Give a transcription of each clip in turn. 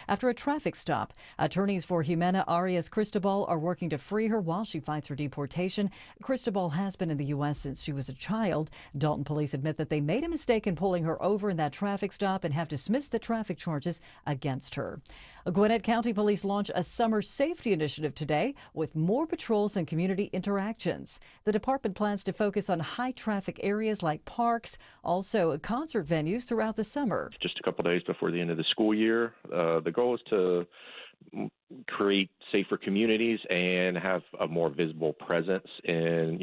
after a traffic stop. Attorneys for Jimena Arias Cristobal are working to free her while she fights her deportation. Cristobal has been in the U.S. since she was a child. Dalton police admit that they made a mistake in pulling her over in that traffic stop and have dismissed the traffic charges against her. Gwinnett County Police launch a summer safety initiative today with more patrols and community interactions. The department plans to focus on high traffic areas like parks, also concert venues throughout the summer. Just a couple days before the end of the school year, the goal is to create safer communities and have a more visible presence in,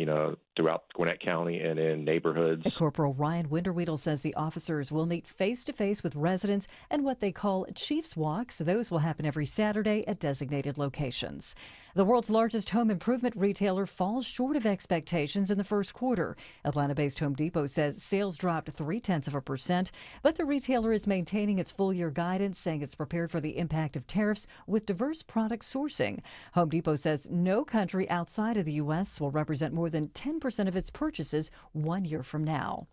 throughout Gwinnett County and in neighborhoods. Corporal Ryan Winterweedle says the officers will meet face-to-face with residents and what they call Chiefs Walks. Those will happen every Saturday at designated locations. The world's largest home improvement retailer falls short of expectations in the first quarter. Atlanta-based Home Depot says sales dropped 0.3%, but the retailer is maintaining its full-year guidance, saying it's prepared for the impact of tariffs with diverse product sourcing. Home Depot says no country outside of the U.S. will represent more than 10% of its purchases 1 year from now.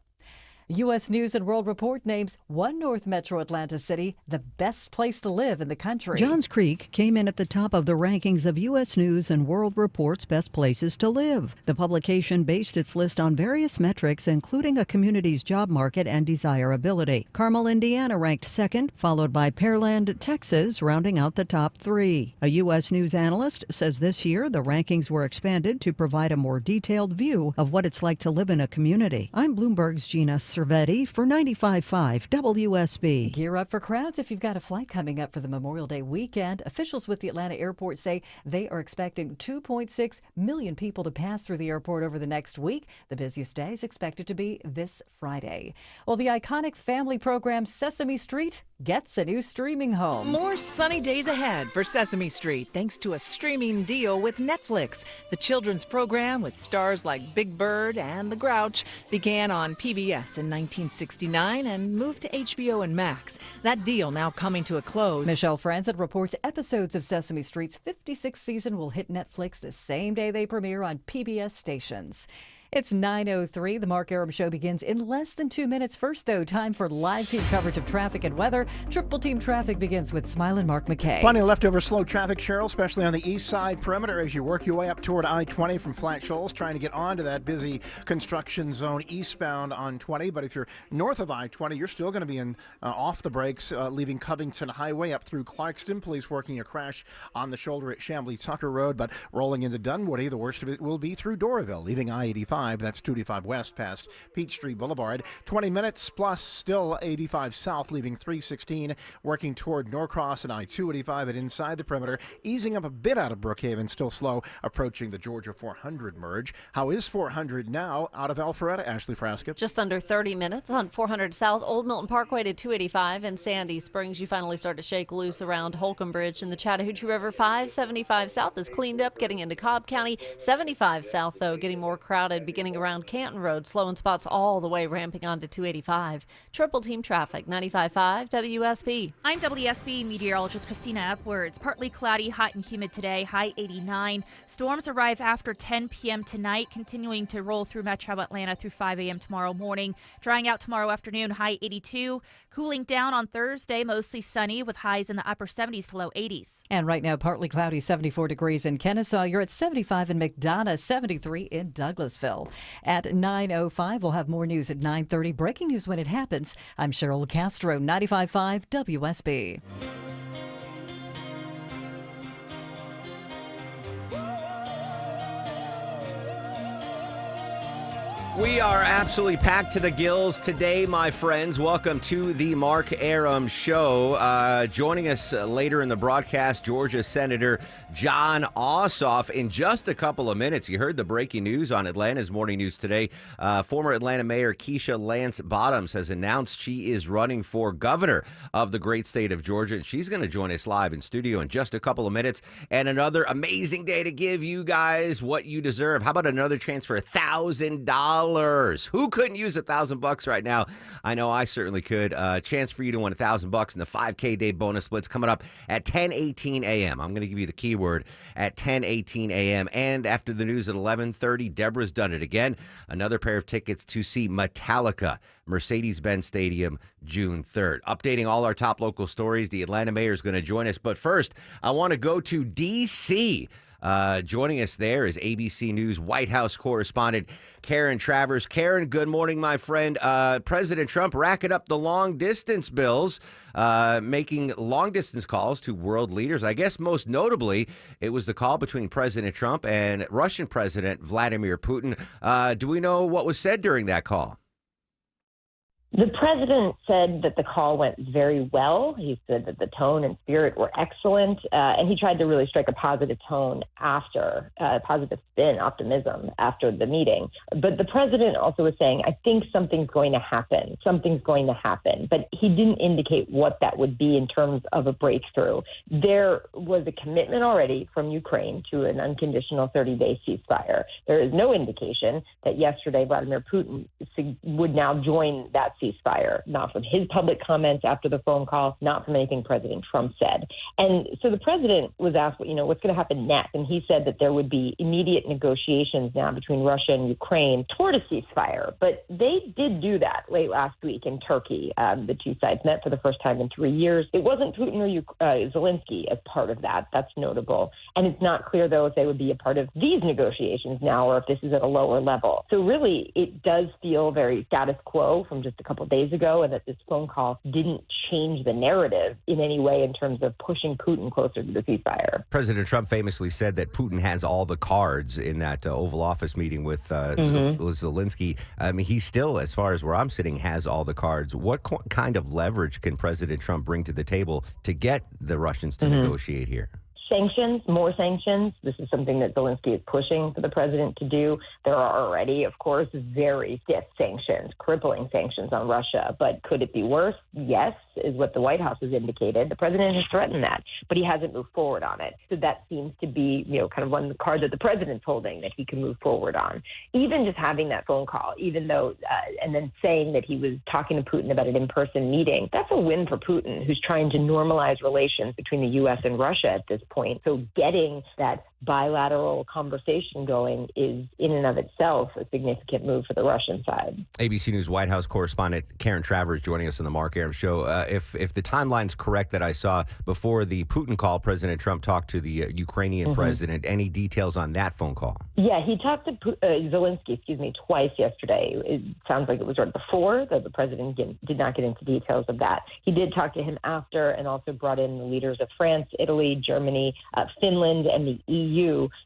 U.S. News and World Report names one North Metro Atlanta city the best place to live in the country. Johns Creek came in at the top of the rankings of U.S. News and World Report's best places to live. The publication based its list on various metrics, including a community's job market and desirability. Carmel, Indiana ranked second, followed by Pearland, Texas, rounding out the top three. A U.S. News analyst says this year the rankings were expanded to provide a more detailed view of what it's like to live in a community. I'm Bloomberg's Gina Cervetti for 95.5 WSB. Gear up for crowds if you've got a flight coming up for the Memorial Day weekend. Officials with the Atlanta airport say they are expecting 2.6 million people to pass through the airport over the next week. The busiest day is expected to be this Friday. Well, the iconic family program Sesame Street gets a new streaming home. More sunny days ahead for Sesame Street thanks to a streaming deal with Netflix. The children's program with stars like Big Bird and The Grouch began on PBS in 1969 and moved to HBO and Max. That deal now coming to a close. Michelle Franzen reports episodes of Sesame Street's 56th season will hit Netflix the same day they premiere on PBS stations. It's 9:03. The Mark Arum Show begins in less than 2 minutes. First, though, time for live team coverage of traffic and weather. Triple Team Traffic begins with Smilin' Mark McKay. Plenty of leftover slow traffic, Cheryl, especially on the east side perimeter as you work your way up toward I-20 from Flat Shoals, trying to get onto that busy construction zone eastbound on 20. But if you're north of I-20, you're still going to be in off the brakes, leaving Covington Highway up through Clarkston. Police working a crash on the shoulder at Chamblee-Tucker Road, but rolling into Dunwoody, the worst of it will be through Doraville, leaving I-85. That's 285 west past Peachtree Boulevard. 20 minutes plus still 85 south, leaving 316, working toward Norcross and I-285 and inside the perimeter, easing up a bit out of Brookhaven, still slow, approaching the Georgia 400 merge. How is 400 now out of Alpharetta? Ashley Frascott. Just under 30 minutes on 400 South, Old Milton Parkway to 285 and Sandy Springs. You finally start to shake loose around Holcomb Bridge and the Chattahoochee River. 575 South is cleaned up, getting into Cobb County. 75 South, though, getting more crowded, beginning around Canton Road, slow in spots all the way, ramping on to 285. Triple Team Traffic, 95.5 WSB. I'm WSB meteorologist Christina Edwards. Partly cloudy, hot and humid today, high 89. Storms arrive after 10 p.m. tonight, continuing to roll through Metro Atlanta through 5 a.m. tomorrow morning. Drying out tomorrow afternoon, high 82. Cooling down on Thursday, mostly sunny with highs in the upper 70s to low 80s. And right now, partly cloudy, 74 degrees in Kennesaw. You're at 75 in McDonough, 73 in Douglasville. At 9:05, we'll have more news at 9:30. Breaking news when it happens. I'm Cheryl Castro, 95.5 WSB. We are absolutely packed to the gills today, my friends. Welcome to the Mark Arum Show. Joining us later in the broadcast, Georgia Senator Jon Ossoff. In just a couple of minutes, you heard the breaking news on Atlanta's Morning News today. Former Atlanta Mayor Keisha Lance Bottoms has announced she is running for governor of the great state of Georgia. And she's going to join us live in studio in just a couple of minutes. And another amazing day to give you guys what you deserve. How about another chance for $1,000? Who couldn't use $1,000 right now? I know I certainly could. Chance for you to win $1,000 in the 5K day bonus splits coming up at 10:18 a.m. I'm going to give you the keyword at 10:18 a.m. And after the news at 11:30, Deborah's done it again. Another pair of tickets to see Metallica, Mercedes-Benz Stadium, June 3rd. Updating all our top local stories. The Atlanta mayor is going to join us. But first, I want to go to D.C. Joining us there is ABC News White House correspondent Karen Travers. Karen, good morning, my friend. President Trump racking up the long-distance bills, making long-distance calls to world leaders. I guess most notably, it was the call between President Trump and Russian President Vladimir Putin. Do we know what was said during that call? The president said that the call went very well. He said that the tone and spirit were excellent, and he tried to really strike a positive tone after, positive spin, optimism after the meeting. But the president also was saying, I think something's going to happen. Something's going to happen. But he didn't indicate what that would be in terms of a breakthrough. There was a commitment already from Ukraine to an unconditional 30-day ceasefire. There is no indication that yesterday Vladimir Putin would now join that ceasefire, not from his public comments after the phone call, not from anything President Trump said. And so the president was asked, what's going to happen next? And he said that there would be immediate negotiations now between Russia and Ukraine toward a ceasefire. But they did do that late last week in Turkey. The two sides met for the first time in 3 years. It wasn't Putin or Zelensky as part of that. That's notable. And it's not clear, though, if they would be a part of these negotiations now or if this is at a lower level. So really, it does feel very status quo from just a couple of days ago, and that this phone call didn't change the narrative in any way in terms of pushing Putin closer to the ceasefire. President Trump famously said that Putin has all the cards in that Oval Office meeting with Zelensky. I mean, he still, as far as where I'm sitting, has all the cards. What kind of leverage can President Trump bring to the table to get the Russians to negotiate here? Sanctions, more sanctions. This is something that Zelensky is pushing for the president to do. There are already, of course, very stiff sanctions, crippling sanctions on Russia. But could it be worse? Yes, is what the White House has indicated. The president has threatened that, but he hasn't moved forward on it. So that seems to be, kind of one of the cards that the president's holding that he can move forward on. Even just having that phone call, even though, and then saying that he was talking to Putin about an in-person meeting, that's a win for Putin, who's trying to normalize relations between the U.S. and Russia at this point. So getting that bilateral conversation going is in and of itself a significant move for the Russian side. ABC News White House correspondent Karen Travers joining us on the Mark Arum Show. If the timeline's correct that I saw before the Putin call, President Trump talked to the Ukrainian president. Any details on that phone call? Yeah, he talked to Zelensky, twice yesterday. It sounds like it was right before, though the president did not get into details of that. He did talk to him after and also brought in the leaders of France, Italy, Germany, Finland, and the EU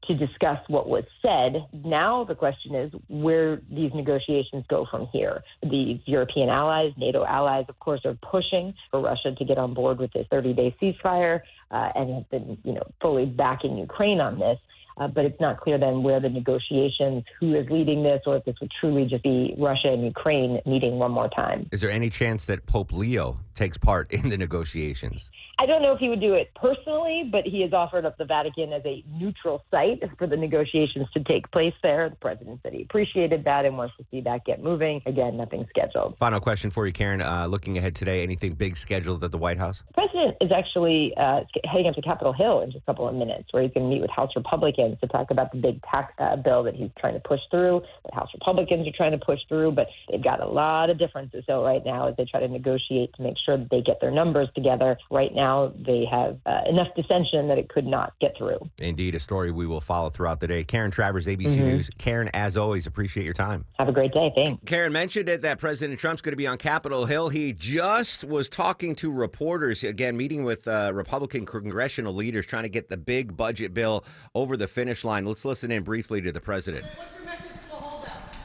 to discuss what was said. Now the question is where these negotiations go from here. These European allies, NATO allies, of course, are pushing for Russia to get on board with this 30-day ceasefire and have been, fully backing Ukraine on this. But it's not clear then where the negotiations, who is leading this, or if this would truly just be Russia and Ukraine meeting one more time. Is there any chance that Pope Leo takes part in the negotiations? I don't know if he would do it personally, but he has offered up the Vatican as a neutral site for the negotiations to take place there. The president said he appreciated that and wants to see that get moving. Again, nothing scheduled. Final question for you, Karen. Looking ahead today, anything big scheduled at the White House? The president is actually heading up to Capitol Hill in just a couple of minutes, where he's going to meet with House Republicans to talk about the big tax bill that he's trying to push through, that House Republicans are trying to push through, but they've got a lot of differences. So right now, as they try to negotiate to make sure that they get their numbers together, right now they have enough dissension that it could not get through. Indeed, a story we will follow throughout the day. Karen Travers, ABC News. Karen, as always, appreciate your time. Have a great day. Thanks. Karen mentioned it that President Trump's going to be on Capitol Hill. He just was talking to reporters, again, meeting with Republican congressional leaders, trying to get the big budget bill over the finish line. Let's listen in briefly to the president. What's your message to the holdouts?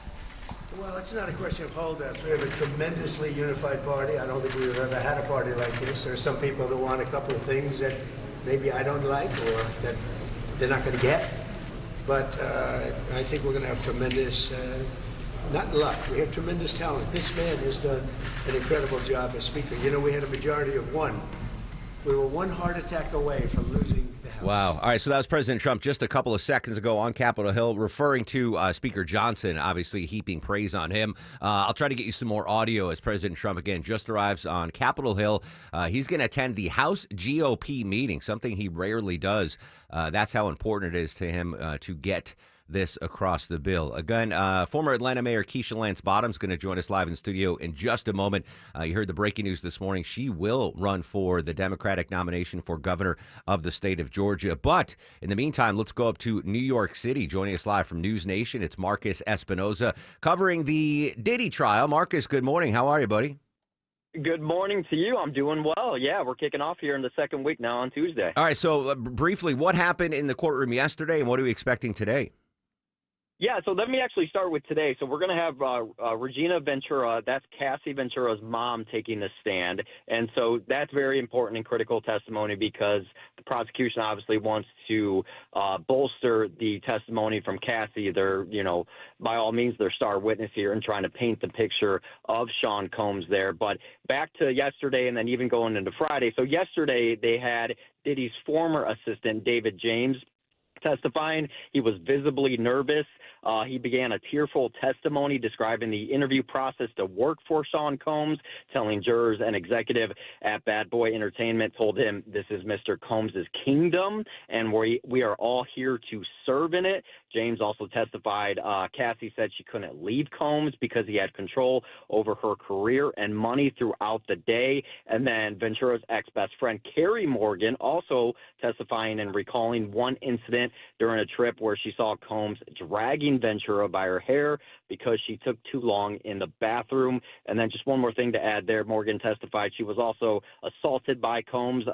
Well, it's not a question of holdouts. We have a tremendously unified party. I don't think we've ever had a party like this. There are some people that want a couple of things that maybe I don't like or that they're not going to get. But I think we're going to have tremendous, not luck, we have tremendous talent. This man has done an incredible job as Speaker. We had a majority of one. We were one heart attack away from losing the House. Wow. All right. So that was President Trump just a couple of seconds ago on Capitol Hill, referring to Speaker Johnson, obviously heaping praise on him. I'll try to get you some more audio as President Trump, again, just arrives on Capitol Hill. He's going to attend the House GOP meeting, something he rarely does. That's how important it is to him to get this across the bill. Again, former Atlanta Mayor Keisha Lance Bottoms going to join us live in studio in just a moment. You heard the breaking news this morning. She will run for the Democratic nomination for governor of the state of Georgia. But in the meantime, let's go up to New York City. Joining us live from News Nation, it's Marcus Espinoza covering the Diddy trial. Marcus, good morning. How are you, buddy? Good morning to you. I'm doing well. Yeah, we're kicking off here in the second week now on Tuesday. All right, so briefly, what happened in the courtroom yesterday and what are we expecting today? Yeah, so let me actually start with today. So we're going to have Regina Ventura, that's Cassie Ventura's mom, taking the stand. And so that's very important and critical testimony because the prosecution obviously wants to bolster the testimony from Cassie. They're, by all means, their star witness here and trying to paint the picture of Sean Combs there. But back to yesterday and then even going into Friday. So yesterday they had Diddy's former assistant, David James, testifying. He was visibly nervous. He began a tearful testimony describing the interview process to work for Sean Combs, telling jurors an executive at Bad Boy Entertainment told him this is Mr. Combs' kingdom and we are all here to serve in it. James also testified Cassie said she couldn't leave Combs because he had control over her career and money throughout the day. And then Ventura's ex-best friend, Carrie Morgan, also testifying and recalling one incident during a trip where she saw Combs dragging Ventura by her hair because she took too long in the bathroom. And then just one more thing to add there, Morgan testified she was also assaulted by Combs,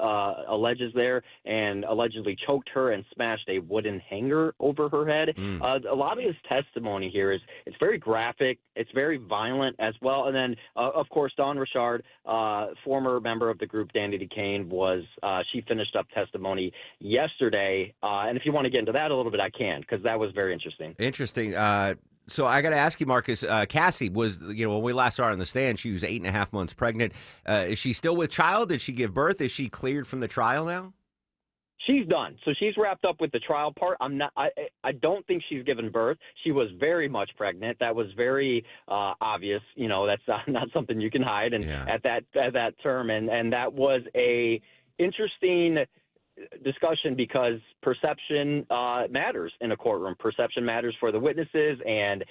alleges there, and allegedly choked her and smashed a wooden hanger over her head. A lot of his testimony here is it's very graphic. It's very violent as well. And then, of course, Dawn Richard, former member of the group Danny Duquesne, she finished up testimony yesterday. And if you want to get into that a little bit, I can, because that was very interesting. Interesting. So I got to ask you, Marcus, Cassie was, when we last saw her on the stand, she was 8.5 months pregnant. Is she still with child? Did she give birth? Is she cleared from the trial now? She's done. So she's wrapped up with the trial part. I don't think she's given birth. She was very much pregnant. That was very obvious. That's not something you can hide. And at that term, and that was a interesting discussion because perception matters in a courtroom. Perception matters for the witnesses and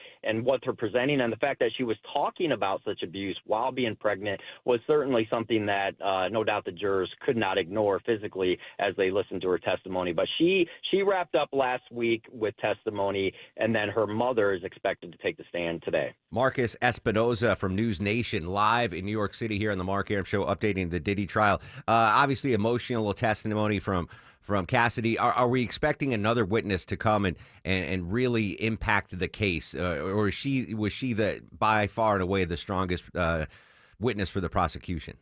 what they're presenting. And the fact that she was talking about such abuse while being pregnant was certainly something that no doubt the jurors could not ignore physically as they listened to her testimony. But she wrapped up last week with testimony, and then her mother is expected to take the stand today. Marcus Espinoza from News Nation live in New York City here on the Mark Arum Show, updating the Diddy trial. Obviously, emotional testimony from Cassidy. Are we expecting another witness to come and really impact the case, or was she the by far and away the strongest witness for the prosecution?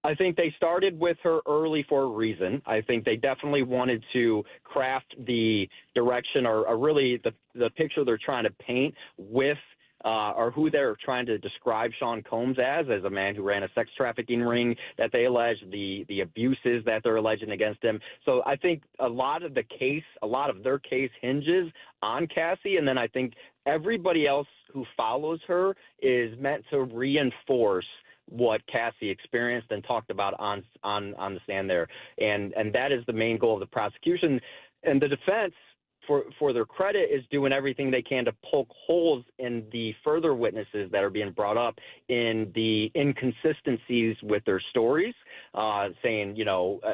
I think they started with her early for a reason. I think they definitely wanted to craft the direction or really the picture they're trying to paint with or who they're trying to describe Sean Combs as a man who ran a sex trafficking ring that they allege, the abuses that they're alleging against him. So I think a lot of their case hinges on Cassie, and then I think everybody else who follows her is meant to reinforce what Cassie experienced and talked about on the stand there. And that is the main goal of the prosecution. And the defense, for their credit, is doing everything they can to poke holes in the further witnesses that are being brought up in the inconsistencies with their stories, saying,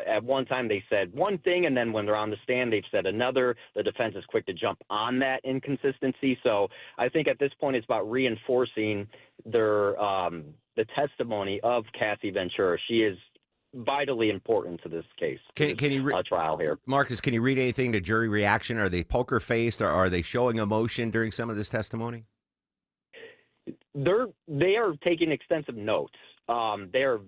at one time they said one thing, and then when they're on the stand, they've said another. The defense is quick to jump on that inconsistency. So I think at this point it's about reinforcing the testimony of Cassie Ventura. She is vitally important to this case. Can you trial here, Marcus? Can you read anything to jury reaction? Are they poker faced, or are they showing emotion during some of this testimony? They are taking extensive notes. They are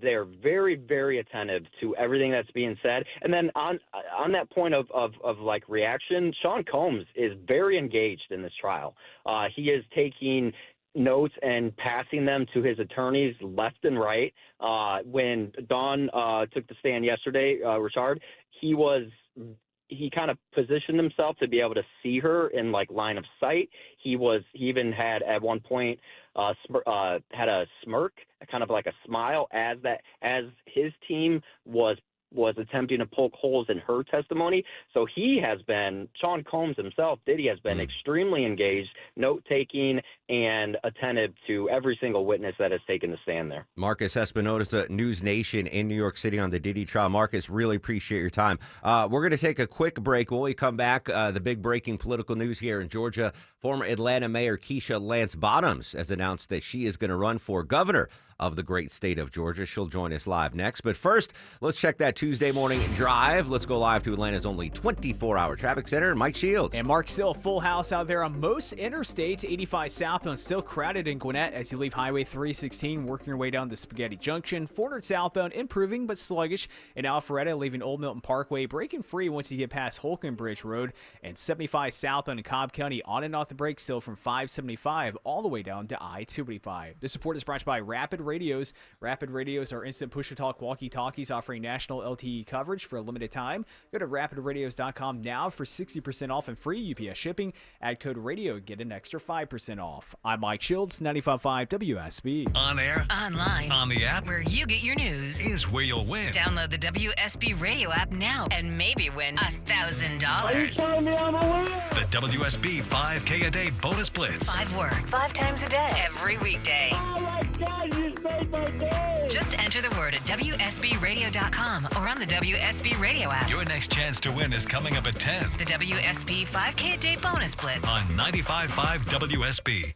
very, very attentive to everything that's being said. And then on that point of like reaction, Sean Combs is very engaged in this trial. He is taking notes and passing them to his attorneys left and right. When Dawn took the stand yesterday, Richard, he kind of positioned himself to be able to see her in like line of sight. He even had at one point had a smirk, kind of like a smile as his team was attempting to poke holes in her testimony. So Sean Combs himself, Diddy, has been extremely engaged, note-taking, and attentive to every single witness that has taken the stand there. Marcus Espinosa, News Nation in New York City on the Diddy trial. Marcus, really appreciate your time. We're going to take a quick break. When we come back, the big breaking political news here in Georgia. Former Atlanta Mayor Keisha Lance Bottoms has announced that she is going to run for governor of the great state of Georgia. She'll join us live next. But first, let's check that Tuesday morning drive. Let's go live to Atlanta's only 24-hour traffic center, Mike Shields. And Mark, still a full house out there on most interstates. 85 southbound still crowded in Gwinnett as you leave Highway 316, working your way down to Spaghetti Junction. 400 southbound improving but sluggish in Alpharetta, leaving Old Milton Parkway, breaking free once you get past Holcomb Bridge Road. And 75 southbound in Cobb County on and off the brake still from 575 all the way down to I-285. This support is brought to you by Rapid Radios. Rapid Radios are instant push-to-talk walkie-talkies offering national LTE coverage for a limited time. Go to rapidradios.com now for 60% off and free UPS shipping. Add code RADIO, get an extra 5% off. I'm Mike Shields, 95.5 WSB. On air, online, on the app, where you get your news is where you'll win. Download the WSB Radio app now and maybe win $1,000. The WSB 5K a day bonus blitz. 5 words, 5 times a day, every weekday. Oh my God, you just made my day. Just enter the word at WSBRadio.com or on the WSB Radio app. Your next chance to win is coming up at 10. The WSB 5K a day bonus blitz on 95.5 WSB.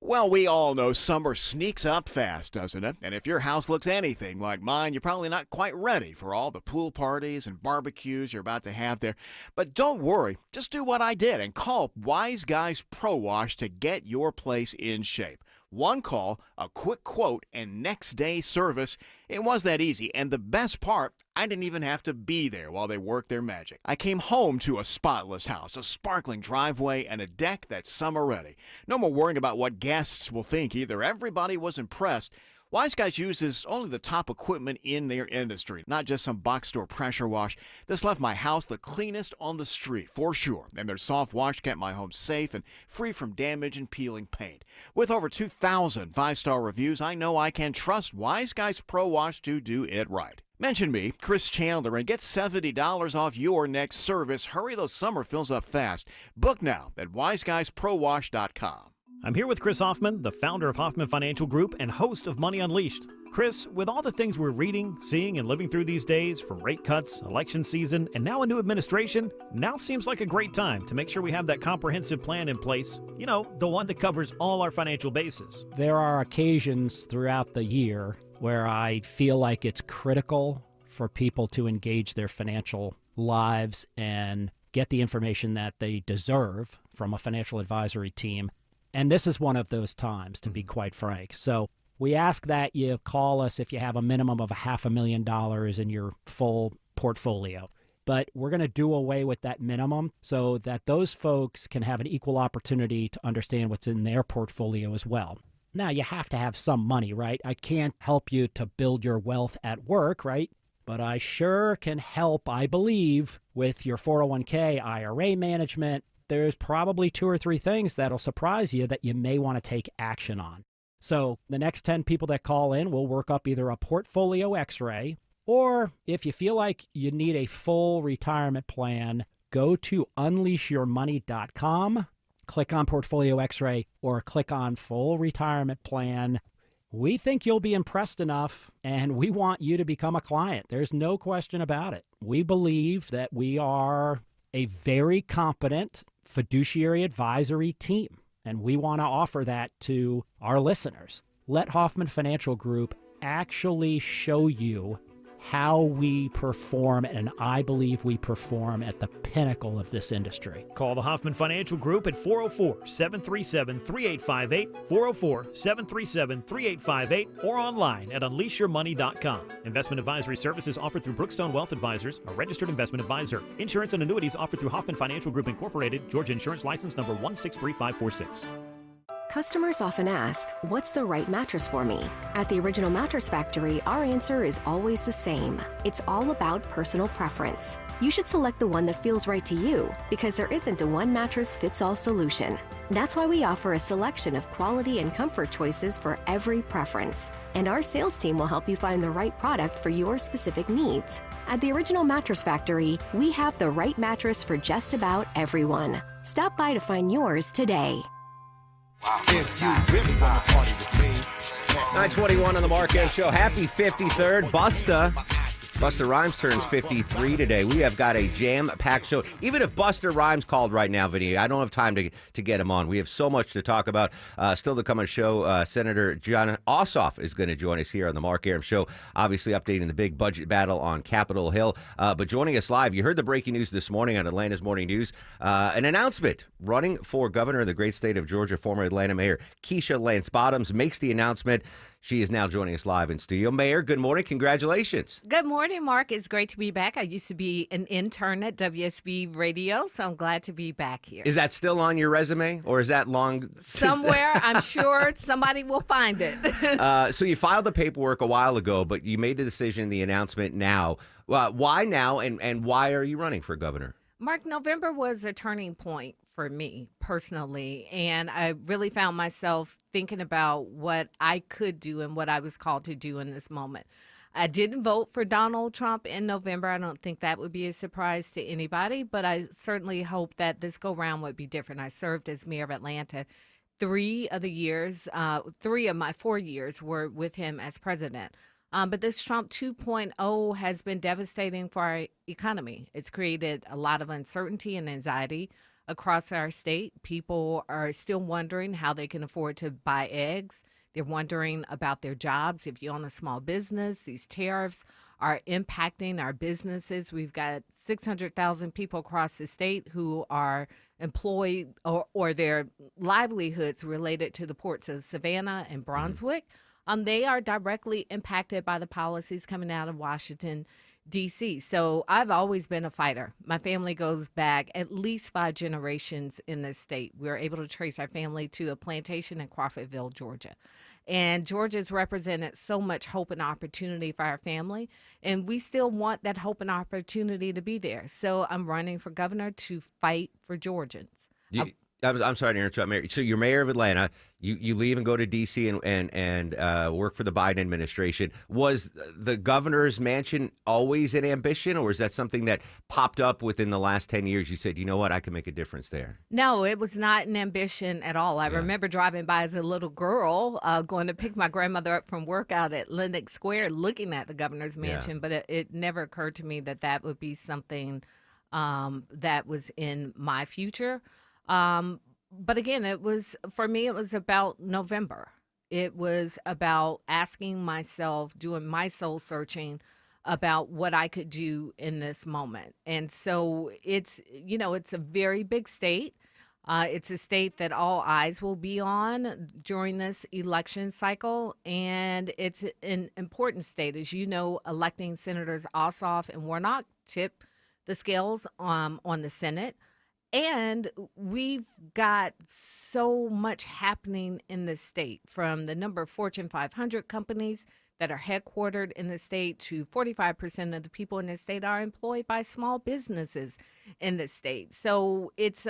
Well, we all know summer sneaks up fast, doesn't it? And if your house looks anything like mine, you're probably not quite ready for all the pool parties and barbecues you're about to have there. But don't worry, just do what I did and call Wise Guys Pro Wash to get your place in shape. One call, a quick quote, and next day service. It was that easy, and the best part, I didn't even have to be there while they worked their magic. I came home to a spotless house, a sparkling driveway, and a deck that's summer ready. No more worrying about what guests will think either. Everybody was impressed. Wise Guys uses only the top equipment in their industry, not just some box store pressure wash. This left my house the cleanest on the street, for sure. And their soft wash kept my home safe and free from damage and peeling paint. With over 2,000 5-star reviews, I know I can trust Wise Guys Pro Wash to do it right. Mention me, Chris Chandler, and get $70 off your next service. Hurry, those summer fills up fast. Book now at wiseguysprowash.com. I'm here with Chris Hoffman, the founder of Hoffman Financial Group and host of Money Unleashed. Chris, with all the things we're reading, seeing, and living through these days, from rate cuts, election season, and now a new administration, now seems like a great time to make sure we have that comprehensive plan in place. You know, the one that covers all our financial bases. There are occasions throughout the year where I feel like it's critical for people to engage their financial lives and get the information that they deserve from a financial advisory team. And this is one of those times, to be quite frank. So we ask that you call us if you have a minimum of $500,000 in your full portfolio. But we're going to do away with that minimum so that those folks can have an equal opportunity to understand what's in their portfolio as well. Now, you have to have some money, right? I can't help you to build your wealth at work, right? But I sure can help, I believe, with your 401k, IRA management. There's probably 2 or 3 things that'll surprise you that you may want to take action on. So the next 10 people that call in will work up either a portfolio x-ray, or if you feel like you need a full retirement plan, go to unleashyourmoney.com, click on portfolio x-ray, or click on full retirement plan. We think you'll be impressed enough, and we want you to become a client. There's no question about it. We believe that we are a very competent fiduciary advisory team, and we want to offer that to our listeners. Let Hoffman Financial Group actually show you how we perform, and I believe we perform at the pinnacle of this industry. Call the Hoffman Financial Group at 404-737-3858, 404-737-3858, or online at unleashyourmoney.com. Investment advisory services offered through Brookstone Wealth Advisors, a registered investment advisor. Insurance and annuities offered through Hoffman Financial Group Incorporated, Georgia Insurance License number 163546. Customers often ask, what's the right mattress for me? At the Original Mattress Factory, our answer is always the same. It's all about personal preference. You should select the one that feels right to you because there isn't a one mattress fits all solution. That's why we offer a selection of quality and comfort choices for every preference. And our sales team will help you find the right product for your specific needs. At the Original Mattress Factory, we have the right mattress for just about everyone. Stop by to find yours today. If you really want to party with me. 921 on the Mark Arum Show. Happy 53rd. Busta Rhymes turns 53 today. We have got a jam-packed show. Even if Busta Rhymes called right now, Vinny, I don't have time to get him on. We have so much to talk about. Still to come on the show, Senator Jon Ossoff is going to join us here on the Mark Arum Show, obviously updating the big budget battle on Capitol Hill. But joining us live, you heard the breaking news this morning on Atlanta's Morning News, an announcement. Running for governor of the great state of Georgia, former Atlanta Mayor Keisha Lance Bottoms makes the announcement. She is now joining us live in studio. Mayor, good morning. Congratulations. Good morning, Mark. It's great to be back. I used to be an intern at WSB Radio, so I'm glad to be back here. Is that still on your resume, or is that long? Somewhere, I'm sure somebody will find it. So you filed the paperwork a while ago, but you made the decision, the announcement now. Why now, and why are you running for governor? Mark, November was a turning point for me personally, and I really found myself thinking about what I could do and what I was called to do in this moment. I didn't vote for Donald Trump in November. I don't think that would be a surprise to anybody, but I certainly hope that this go round would be different. I served as mayor of Atlanta 3 of my 4 years were with him as president. But this Trump 2.0 has been devastating for our economy. It's created a lot of uncertainty and anxiety across our state. People are still wondering how they can afford to buy eggs. They're wondering about their jobs. If you own a small business, these tariffs are impacting our businesses. We've got 600,000 people across the state who are employed or their livelihoods related to the ports of Savannah and Brunswick. They are directly impacted by the policies coming out of Washington, D.C. So I've always been a fighter. My family goes back at least 5 generations in this state. We're able to trace our family to a plantation in Crawfordville, Georgia. And Georgia's represented so much hope and opportunity for our family, and we still want that hope and opportunity to be there. So I'm running for governor to fight for Georgians. I'm sorry to interrupt, Mayor. So you're mayor of Atlanta. You leave and go to D.C. and work for the Biden administration. Was the governor's mansion always an ambition, or is that something that popped up within the last 10 years? You said, you know what, I can make a difference there. No, it was not an ambition at all. I remember driving by as a little girl, going to pick my grandmother up from work out at Lenox Square, looking at the governor's mansion. But it never occurred to me that would be something that was in my future. But again, for me, it was about November. It was about asking myself, doing my soul searching about what I could do in this moment. And so it's a very big state. It's a state that all eyes will be on during this election cycle. And it's an important state. As you know, electing Senators Ossoff and Warnock tip the scales on the Senate. And we've got so much happening in the state, from the number of Fortune 500 companies that are headquartered in the state to 45% of the people in the state are employed by small businesses in the state. So it's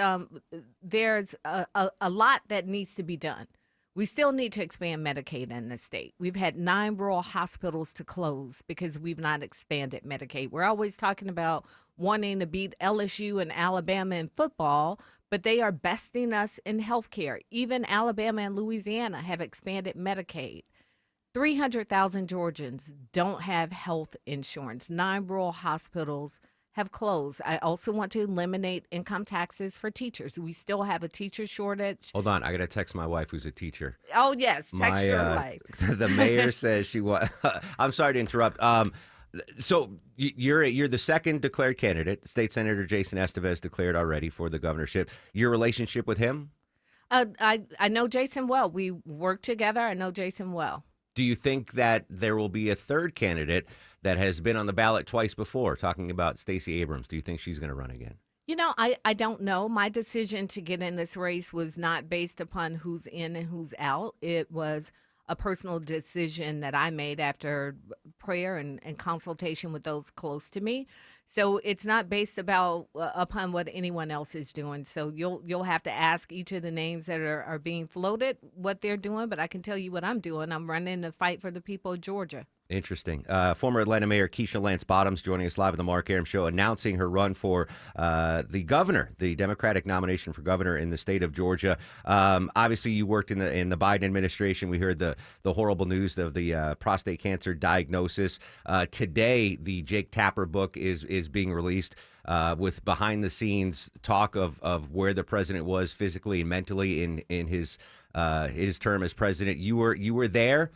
there's a lot that needs to be done. We still need to expand Medicaid in the state. We've had 9 rural hospitals to close because we've not expanded Medicaid. We're always talking about wanting to beat LSU and Alabama in football, but they are besting us in healthcare. Even Alabama and Louisiana have expanded Medicaid. 300,000 Georgians don't have health insurance. 9 rural hospitals have closed. I also want to eliminate income taxes for teachers. We still have a teacher shortage. Hold on, I got to text my wife, who's a teacher. Oh yes, text your wife. The mayor says she was. I'm sorry to interrupt. So you're the second declared candidate. State Senator Jason Estevez declared already for the governorship. Your relationship with him? I know Jason well. We work together. I know Jason well. Do you think that there will be a third candidate that has been on the ballot twice before, talking about Stacey Abrams? Do you think she's going to run again? I don't know. My decision to get in this race was not based upon who's in and who's out. It was a personal decision that I made after prayer and consultation with those close to me. So it's not based upon what anyone else is doing. So you'll have to ask each of the names that are being floated what they're doing. But I can tell you what I'm doing. I'm running to fight for the people of Georgia. Interesting. Former Atlanta Mayor Keisha Lance Bottoms joining us live on the Mark Arum Show, announcing her run for the governor, the Democratic nomination for governor in the state of Georgia. Obviously, you worked in the Biden administration. We heard the horrible news of the prostate cancer diagnosis. Today, the Jake Tapper book is being released. With behind the scenes talk of where the president was physically and mentally in his term as president. You were there.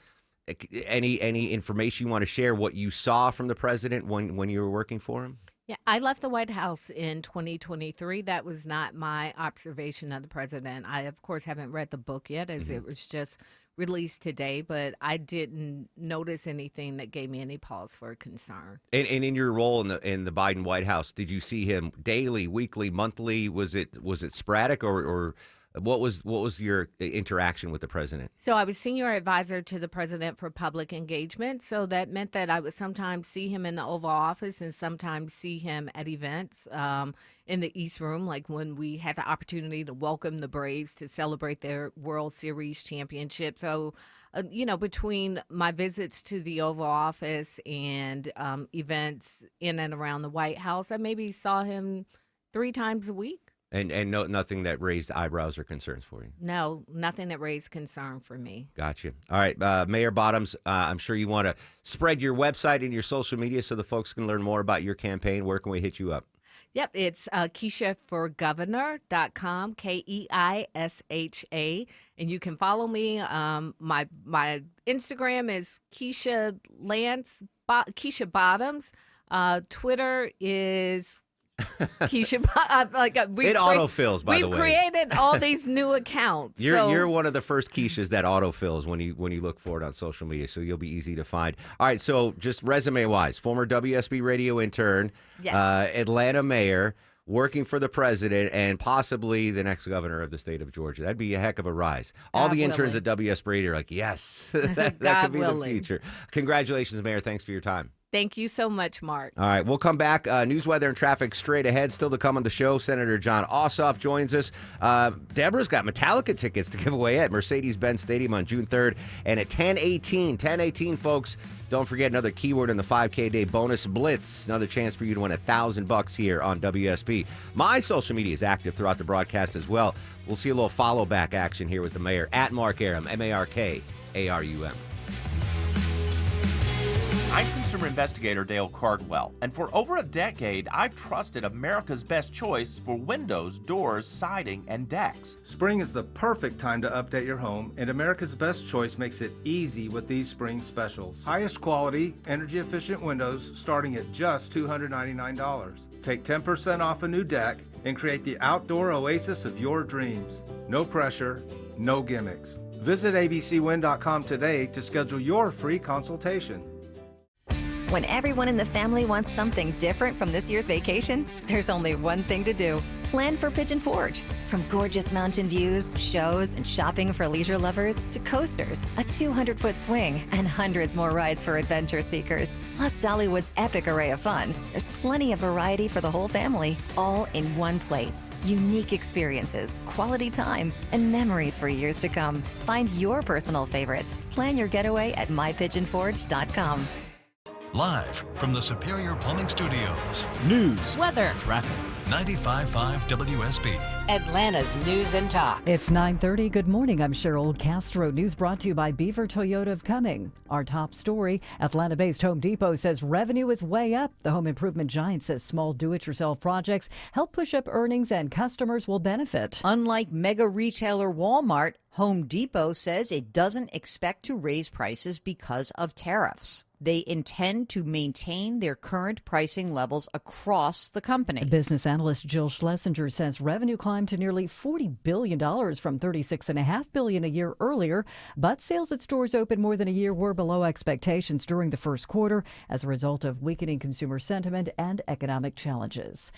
Any information you want to share, what you saw from the president when you were working for him? Yeah, I left the White House in 2023. That was not my observation of the president. I, of course, haven't read the book yet, as it was just released today, but I didn't notice anything that gave me any pause for concern. And in your role in the Biden White House, did you see him daily, weekly, monthly? Was it sporadic, or what was your interaction with the president? So I was senior advisor to the president for public engagement. So that meant that I would sometimes see him in the Oval Office and sometimes see him at events in the East Room, like when we had the opportunity to welcome the Braves to celebrate their World Series championship. So, between my visits to the Oval Office and events in and around the White House, I maybe saw him 3 times a week. And nothing that raised eyebrows or concerns for you? No, nothing that raised concern for me. Gotcha. All right, Mayor Bottoms, I'm sure you want to spread your website and your social media so the folks can learn more about your campaign. Where can we hit you up? Yep, it's KeishaForGovernor.com, KEISHA, and you can follow me. My Instagram is Keisha Bottoms. Twitter is Keisha. It autofills, by the way. We've created all these new accounts. You're one of the first Keishas that autofills when you look for it on social media, so you'll be easy to find. All right, so just resume-wise, former WSB radio intern, Yes. Atlanta mayor, working for the president, and possibly the next governor of the state of Georgia. That'd be a heck of a rise. All God the interns willing. at WSB Radio are like, yes, that could be willing. the future. Congratulations, Mayor. Thanks for your time. Thank you so much, Mark. All right, we'll come back. News, weather, and traffic straight ahead. Still to come on the show, Senator Jon Ossoff joins us. Deborah's got Metallica tickets to give away at Mercedes-Benz Stadium on June 3rd. And at 10:18, folks, don't forget another keyword in the 5K Day bonus blitz. Another chance for you to win $1,000 here on WSB. My social media is active throughout the broadcast as well. We'll see a little follow-back action here with the mayor at Mark Arum, MarkArum. I'm consumer investigator Dale Cardwell, and for over a decade, I've trusted America's best choice for windows, doors, siding, and decks. Spring is the perfect time to update your home, and America's Best Choice makes it easy with these spring specials. Highest quality, energy-efficient windows starting at just $299. Take 10% off a new deck and create the outdoor oasis of your dreams. No pressure, no gimmicks. Visit abcwin.com today to schedule your free consultation. When everyone in the family wants something different from this year's vacation, there's only one thing to do. Plan for Pigeon Forge. From gorgeous mountain views, shows, and shopping for leisure lovers to coasters, a 200-foot swing, and hundreds more rides for adventure seekers. Plus Dollywood's epic array of fun. There's plenty of variety for the whole family, all in one place. Unique experiences, quality time, and memories for years to come. Find your personal favorites. Plan your getaway at mypigeonforge.com. Live from the Superior Plumbing Studios. News, weather, traffic. 95.5 WSB. Atlanta's News and Talk. It's 9:30. Good morning. I'm Cheryl Castro. News brought to you by Beaver Toyota of Cumming. Our top story, Atlanta-based Home Depot says revenue is way up. The home improvement giant says small do-it-yourself projects help push up earnings and customers will benefit. Unlike mega retailer Walmart, Home Depot says it doesn't expect to raise prices because of tariffs. They intend to maintain their current pricing levels across the company. Business analyst Jill Schlesinger says revenue climbed to nearly $40 billion from $36.5 billion a year earlier, but sales at stores open more than a year were below expectations during the first quarter as a result of weakening consumer sentiment and economic challenges.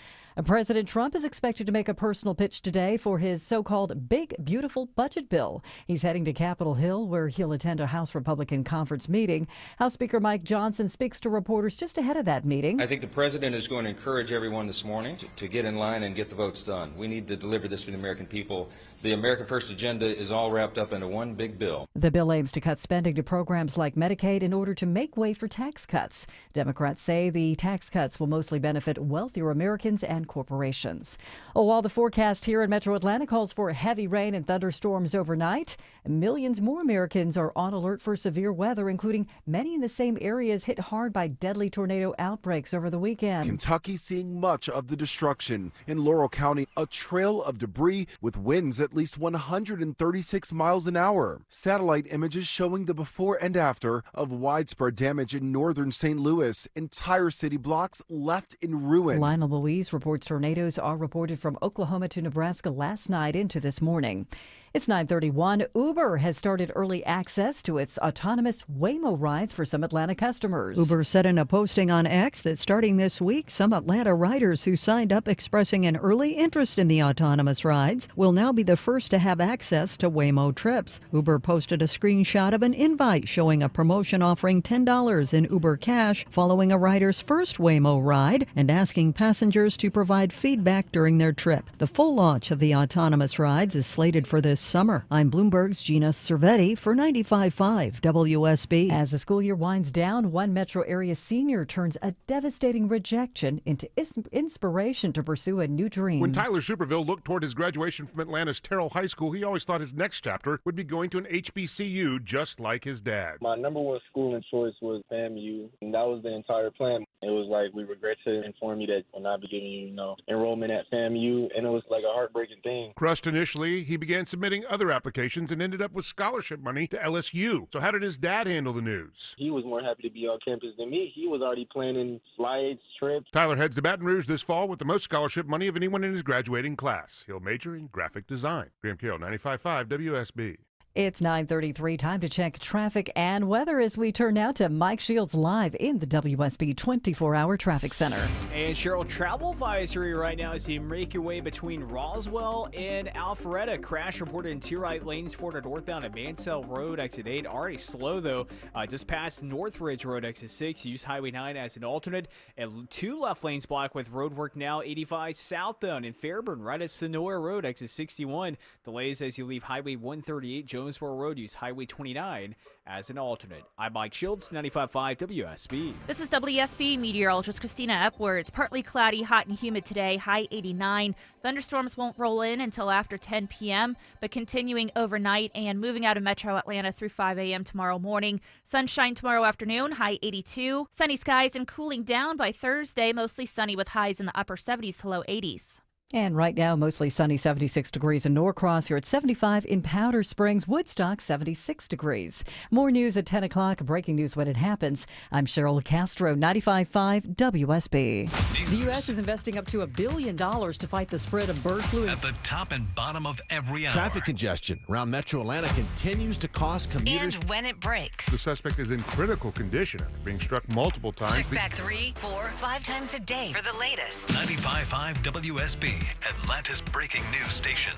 President Trump is expected to make a personal pitch today for his so-called Big Beautiful Budget Bill. He's heading to Capitol Hill, where he'll attend a House Republican conference meeting. House Speaker Mike Johnson speaks to reporters just ahead of that meeting. I think the president is going to encourage everyone this morning to get in line and get the votes done. We need to deliver this to the American people. The American First agenda is all wrapped up into one big bill. The bill aims to cut spending to programs like Medicaid in order to make way for tax cuts. Democrats say the tax cuts will mostly benefit wealthier Americans and corporations. While the forecast here in Metro Atlanta calls for heavy rain and thunderstorms overnight, millions more Americans are on alert for severe weather, including many in the same areas hit hard by deadly tornado outbreaks over the weekend. Kentucky seeing much of the destruction. In Laurel County, a trail of debris with winds at least 136 miles an hour. Satellite images showing the before and after of widespread damage in northern St. Louis. Entire city blocks left in ruin. Lionel Louise reports tornadoes are reported from Oklahoma to Nebraska last night into this morning. It's 9:31. Uber has started early access to its autonomous Waymo rides for some Atlanta customers. Uber said in a posting on X that starting this week, some Atlanta riders who signed up expressing an early interest in the autonomous rides will now be the first to have access to Waymo trips. Uber posted a screenshot of an invite showing a promotion offering $10 in Uber Cash following a rider's first Waymo ride and asking passengers to provide feedback during their trip. The full launch of the autonomous rides is slated for this summer. I'm Bloomberg's Gina Cervetti for 95.5 WSB. As the school year winds down, one metro area senior turns a devastating rejection into inspiration to pursue a new dream. When Tyler Superville looked toward his graduation from Atlanta's Terrell High School, he always thought his next chapter would be going to an HBCU just like his dad. My number one school in choice was FAMU, and that was the entire plan. It was like, we regret to inform you that we'll not be giving you, enrollment at FAMU, and it was like a heartbreaking thing. Crushed initially, he began submitting other applications and ended up with scholarship money to LSU. So how did his dad handle the news? He was more happy to be on campus than me. He was already planning flights, trips. Tyler heads to Baton Rouge this fall with the most scholarship money of anyone in his graduating class. He'll major in graphic design. Graham Carroll, 95.5 WSB. It's 9:33, time to check traffic and weather as we turn now to Mike Shields live in the WSB 24-hour traffic center. And Cheryl, travel advisory right now as you make your way between Roswell and Alpharetta. Crash reported in two right lanes for the northbound at Mansell Road, exit 8. Already slow though, just past Northridge Road, exit 6. Use Highway 9 as an alternate. And two left lanes blocked with road work now. 85 southbound in Fairburn, right at Sonora Road, exit 61. Delays as you leave Highway 138. Jonesboro Road, use Highway 29 as an alternate. I'm Mike Shields, 95.5 WSB. This is WSB meteorologist Christina Epworth. Partly cloudy, hot and humid today, high 89. Thunderstorms won't roll in until after 10 p.m., but continuing overnight and moving out of Metro Atlanta through 5 a.m. tomorrow morning. Sunshine tomorrow afternoon, high 82. Sunny skies and cooling down by Thursday, mostly sunny with highs in the upper 70s to low 80s. And right now, mostly sunny, 76 degrees in Norcross. Here at 75 in Powder Springs, Woodstock, 76 degrees. More news at 10 o'clock. Breaking news when it happens. I'm Cheryl Castro, 95.5 WSB. The U.S. is investing up to $1 billion to fight the spread of bird flu. At the top and bottom of every hour. Traffic congestion around Metro Atlanta continues to cost commuters. And when it breaks. The suspect is in critical condition after being struck multiple times. Check back 3, 4, 5 times a day for the latest. 95.5 WSB. Atlanta's breaking news station.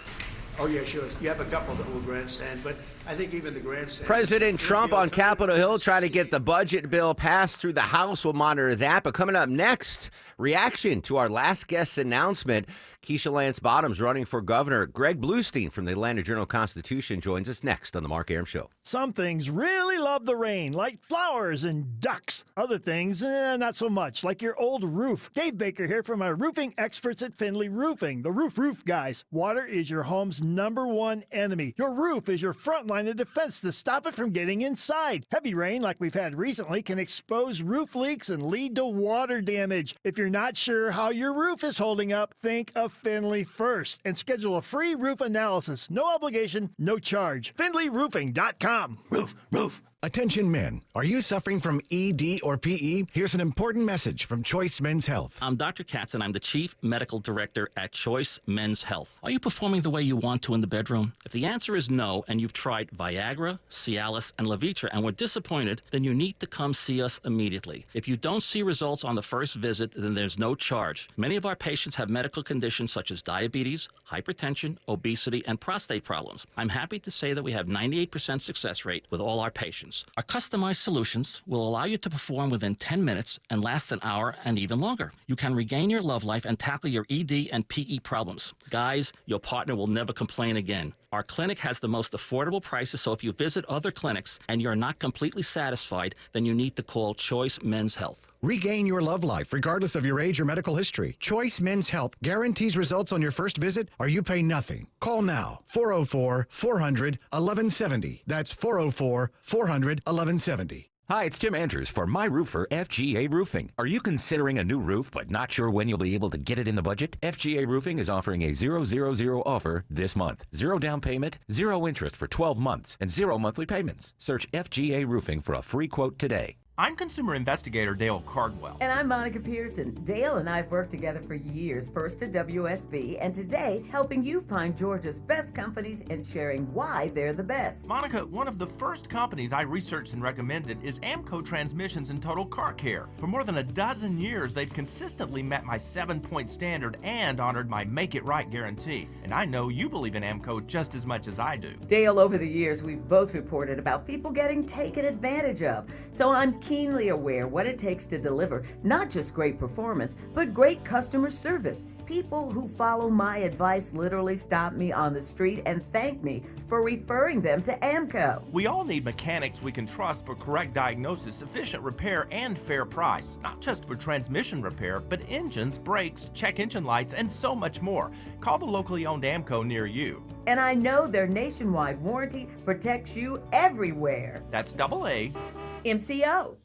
Oh, yeah, sure. You have a couple that will grandstand, but I think even the grandstand. President Trump on Capitol Hill trying to get the budget bill passed through the House. We'll monitor that. But coming up next, reaction to our last guest's announcement. Keisha Lance Bottoms running for governor. Greg Bluestein from the Atlanta Journal-Constitution joins us next on the Mark Arum Show. Some things really love the rain, like flowers and ducks. Other things, not so much, like your old roof. Dave Baker here from our roofing experts at Finley Roofing, the roof guys. Water is your home's #1 enemy. Your roof is your front line of defense to stop it from getting inside. Heavy rain, like we've had recently, can expose roof leaks and lead to water damage. If you're not sure how your roof is holding up, think of Finley first and schedule a free roof analysis. No obligation, no charge. FinleyRoofing.com. Roof. Attention men, are you suffering from ED or PE? Here's an important message from Choice Men's Health. I'm Dr. Katz, and I'm the Chief Medical Director at Choice Men's Health. Are you performing the way you want to in the bedroom? If the answer is no, and you've tried Viagra, Cialis, and Levitra and were disappointed, then you need to come see us immediately. If you don't see results on the first visit, then there's no charge. Many of our patients have medical conditions such as diabetes, hypertension, obesity, and prostate problems. I'm happy to say that we have 98% success rate with all our patients. Our customized solutions will allow you to perform within 10 minutes and last an hour and even longer. You can regain your love life and tackle your ED and PE problems. Guys, your partner will never complain again. Our clinic has the most affordable prices, so if you visit other clinics and you're not completely satisfied, then you need to call Choice Men's Health. Regain your love life regardless of your age or medical history. Choice Men's Health guarantees results on your first visit or you pay nothing. Call now, 404-400-1170. That's 404-400-1170. Hi, it's Tim Andrews for My Roofer FGA Roofing. Are you considering a new roof but not sure when you'll be able to get it in the budget? FGA Roofing is offering a 000 offer this month. 0 down payment, 0 interest for 12 months, and 0 monthly payments. Search FGA Roofing for a free quote today. I'm consumer investigator Dale Cardwell. And I'm Monica Pearson. Dale and I have worked together for years, first at WSB, and today helping you find Georgia's best companies and sharing why they're the best. Monica, one of the first companies I researched and recommended is AMCO Transmissions and Total Car Care. For more than a dozen years, they've consistently met my 7-point standard and honored my Make It Right guarantee. And I know you believe in AMCO just as much as I do. Dale, over the years, we've both reported about people getting taken advantage of. So I'm keenly aware what it takes to deliver not just great performance, but great customer service. People who follow my advice literally stop me on the street and thank me for referring them to AMCO. We all need mechanics we can trust for correct diagnosis, efficient repair, and fair price. Not just for transmission repair, but engines, brakes, check engine lights, and so much more. Call the locally owned AMCO near you. And I know their nationwide warranty protects you everywhere. That's AA MCO.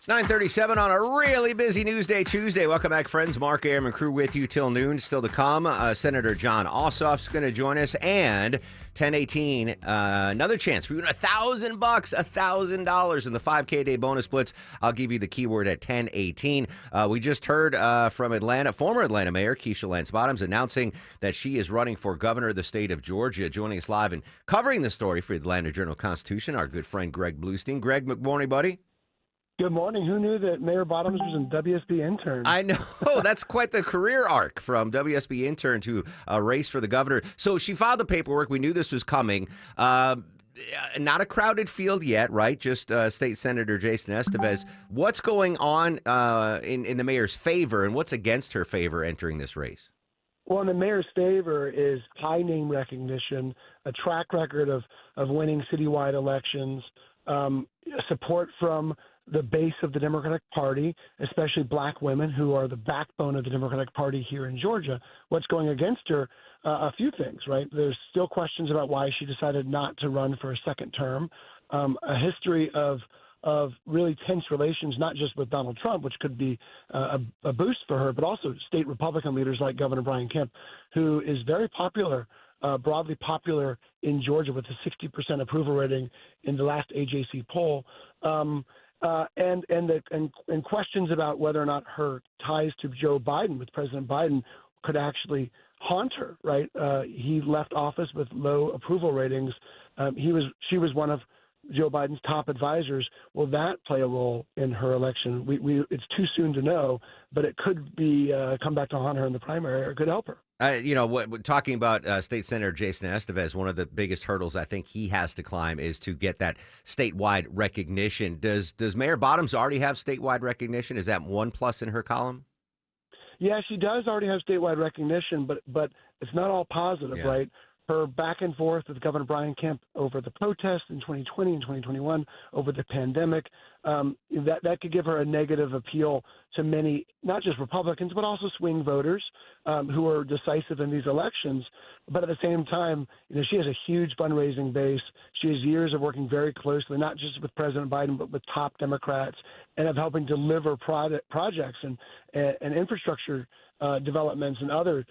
9:37 on a really busy Newsday Tuesday. Welcome back, friends. Mark Arum and crew with you till noon. Still to come, Senator Jon Ossoff's going to join us. And 1018, another chance for you to win $1,000 in the 5K day bonus blitz. I'll give you the keyword at 1018. We just heard from former Atlanta Mayor Keisha Lance Bottoms announcing that she is running for governor of the state of Georgia. Joining us live and covering the story for the Atlanta Journal-Constitution, our good friend Greg Bluestein. Greg, good morning, buddy. Good morning. Who knew that Mayor Bottoms was an WSB intern? I know. That's quite the career arc from WSB intern to a race for the governor. So she filed the paperwork. We knew this was coming. Not a crowded field yet, right? Just State Senator Jason Estevez. What's going on in the mayor's favor and what's against her favor entering this race? Well, in the mayor's favor is high name recognition, a track record of winning citywide elections, support from the base of the Democratic Party, especially black women who are the backbone of the Democratic Party here in Georgia. What's going against her? A few things, right? There's still questions about why she decided not to run for a second term. A history of really tense relations, not just with Donald Trump, which could be a boost for her, but also state Republican leaders like Governor Brian Kemp, who is very popular, broadly popular in Georgia with a 60% approval rating in the last AJC poll. And questions about whether or not her ties to Joe Biden, with President Biden, could actually haunt her, right? He left office with low approval ratings. She was one of Joe Biden's top advisors. Will that play a role in her election? It's too soon to know, but it could be come back to haunt her in the primary, or could help her. Talking about State Senator Jason Estevez, one of the biggest hurdles I think he has to climb is to get that statewide recognition. Does Mayor Bottoms already have statewide recognition? Is that one plus in her column? Yeah, she does already have statewide recognition, but it's not all positive, right? Her back and forth with Governor Brian Kemp over the protests in 2020 and 2021, over the pandemic, that could give her a negative appeal to many, not just Republicans, but also swing voters who are decisive in these elections. But at the same time, she has a huge fundraising base. She has years of working very closely, not just with President Biden, but with top Democrats, and of helping deliver projects and infrastructure developments and other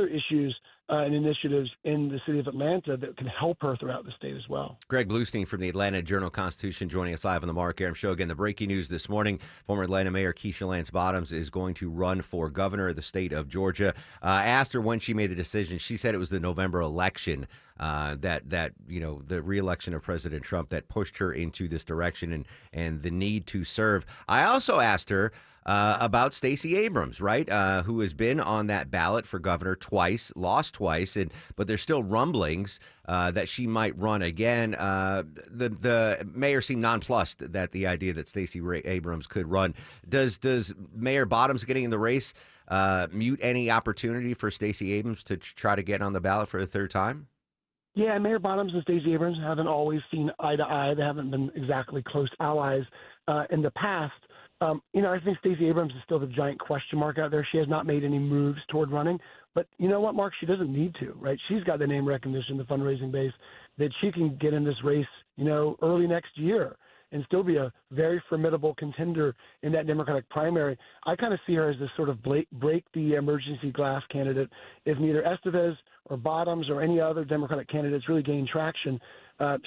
issues and initiatives in the city of Atlanta that can help her throughout the state as well. Greg Bluestein from the Atlanta Journal-Constitution joining us live on the Mark Arum Show. Again, the breaking news this morning, former Atlanta Mayor Keisha Lance Bottoms is going to run for governor of the state of Georgia. I asked her when she made the decision. She said it was the November election that the re-election of President Trump that pushed her into this direction and the need to serve. I also asked her about Stacey Abrams, right, who has been on that ballot for governor twice, lost twice, but there's still rumblings that she might run again. The mayor seemed nonplussed that the idea that Stacey Abrams could run. Does Mayor Bottoms getting in the race mute any opportunity for Stacey Abrams to try to get on the ballot for a third time? Yeah, Mayor Bottoms and Stacey Abrams haven't always seen eye to eye. They haven't been exactly close allies in the past. I think Stacey Abrams is still the giant question mark out there. She has not made any moves toward running. But you know what, Mark? She doesn't need to, right? She's got the name recognition, the fundraising base, that she can get in this race, early next year and still be a very formidable contender in that Democratic primary. I kind of see her as this sort of break the emergency glass candidate. If neither Estevez or Bottoms or any other Democratic candidates really gain traction,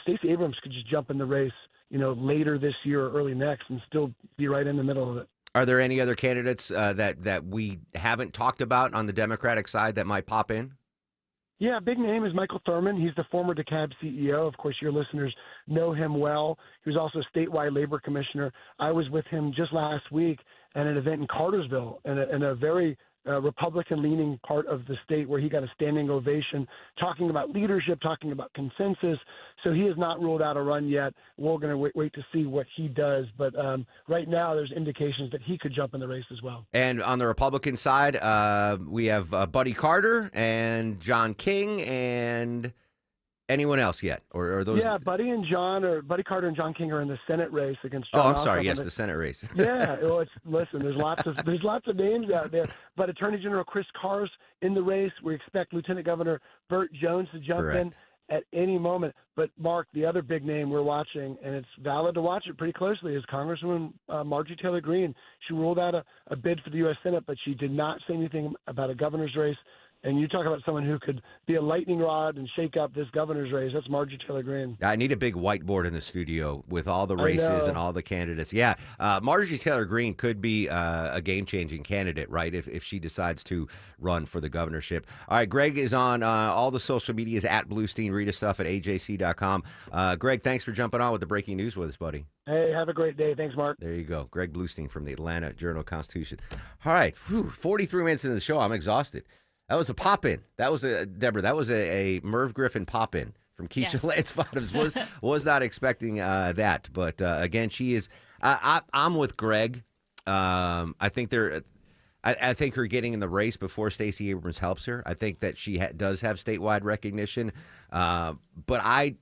Stacey Abrams could just jump in the race later this year or early next and still be right in the middle of it. Are there any other candidates that we haven't talked about on the Democratic side that might pop in? Yeah, big name is Michael Thurmond. He's the former DeKalb CEO. Of course, your listeners know him well. He was also statewide labor commissioner. I was with him just last week at an event in Cartersville in a very Republican-leaning part of the state where he got a standing ovation, talking about leadership, talking about consensus. So he has not ruled out a run yet. We're going to wait to see what he does. But right now, there's indications that he could jump in the race as well. And on the Republican side, we have Buddy Carter and John King and anyone else yet? Or are those? Yeah, Buddy Carter and John King are in the Senate race against John John Ossoff. Sorry, yes, the Senate race. Yeah, well, listen, there's lots of names out there. But Attorney General Chris Carr's in the race. We expect Lieutenant Governor Burt Jones to jump in at any moment. But Mark, the other big name we're watching, and it's valid to watch it pretty closely, is Congresswoman Marjorie Taylor Greene. She ruled out a bid for the U.S. Senate, but she did not say anything about a governor's race. And you talk about someone who could be a lightning rod and shake up this governor's race. That's Marjorie Taylor Greene. I need a big whiteboard in the studio with all the races and all the candidates. Yeah, Marjorie Taylor Greene could be a game-changing candidate, right, if she decides to run for the governorship. All right, Greg is on all the social medias at Bluestein. Read his stuff at ajc.com. Greg, thanks for jumping on with the breaking news with us, buddy. Hey, have a great day. Thanks, Mark. There you go. Greg Bluestein from the Atlanta Journal-Constitution. All right, 43 minutes into the show. I'm exhausted. That was a pop-in. That was Deborah. That was a Merv Griffin pop-in from Keisha Lance Bottoms. Was not expecting that, but again, she is. I'm with Greg. I think I think her getting in the race before Stacey Abrams helps her. I think that she does have statewide recognition, but I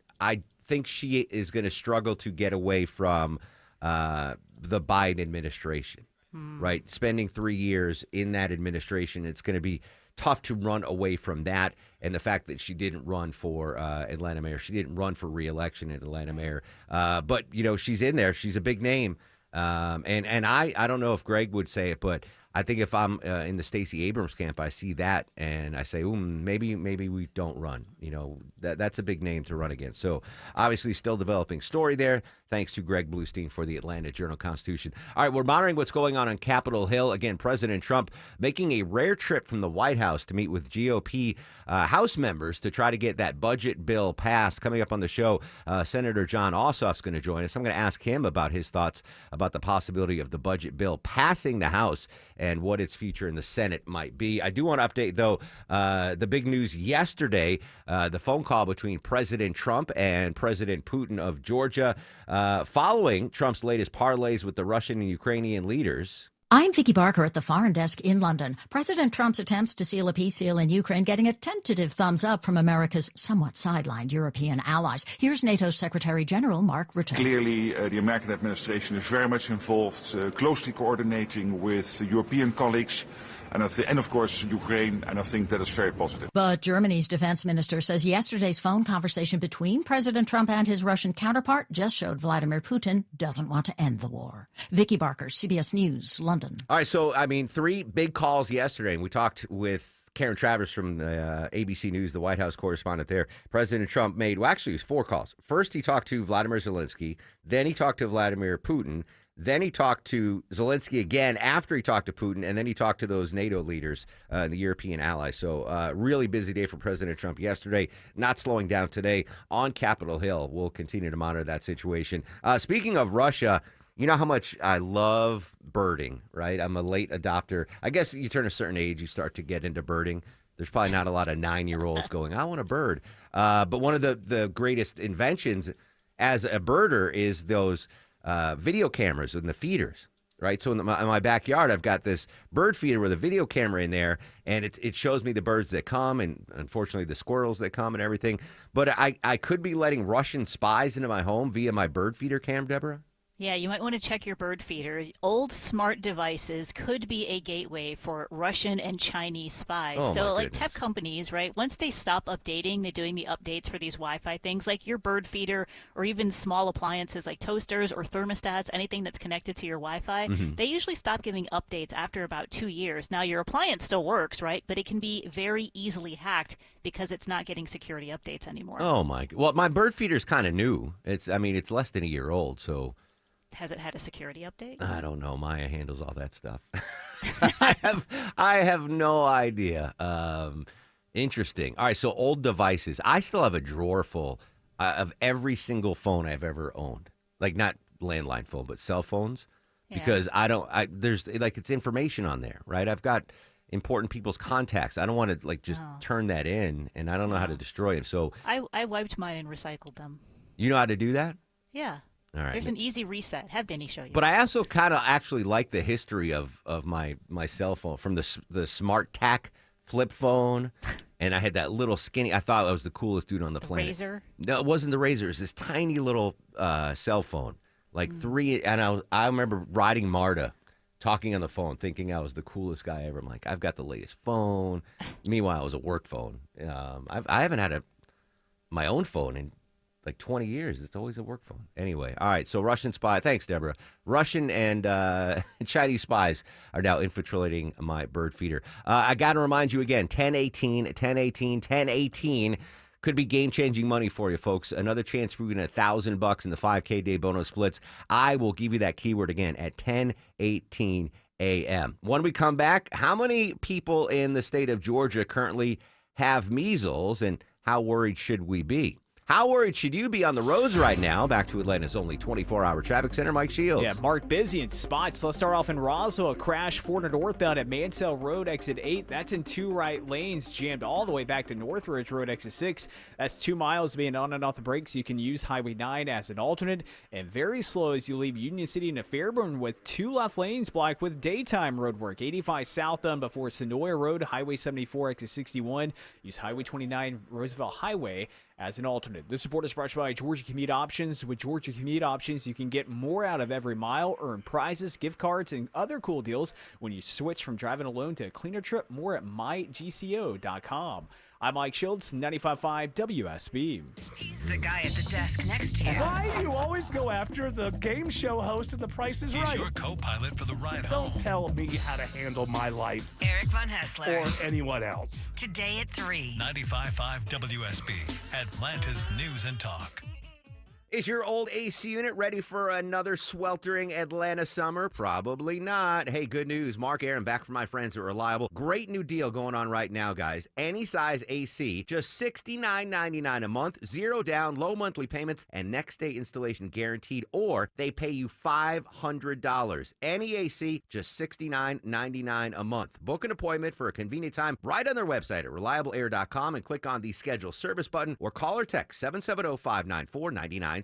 think she is going to struggle to get away from the Biden administration. Right, spending 3 years in that administration, it's going to be tough to run away from that, and the fact that she didn't run for Atlanta mayor. She didn't run for re-election at Atlanta mayor. But, she's in there. She's a big name. And I don't know if Greg would say it, but I think if I'm in the Stacey Abrams camp, I see that and I say, maybe we don't run. That's a big name to run against. So obviously still developing story there. Thanks to Greg Bluestein for the Atlanta Journal-Constitution. All right, we're monitoring what's going on Capitol Hill. Again, President Trump making a rare trip from the White House to meet with GOP House members to try to get that budget bill passed. Coming up on the show, Senator Jon Ossoff's going to join us. I'm going to ask him about his thoughts about the possibility of the budget bill passing the House and what its future in the Senate might be. I do want to update, though, the big news yesterday, the phone call between President Trump and President Putin of Georgia. Following Trump's latest parlays with the Russian and Ukrainian leaders. I'm Vicki Barker at the Foreign Desk in London. President Trump's attempts to seal a peace deal in Ukraine getting a tentative thumbs up from America's somewhat sidelined European allies. Here's NATO's Secretary General Mark Rutte. Clearly, the American administration is very much involved, closely coordinating with European colleagues. And of course, Ukraine, and I think that is very positive. But Germany's defense minister says yesterday's phone conversation between President Trump and his Russian counterpart just showed Vladimir Putin doesn't want to end the war. Vicki Barker, CBS News, London. All right, so, 3 big calls yesterday, and we talked with Karen Travers from the ABC News, the White House correspondent there. President Trump made, well, actually, it was 4 calls. First, he talked to Vladimir Zelensky. Then he talked to Vladimir Putin. Then he talked to Zelensky again after he talked to Putin, and then he talked to those NATO leaders, the European allies. So really busy day for President Trump yesterday, not slowing down today on Capitol Hill. We'll continue to monitor that situation. Speaking of Russia, you know how much I love birding, right? I'm a late adopter. I guess you turn a certain age, you start to get into birding. There's probably not a lot of 9-year-olds going, I want a bird. But one of the greatest inventions as a birder is those video cameras in the feeders, right? So in my backyard, I've got this bird feeder with a video camera in there, and it shows me the birds that come and, unfortunately, the squirrels that come and everything. But I could be letting Russian spies into my home via my bird feeder cam, Deborah? Yeah, you might want to check your bird feeder. Old smart devices could be a gateway for Russian and Chinese spies. Oh, so, my like goodness. tech companies, right? Once they stop updating, they're doing the updates for these Wi-Fi things, like your bird feeder, or even small appliances like toasters or thermostats, anything that's connected to your Wi-Fi. They usually stop giving updates after about 2 years. Now, your appliance still works, right? But it can be very easily hacked because it's not getting security updates anymore. Oh, my. Well, my bird feeder's kind of new. It's less than a year old, so. Has it had a security update? I don't know. Maya handles all that stuff. I have no idea. Interesting. All right, so old devices. I still have a drawer full of every single phone I've ever owned. Like not landline phone, but cell phones. Yeah. Because there's like it's information on there, right? I've got important people's contacts. I don't want to just turn that in, and I don't know how to destroy it. So I wiped mine and recycled them. you know how to do that? Yeah. All right. There's an easy reset. Have Benny show you. But I also kind of actually like the history of my cell phone, from the Smart Tac flip phone, and I had that little skinny. I thought I was the coolest dude on the planet. Razor? No, it wasn't the Razor. It was this tiny little cell phone, like 3. And I remember riding MARTA, talking on the phone, thinking I was the coolest guy ever. I'm like, I've got the latest phone. Meanwhile, it was a work phone. I haven't had my own phone in like 20 years. It's always a work phone. Anyway, all right, so Russian spy. Thanks, Deborah. Russian and Chinese spies are now infiltrating my bird feeder. I got to remind you again, 10-18 could be game-changing money for you, folks. Another chance for you to win $1,000 in the 5K day bonus splits. I will give you that keyword again at 10:18 a.m. When we come back, how many people in the state of Georgia currently have measles, and how worried should we be? How worried should you be on the roads right now? Back to Atlanta's only 24-hour traffic center, Mike Shields. Yeah, Mark, busy in spots. Let's start off in Roswell. A crash 400 northbound at Mansell Road, exit 8. That's in 2 right lanes, jammed all the way back to Northridge Road, exit 6. That's 2 miles being on and off the brakes. You can use Highway 9 as an alternate. And very slow as you leave Union City into Fairburn with 2 left lanes blocked with daytime road work. 85 southbound before Senoia Road, Highway 74, exit 61. Use Highway 29 Roosevelt Highway as an alternate. This report is brought to you by Georgia Commute Options. With Georgia Commute Options, you can get more out of every mile, earn prizes, gift cards, and other cool deals when you switch from driving alone to a cleaner trip. More at mygco.com. I'm Mike Shields, 95.5 WSB. He's the guy at the desk next to you. Why do you always go after the game show host of The Price is Right? He's your co-pilot for the ride home. Don't tell me how to handle my life. Eric Von Hessler. Or anyone else. Today at 3. 95.5 WSB, Atlanta's News and Talk. Is your old AC unit ready for another sweltering Atlanta summer? Probably not. Hey, good news. Mark Aaron back from my friends at Reliable. Great new deal going on right now, guys. Any size AC, just $69.99 a month, 0 down, low monthly payments, and next day installation guaranteed, or they pay you $500. Any AC, just $69.99 a month. Book an appointment for a convenient time right on their website at reliableair.com and click on the schedule service button or call or text 770-594-9969.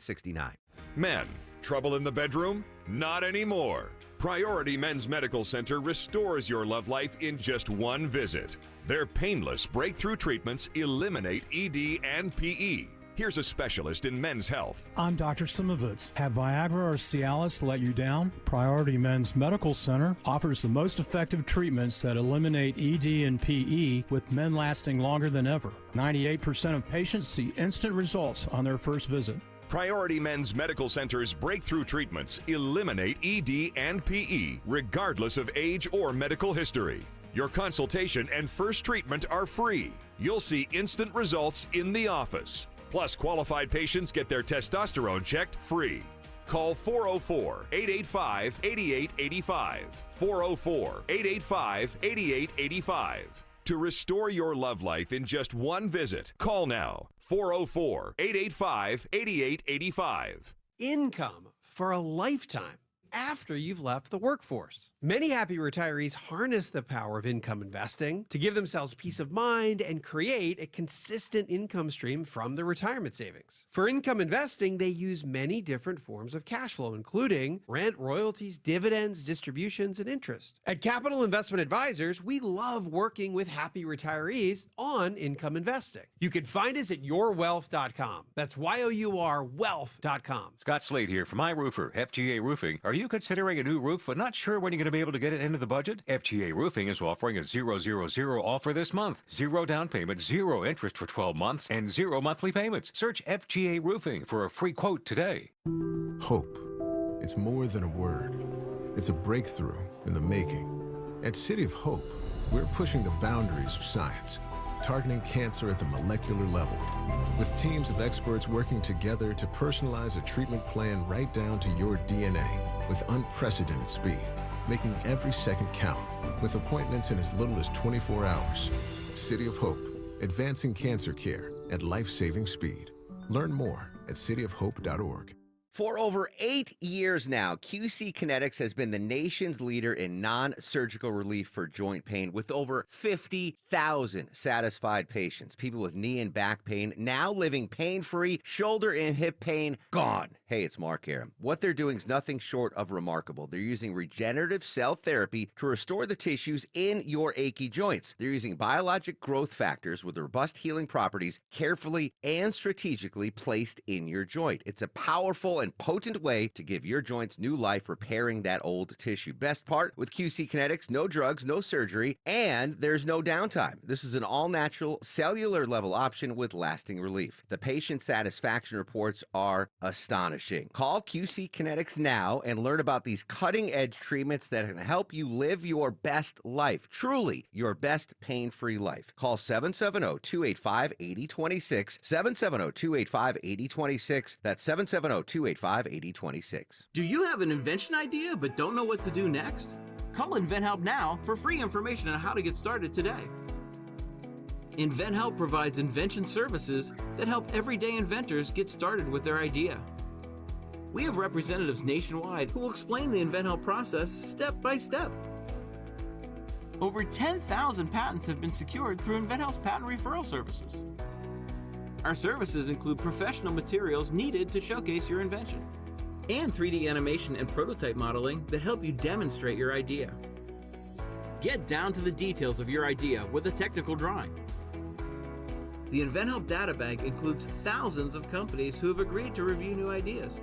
Men, trouble in the bedroom? Not anymore. Priority Men's Medical Center restores your love life in just one visit. Their painless breakthrough treatments eliminate ED and PE. Here's a specialist in men's health. I'm Dr. Simovitz. Have Viagra or Cialis let you down? Priority Men's Medical Center offers the most effective treatments that eliminate ED and PE, with men lasting longer than ever. 98% of patients see instant results on their first visit. Priority Men's Medical Center's breakthrough treatments eliminate ED and PE, regardless of age or medical history. Your consultation and first treatment are free. You'll see instant results in the office. Plus, qualified patients get their testosterone checked free. Call 404-885-8885. 404-885-8885. To restore your love life in just one visit, call now. 404-885-8885. Income for a lifetime after you've left the workforce. Many happy retirees harness the power of income investing to give themselves peace of mind and create a consistent income stream from their retirement savings. For income investing, they use many different forms of cash flow, including rent, royalties, dividends, distributions, and interest. At Capital Investment Advisors, we love working with happy retirees on income investing. You can find us at yourwealth.com. That's Y-O-U-R wealth.com. Scott Slade here from My Roofer, FGA Roofing. Are you considering a new roof but not sure when you're going to be able to get it into the budget? FGA Roofing is offering a 000 offer this month. 0 down payment, 0 interest for 12 months, and 0 monthly payments. Search FGA Roofing for a free quote today. Hope. It's more than a word. It's a breakthrough in the making. At City of Hope, we're pushing the boundaries of science, targeting cancer at the molecular level, with teams of experts working together to personalize a treatment plan right down to your DNA with unprecedented speed, making every second count, with appointments in as little as 24 hours. City of Hope, advancing cancer care at life-saving speed. Learn more at cityofhope.org. For over 8 years now, QC Kinetics has been the nation's leader in non-surgical relief for joint pain, with over 50,000 satisfied patients. People with knee and back pain now living pain-free, shoulder and hip pain gone. Hey, it's Mark Arum. What they're doing is nothing short of remarkable. They're using regenerative cell therapy to restore the tissues in your achy joints. They're using biologic growth factors with robust healing properties carefully and strategically placed in your joint. It's a powerful and potent way to give your joints new life, repairing that old tissue. Best part, with QC Kinetics, no drugs, no surgery, and there's no downtime. This is an all-natural, cellular-level option with lasting relief. The patient satisfaction reports are astonishing. Call QC Kinetics now and learn about these cutting-edge treatments that can help you live your best life, truly your best pain-free life. Call 770-285-8026, 770-285-8026. That's 770-285-8026. Do you have an invention idea but don't know what to do next? Call InventHelp now for free information on how to get started today. InventHelp provides invention services that help everyday inventors get started with their idea. We have representatives nationwide who will explain the InventHelp process step by step. Over 10,000 patents have been secured through InventHelp's patent referral services. Our services include professional materials needed to showcase your invention, and 3D animation and prototype modeling that help you demonstrate your idea. Get down to the details of your idea with a technical drawing. The InventHelp Databank includes thousands of companies who have agreed to review new ideas.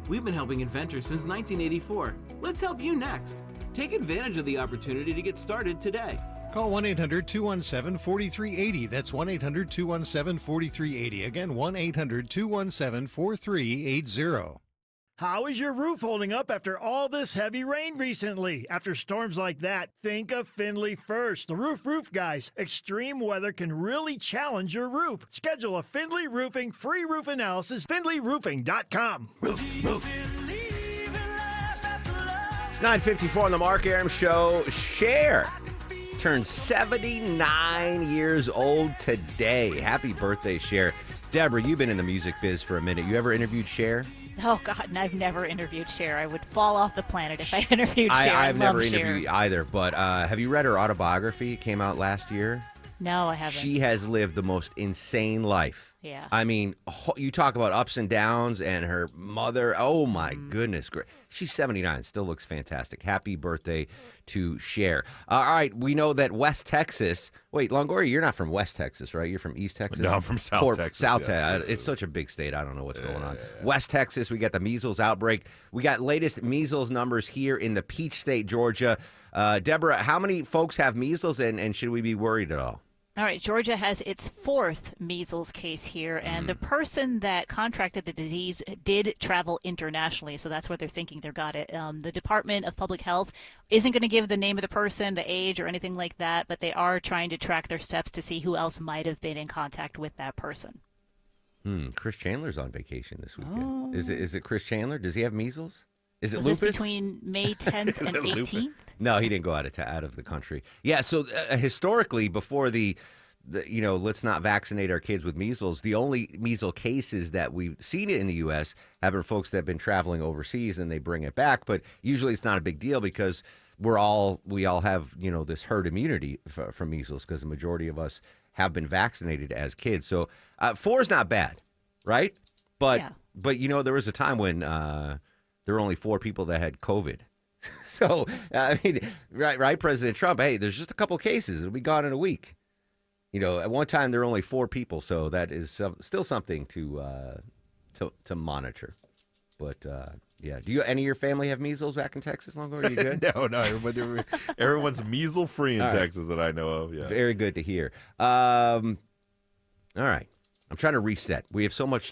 We've been helping inventors since 1984. Let's help you next. Take advantage of the opportunity to get started today. Call 1-800-217-4380. That's 1-800-217-4380. Again, 1-800-217-4380. How is your roof holding up after all this heavy rain recently? After storms like that, think of Findlay first. The Roof guys. Extreme weather can really challenge your roof. Schedule a Findlay Roofing free roof analysis, findlayroofing.com. Roof. 9:54 on the Mark Arum Show. Cher turned 79 years old today. Happy birthday, Cher. Deborah, you've been in the music biz for a minute. You ever interviewed Cher? Oh, God, and I've never interviewed Cher. I would fall off the planet if I interviewed Cher. I've never Cher. interviewed either, but have you read her autobiography? It came out last year. No, I haven't. She has lived the most insane life. Yeah. I mean, you talk about ups and downs, and her mother. Oh my goodness, she's 79, still looks fantastic. Happy birthday to Cher. All right, we know that West Texas. Wait, Longoria, you're not from West Texas, right? You're from East Texas. No, I'm from South Texas. South yeah. Texas. It's such a big state. I don't know what's going on. West Texas. We got the measles outbreak. We got latest measles numbers here in the Peach State, Georgia. Deborah, how many folks have measles, and should we be worried at all? All right, Georgia has its 4th measles case here, and the person that contracted the disease did travel internationally, so that's where they're thinking they got it. The Department of Public Health isn't going to give the name of the person, the age, or anything like that, but they are trying to track their steps to see who else might have been in contact with that person. Chris Chandler's on vacation this weekend. Oh. Is it Chris Chandler? Does he have measles? Is it Was lupus? this between May 10th and 18th? No, he didn't go out of the country. Yeah, so historically, before the let's not vaccinate our kids with measles, the only measles cases that we've seen in the U.S. have been folks that have been traveling overseas and they bring it back. But usually it's not a big deal because we all have this herd immunity from measles because the majority of us have been vaccinated as kids. So 4 is not bad, right? But there was a time when there were only 4 people that had COVID. So, I mean, right, President Trump, hey, there's just a couple cases. It'll be gone in a week. At one time, there were only 4 people, so that is still something to monitor. But, yeah. Do any of your family have measles back in Texas, Longo? Are you good? No. Everyone's measles-free in Texas that I know of. Yeah. Very good to hear. All right. I'm trying to reset. We have so much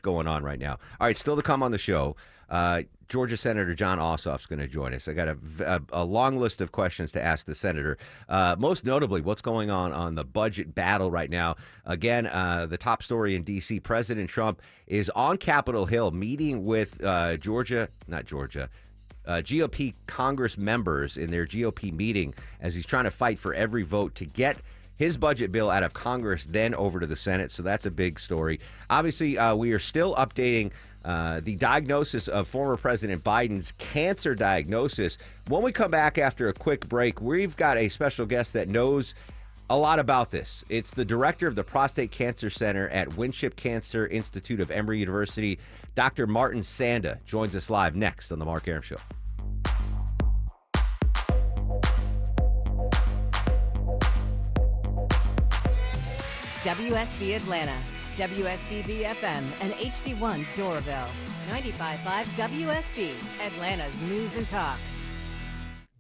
going on right now. All right, still to come on the show. Georgia Senator Jon Ossoff's going to join us. I got a long list of questions to ask the senator. Most notably, what's going on the budget battle right now? Again, the top story in D.C., President Trump is on Capitol Hill meeting with GOP Congress members in their GOP meeting as he's trying to fight for every vote to get his budget bill out of Congress, then over to the Senate. So that's a big story. Obviously, we are still updating the diagnosis of former President Biden's cancer diagnosis. When we come back after a quick break, we've got a special guest that knows a lot about this. It's the director of the Prostate Cancer Center at Winship Cancer Institute of Emory University, Dr. Martin Sanda, joins us live next on The Mark Arum Show. WSB Atlanta, WSBB FM, and HD1 Doraville. 95.5 WSB, Atlanta's News and Talk.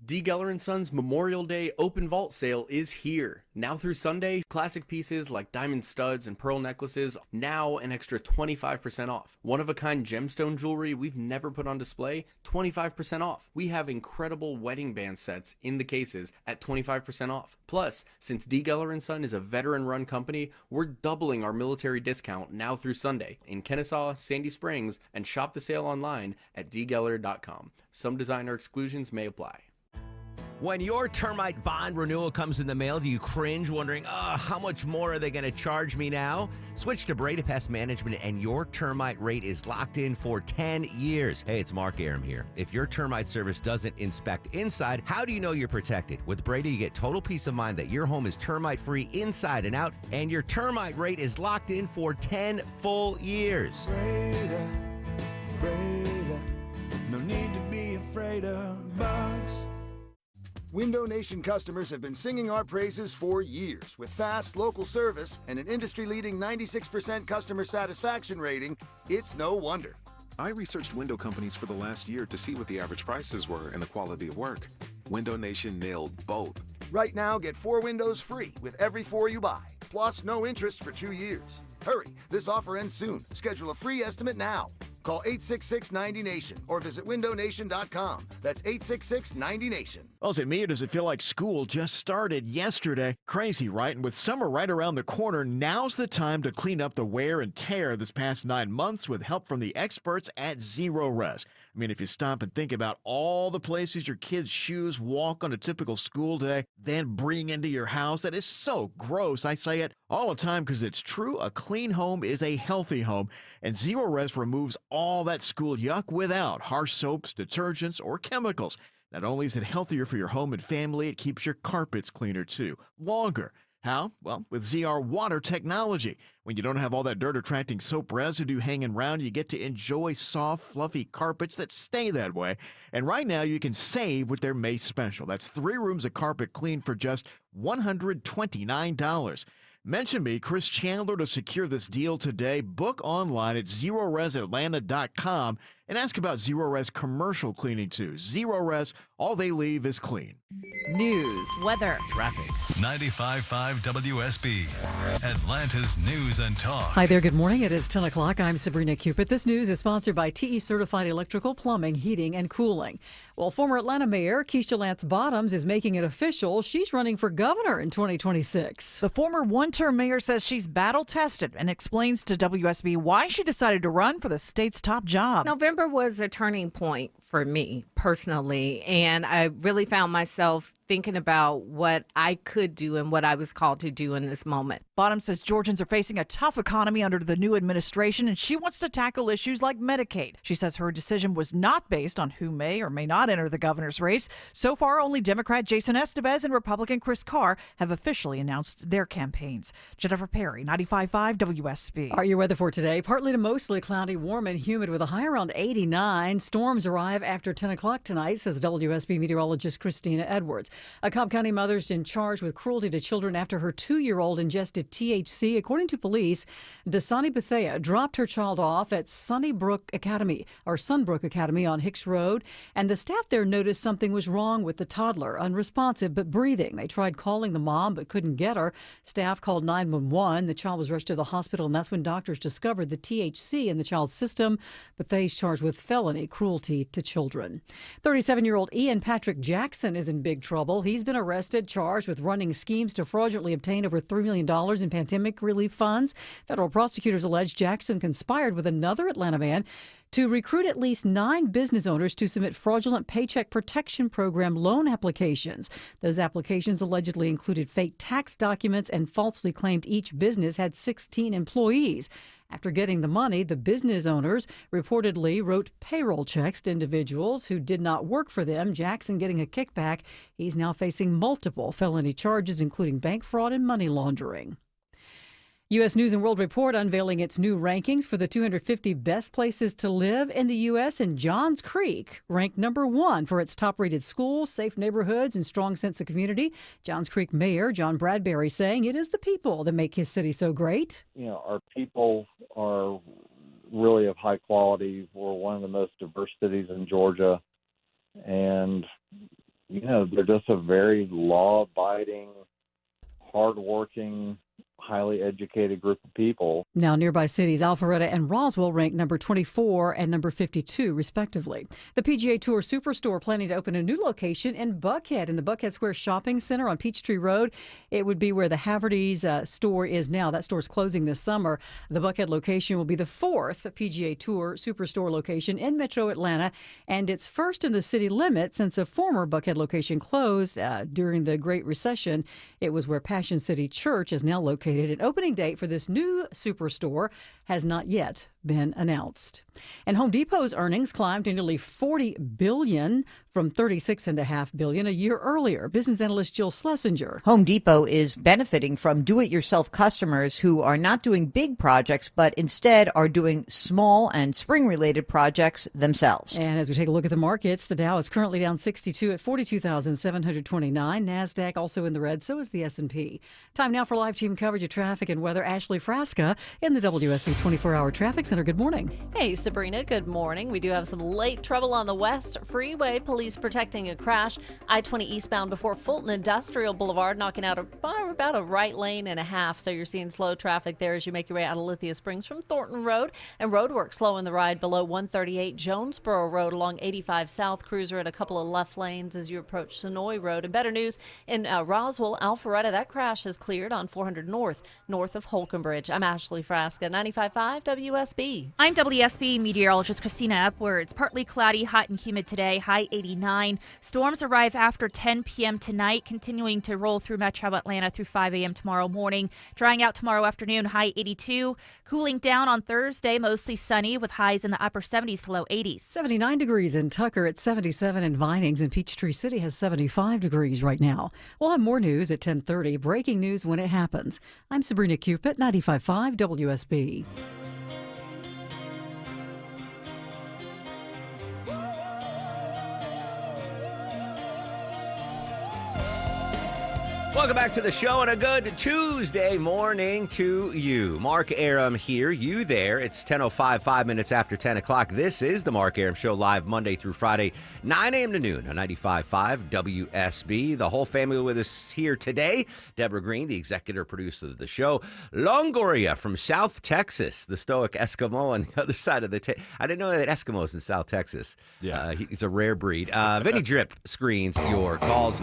D. Geller & Sons Memorial Day Open Vault Sale is here. Now through Sunday, classic pieces like diamond studs and pearl necklaces, now an extra 25% off. One-of-a-kind gemstone jewelry we've never put on display, 25% off. We have incredible wedding band sets in the cases at 25% off. Plus, since D. Geller & Son is a veteran-run company, we're doubling our military discount now through Sunday in Kennesaw, Sandy Springs, and shop the sale online at dgeller.com. Some designer exclusions may apply. When your termite bond renewal comes in the mail, do you cringe wondering, how much more are they going to charge me now? Switch to Breda Pest Management and your termite rate is locked in for 10 years. Hey, it's Mark Arum here. If your termite service doesn't inspect inside, how do you know you're protected? With Breda, you get total peace of mind that your home is termite-free inside and out, and your termite rate is locked in for 10 full years. Breda, no need to be afraid of bugs. Window Nation customers have been singing our praises for years. With fast, local service and an industry-leading 96% customer satisfaction rating, it's no wonder. I researched window companies for the last year to see what the average prices were and the quality of work. Window Nation nailed both. Right now, get 4 windows free with every 4 you buy, plus no interest for 2 years. Hurry, this offer ends soon. Schedule a free estimate now. Call 866-90-NATION or visit windownation.com. That's 866-90-NATION. Well, is it me or does it feel like school just started yesterday? Crazy, right? And with summer right around the corner, now's the time to clean up the wear and tear this past 9 months with help from the experts at Zero Res. I mean, if you stop and think about all the places your kids' shoes walk on a typical school day, then bring into your house, that is so gross. I say it all the time because it's true. A clean home is a healthy home, and Zero Res removes all that school yuck without harsh soaps, detergents, or chemicals. Not only is it healthier for your home and family, it keeps your carpets cleaner too, longer. How? Well, with ZR water technology. When you don't have all that dirt-attracting soap residue hanging around, you get to enjoy soft, fluffy carpets that stay that way. And right now, you can save with their May special. That's 3 rooms of carpet clean for just $129. Mention me, Chris Chandler, to secure this deal today. Book online at ZeroResAtlanta.com and ask about ZeroRes commercial cleaning too. ZeroRes, all they leave is clean. News, weather, traffic. 95.5 WSB, Atlanta's News and Talk. Hi there, good morning. It is 10 o'clock. I'm Sabrina Cupid. This news is sponsored by TE Certified Electrical, Plumbing, Heating, and Cooling. Well, former Atlanta Mayor Keisha Lance Bottoms is making it official. She's running for governor in 2026. The former one-term mayor says she's battle-tested and explains to WSB why she decided to run for the state's top job. November was a turning point for me personally, and I really found myself thinking about what I could do and what I was called to do in this moment. Bottoms says Georgians are facing a tough economy under the new administration, and she wants to tackle issues like Medicaid. She says her decision was not based on who may or may not enter the governor's race. So far, only Democrat Jason Estevez and Republican Chris Carr have officially announced their campaigns. Jennifer Perry, 95.5 WSB. Our your weather for today, partly to mostly cloudy, warm and humid with a high around 89. Storms arrive after 10 o'clock tonight, says WSB meteorologist Christina Edwards. A Cobb County mother's in charge with cruelty to children after her 2-year-old ingested THC. According to police, Dasani Bethea dropped her child off at Sunbrook Academy on Hicks Road, and the staff there noticed something was wrong with the toddler, unresponsive but breathing. They tried calling the mom but couldn't get her. Staff called 911. The child was rushed to the hospital, and that's when doctors discovered the THC in the child's system. Bethea's charged with felony cruelty to children. 37-year-old Ian Patrick Jackson is in big trouble. He's been arrested, charged with running schemes to fraudulently obtain over $3 million in pandemic relief funds. Federal prosecutors allege Jackson conspired with another Atlanta man to recruit at least 9 business owners to submit fraudulent Paycheck Protection Program loan applications. Those applications allegedly included fake tax documents and falsely claimed each business had 16 employees. After getting the money, the business owners reportedly wrote payroll checks to individuals who did not work for them. Jackson getting a kickback. He's now facing multiple felony charges, including bank fraud and money laundering. U.S. News & World Report unveiling its new rankings for the 250 best places to live in the U.S. and Johns Creek ranked number 1 for its top-rated schools, safe neighborhoods, and strong sense of community. Johns Creek Mayor John Bradbury saying it is the people that make his city so great. Our people are really of high quality. We're one of the most diverse cities in Georgia. And, they're just a very law-abiding, hardworking, highly educated group of people. Now, nearby cities Alpharetta and Roswell rank number 24 and number 52, respectively. The PGA Tour Superstore planning to open a new location in Buckhead, in the Buckhead Square Shopping Center on Peachtree Road. It would be where the Haverty's store is now. That store's closing this summer. The Buckhead location will be the 4th PGA Tour Superstore location in Metro Atlanta, and it's first in the city limit since a former Buckhead location closed during the Great Recession. It was where Passion City Church is now located. An opening date for this new superstore has not yet been announced. And Home Depot's earnings climbed to nearly $40 billion from $36.5 billion a year earlier. Business analyst Jill Schlesinger. Home Depot is benefiting from do-it-yourself customers who are not doing big projects, but instead are doing small and spring-related projects themselves. And as we take a look at the markets, the Dow is currently down 62 at 42,729. NASDAQ also in the red, so is the S&P. Time now for live team coverage of traffic and weather. Ashley Frasca in the WSB 24-hour Traffic Center. Good morning. Hey, Sabrina. Good morning. We do have some late trouble on the West Freeway. Police protecting a crash. I-20 eastbound before Fulton Industrial Boulevard, knocking out about a right lane and a half. So you're seeing slow traffic there as you make your way out of Lithia Springs from Thornton Road. And roadwork slowing the ride below 138 Jonesboro Road along 85 South. Cruiser at a couple of left lanes as you approach Sonoy Road. And better news in Roswell, Alpharetta. That crash has cleared on 400 north of Holcomb Bridge. I'm Ashley Frasca, 95.5 WSB. I'm WSB meteorologist Christina Epwords. Partly cloudy, hot and humid today, high 89. Storms arrive after 10 p.m. tonight, continuing to roll through Metro Atlanta through 5 a.m. tomorrow morning. Drying out tomorrow afternoon, high 82. Cooling down on Thursday, mostly sunny with highs in the upper 70s to low 80s. 79 degrees in Tucker at 77 in Vinings, and Peachtree City has 75 degrees right now. We'll have more news at 10:30. Breaking news when it happens. I'm Sabrina Cupid, 95.5 WSB. Welcome back to the show and a good Tuesday morning to you. Mark Arum here, you there. It's 10:05, 5 minutes after 10 o'clock. This is the Mark Arum Show, live Monday through Friday, 9 a.m. to noon on 95.5 WSB. The whole family with us here today. Deborah Green, the executive producer of the show. Longoria from South Texas, the stoic Eskimo on the other side of the I didn't know that Eskimos in South Texas. Yeah. He's a rare breed. Vinny Drip screens your calls.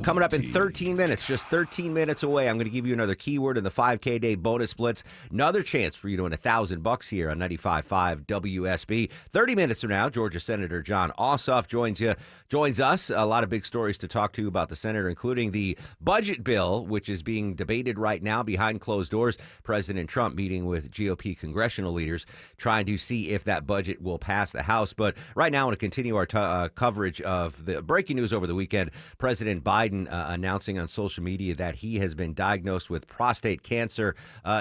Coming up in 13 minutes. Just 13 minutes away, I'm going to give you another keyword in the 5K Day bonus blitz. Another chance for you to win $1,000 here on 95.5 WSB. 30 minutes from now, Georgia Senator Jon Ossoff joins us. A lot of big stories to talk to about the senator, including the budget bill, which is being debated right now behind closed doors. President Trump meeting with GOP congressional leaders, trying to see if that budget will pass the House. But right now, I want to continue our coverage of the breaking news over the weekend. President Biden announcing on social media that he has been diagnosed with prostate cancer.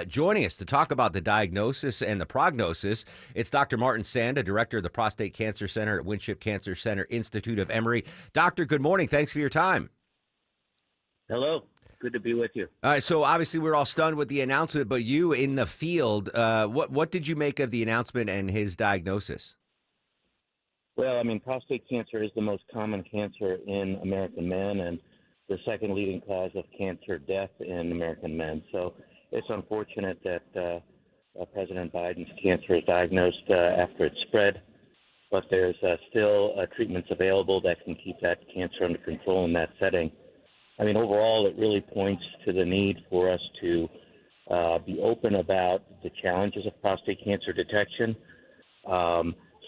Joining us to talk about the diagnosis and the prognosis, it's Dr. Martin Sanda, director of the Prostate Cancer Center at Winship Cancer Center Institute of Emory. Doctor, good morning. Thanks for your time. Hello. Good to be with you. All right, so obviously we're all stunned with the announcement, but you in the field, what did you make of the announcement and his diagnosis? Well, I mean, prostate cancer is the most common cancer in American men and the second leading cause of cancer death in American men. So it's unfortunate that President Biden's cancer is diagnosed after it's spread, but there's still treatments available that can keep that cancer under control in that setting. I mean, overall, it really points to the need for us to be open about the challenges of prostate cancer detection.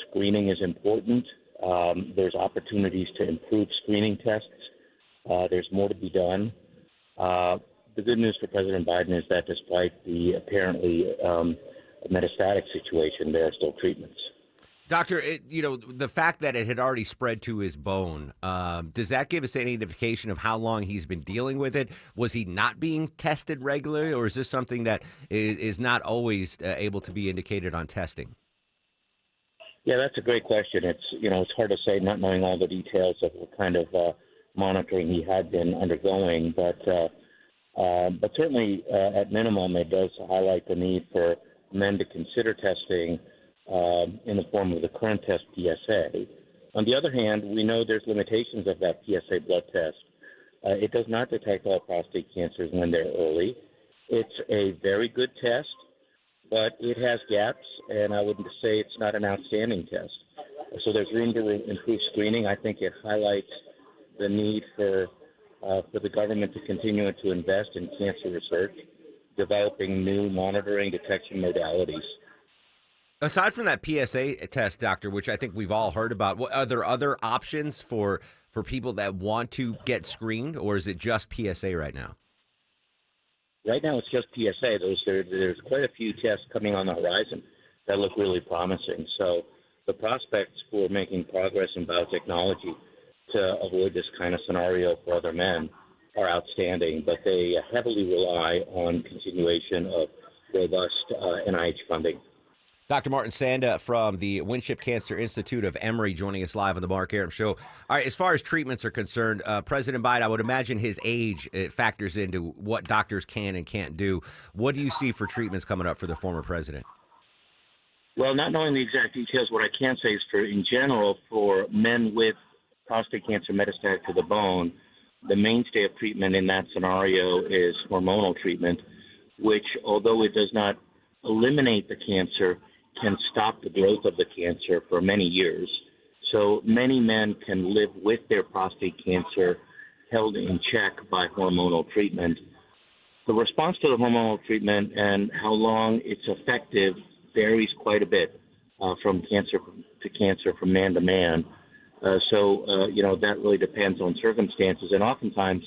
Screening is important. There's opportunities to improve screening tests. There's more to be done. The good news for President Biden is that despite the apparently metastatic situation, there are still treatments. Doctor, the fact that it had already spread to his bone, does that give us any indication of how long he's been dealing with it? Was he not being tested regularly, or is this something that is not always able to be indicated on testing? Yeah, that's a great question. It's hard to say, not knowing all the details of what kind of monitoring he had been undergoing, but certainly at minimum, it does highlight the need for men to consider testing in the form of the current test PSA. On the other hand, we know there's limitations of that PSA blood test. It does not detect all prostate cancers when they're early. It's a very good test, but it has gaps, and I wouldn't say it's not an outstanding test. So there's room to improve screening. I think it highlights the need for the government to continue to invest in cancer research, developing new monitoring detection modalities. Aside from that PSA test, doctor, which I think we've all heard about, are there other options for people that want to get screened, or is it just PSA right now? Right now, it's just PSA. There's quite a few tests coming on the horizon that look really promising. So the prospects for making progress in biotechnology to avoid this kind of scenario for other men are outstanding, but they heavily rely on continuation of robust NIH funding. Dr. Martin Sanda from the Winship Cancer Institute of Emory joining us live on the Mark Arum Show. All right, as far as treatments are concerned, President Biden, I would imagine his age factors into what doctors can and can't do. What do you see for treatments coming up for the former president? Well, not knowing the exact details, what I can say is in general, for men with prostate cancer metastatic to the bone, the mainstay of treatment in that scenario is hormonal treatment, which, although it does not eliminate the cancer, can stop the growth of the cancer for many years. So many men can live with their prostate cancer held in check by hormonal treatment. The response to the hormonal treatment and how long it's effective varies quite a bit from cancer to cancer, from man to man. So that really depends on circumstances. And oftentimes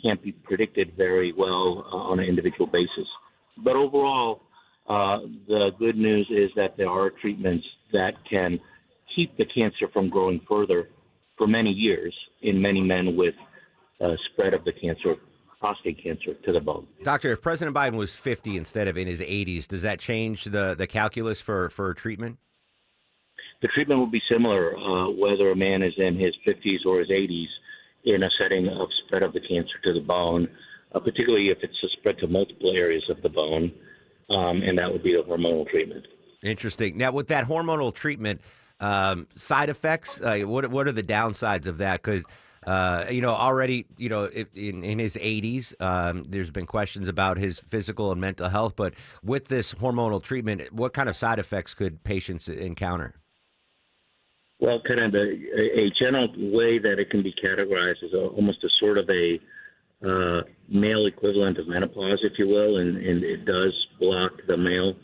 can't be predicted very well on an individual basis. But overall, the good news is that there are treatments that can keep the cancer from growing further for many years in many men with spread of the cancer, prostate cancer, to the bone. Doctor, if President Biden was 50 instead of in his 80s, does that change the calculus for treatment? The treatment will be similar whether a man is in his 50s or his 80s in a setting of spread of the cancer to the bone, particularly if it's a spread to multiple areas of the bone, and that would be the hormonal treatment. Interesting. Now, with that hormonal treatment, side effects, what are the downsides of that? Because, already, in his 80s, there's been questions about his physical and mental health. But with this hormonal treatment, what kind of side effects could patients encounter? Well, kind of a general way that it can be categorized is almost a sort of a male equivalent of menopause, if you will, and it does block the male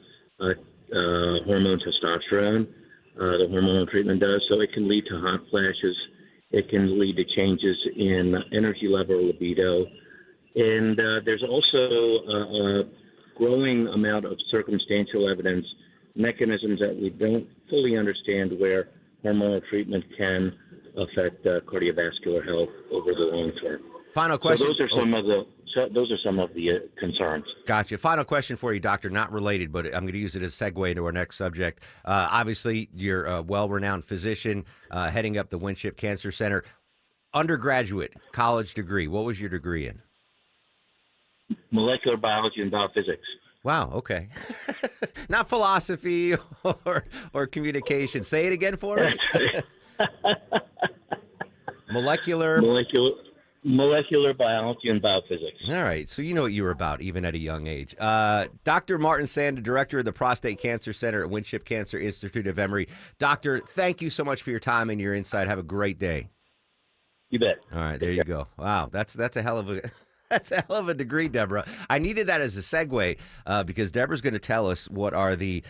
hormone testosterone. The hormonal treatment does, so it can lead to hot flashes. It can lead to changes in energy level, libido, and there's also a growing amount of circumstantial evidence, mechanisms that we don't fully understand where hormonal treatment can affect cardiovascular health over the long term. Final question. So those are some of the concerns. Gotcha. Final question for you, Doctor. Not related, but I'm going to use it as a segue into our next subject. Obviously, you're a well-renowned physician heading up the Winship Cancer Center. Undergraduate college degree. What was your degree in? Molecular biology and biophysics. Wow. Okay. Not philosophy or communication. Say it again for me. Molecular biology and biophysics. All right. So you know what you were about, even at a young age. Dr. Martin Sanda, director of the Prostate Cancer Center at Winship Cancer Institute of Emory. Doctor, thank you so much for your time and your insight. Have a great day. You bet. All right. There you go. Wow. That's a hell of a... That's a hell of a degree, Deborah. I needed that as a segue because Deborah's going to tell us what are the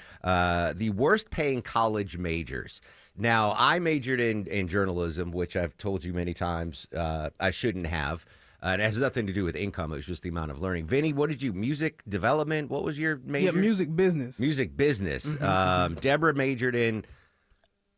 worst-paying college majors. Now, I majored in journalism, which I've told you many times I shouldn't have. It has nothing to do with income. It was just the amount of learning. Vinny, what did you, music development? What was your major? Yeah, music business. Music business. Mm-hmm. Deborah majored in...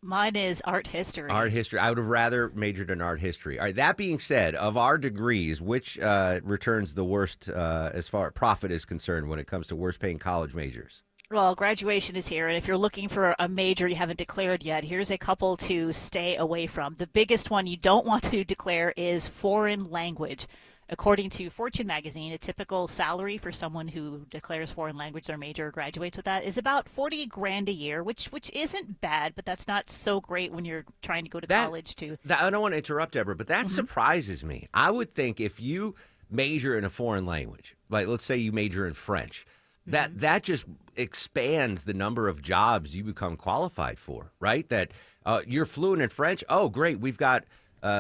Mine is art history. Art history. I would have rather majored in art history. All right. That being said, of our degrees, which returns the worst as far as profit is concerned when it comes to worst paying college majors? Well, graduation is here, and if you're looking for a major you haven't declared yet, here's a couple to stay away from. The biggest one you don't want to declare is foreign language. According to Fortune magazine, a typical salary for someone who declares foreign language their major or graduates with that is about $40,000 a year, which isn't bad, but that's not so great when you're trying to go to college too. I don't want to interrupt, Deborah, but that surprises me. I would think if you major in a foreign language, like let's say you major in French, that just expands the number of jobs you become qualified for, right? That you're fluent in French. Oh, great. We've got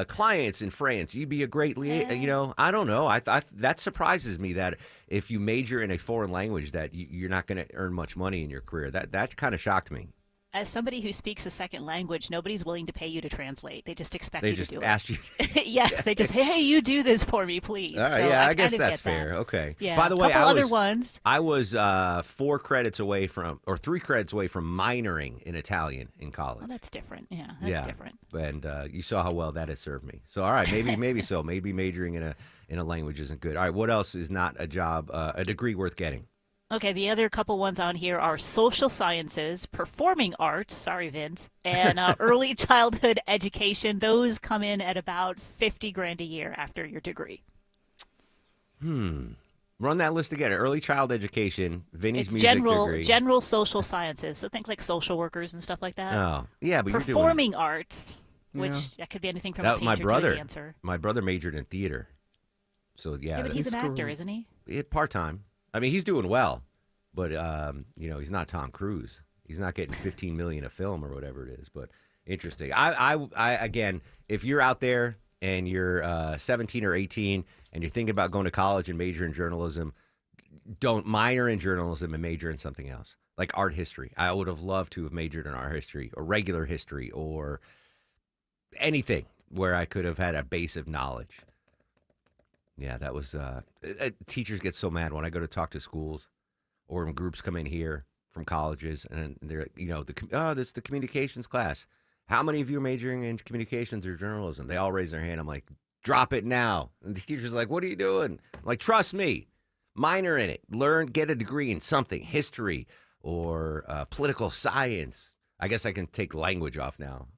clients in France. You'd be a great I don't know. I that surprises me that if you major in a foreign language that you're not going to earn much money in your career. That kind of shocked me. As somebody who speaks a second language, nobody's willing to pay you to translate. They just expect you to do it. They just ask you. Yes, they just, hey, you do this for me, please. All right, so I guess that's fair. That. Okay. Yeah. By the way, other ones. I was 3 credits away from minoring in Italian in college. Well, that's different. Yeah, that's different. And you saw how well that has served me. So, all right, maybe so. Maybe majoring in a language isn't good. All right, what else is not a job, a degree worth getting? Okay, the other couple ones on here are social sciences, performing arts, sorry, Vince, and early childhood education. Those come in at about $50,000 a year after your degree. Run that list again. Early child education, Vinny's it's music degree. General social sciences, so think like social workers and stuff like that. Oh, yeah, but performing you're doing... arts, which that could be anything from a painter to a dancer. My brother majored in theater, so yeah but he's an actor, isn't he? Part-time. I mean, he's doing well, but he's not Tom Cruise. He's not getting $15 million a film or whatever it is. But interesting. I again, if you're out there and you're 17 or 18 and you're thinking about going to college and major in journalism, don't minor in journalism and major in something else, like art history. I would have loved to have majored in art history or regular history or anything where I could have had a base of knowledge. Yeah, that was teachers get so mad when I go to talk to schools or when groups come in here from colleges and they're, this is the communications class. How many of you are majoring in communications or journalism? They all raise their hand. I'm like, drop it now. And the teacher's like, what are you doing? I'm like, trust me, minor in it. Get a degree in something, history or political science. I guess I can take language off now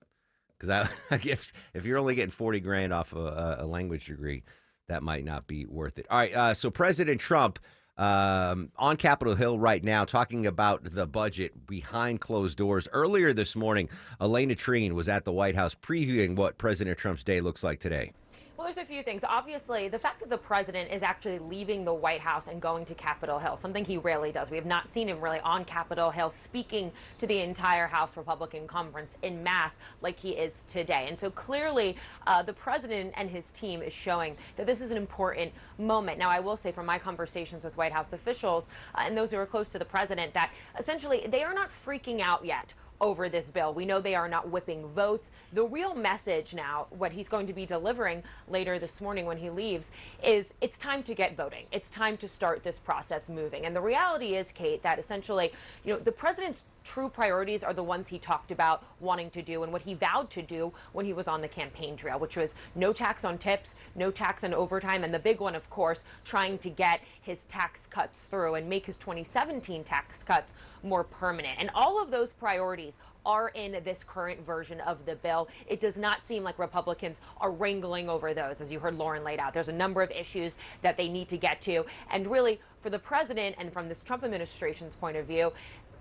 because if you're only getting $40,000 off a language degree, that might not be worth it. All right, so President Trump on Capitol Hill right now talking about the budget behind closed doors. Earlier this morning, Elena Treen was at the White House previewing what President Trump's day looks like today. Well, there's a few things. Obviously, the fact that the president is actually leaving the White House and going to Capitol Hill, something he rarely does. We have not seen him really on Capitol Hill speaking to the entire House Republican Conference en masse like he is today. And so clearly, the president and his team is showing that this is an important moment. Now, I will say from my conversations with White House officials and those who are close to the president that essentially they are not freaking out yet over this bill. We know they are not whipping votes. The real message now, what he's going to be delivering later this morning when he leaves, is it's time to get voting. It's time to start this process moving. And the reality is, Kate, that essentially, the president's true priorities are the ones he talked about wanting to do and what he vowed to do when he was on the campaign trail, which was no tax on tips, no tax on overtime, and the big one, of course, trying to get his tax cuts through and make his 2017 tax cuts more permanent. And all of those priorities are in this current version of the bill. It does not seem like Republicans are wrangling over those, as you heard Lauren laid out. There's a number of issues that they need to get to. And really, for the president and from this Trump administration's point of view,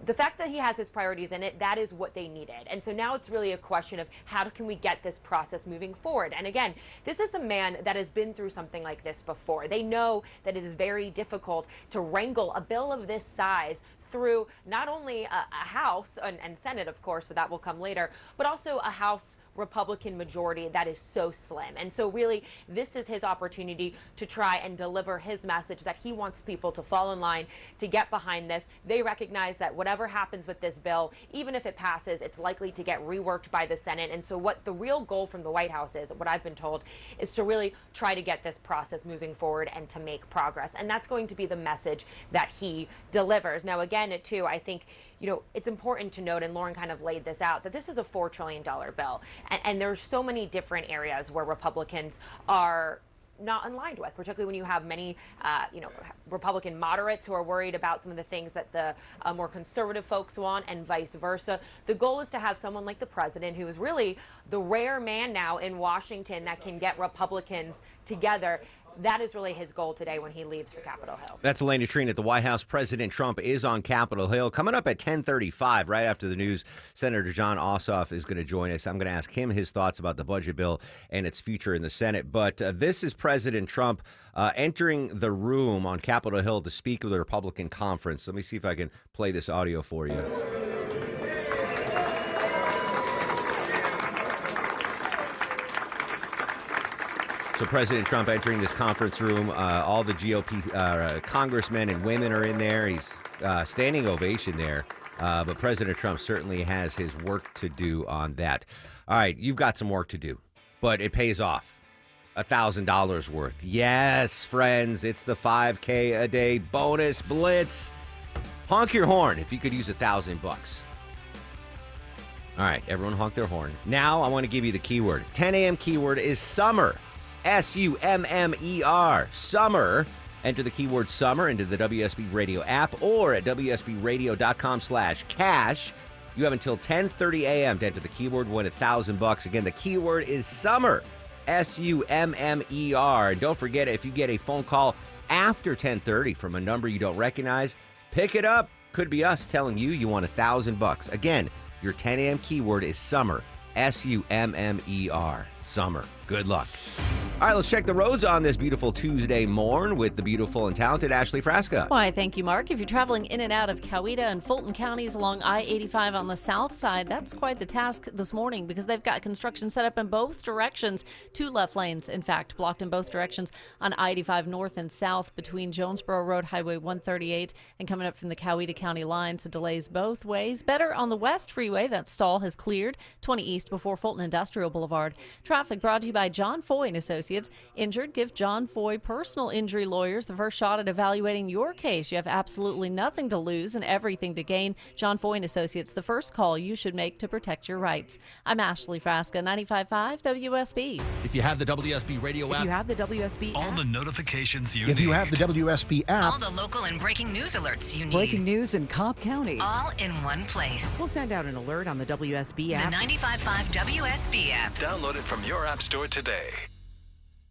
the fact that he has his priorities in it, that is what they needed. And so now it's really a question of how can we get this process moving forward? And again, this is a man that has been through something like this before. They know that it is very difficult to wrangle a bill of this size through not only a House and Senate, of course, but that will come later, but also a House Republican majority that is so slim. And so really, this is his opportunity to try and deliver his message that he wants people to fall in line to get behind this. They recognize that whatever happens with this bill, even if it passes, it's likely to get reworked by the Senate. And so what the real goal from the White House is, what I've been told, is to really try to get this process moving forward and to make progress. And that's going to be the message that he delivers. Now, again, too, I think, it's important to note, and Lauren kind of laid this out, that this is a $4 trillion bill. And there's so many different areas where Republicans are not aligned with, particularly when you have many, Republican moderates who are worried about some of the things that the more conservative folks want and vice versa. The goal is to have someone like the president, who is really the rare man now in Washington that can get Republicans together. That is really his goal today when he leaves for Capitol Hill. That's Elena Treen at the White House. President Trump is on Capitol Hill. Coming up at 10:35, right after the news, Senator Jon Ossoff is going to join us. I'm going to ask him his thoughts about the budget bill and its future in the Senate. But this is President Trump entering the room on Capitol Hill to speak with the Republican conference. Let me see if I can play this audio for you. So President Trump entering this conference room, all the GOP congressmen and women are in there. He's standing ovation there. But President Trump certainly has his work to do on that. All right, you've got some work to do, but it pays off. $1,000 worth. Yes, friends, it's the 5K a day bonus blitz. Honk your horn if you could use $1,000 bucks. All right, everyone honk their horn. Now I want to give you the keyword. 10 a.m. keyword is summer. SUMMER. Summer. Enter the keyword summer into the WSB Radio app or at WSBradio.com/cash. You have until 10:30 a.m. to enter the keyword, win $1,000. Again, the keyword is summer. SUMMER. And don't forget, if you get a phone call after 10:30 from a number you don't recognize, pick it up. Could be us telling you you won $1,000. Again, your 10 a.m. keyword is summer. SUMMER. Summer. Good luck. All right, let's check the roads on this beautiful Tuesday morn with the beautiful and talented Ashley Frasca. Why, thank you, Mark. If you're traveling in and out of Coweta and Fulton counties along I-85 on the south side, that's quite the task this morning because they've got construction set up in both directions. 2 left lanes, in fact, blocked in both directions on I-85 north and south between Jonesboro Road, Highway 138, and coming up from the Coweta County line, so delays both ways. Better on the West Freeway, that stall has cleared 20 east before Fulton Industrial Boulevard. Traffic brought to you by John Foy & Associates. Associates. Injured? Give John Foy Personal Injury Lawyers the first shot at evaluating your case. You have absolutely nothing to lose and everything to gain. John Foy and Associates, the first call you should make to protect your rights. I'm Ashley Frasca, 95.5 WSB. If you have the WSB radio app, all the notifications you need. If you have the WSB app, All the local and breaking news alerts you need. Breaking news in Cobb County. All in one place. We'll send out an alert on the WSB app. The 95.5 WSB app. Download it from your app store today.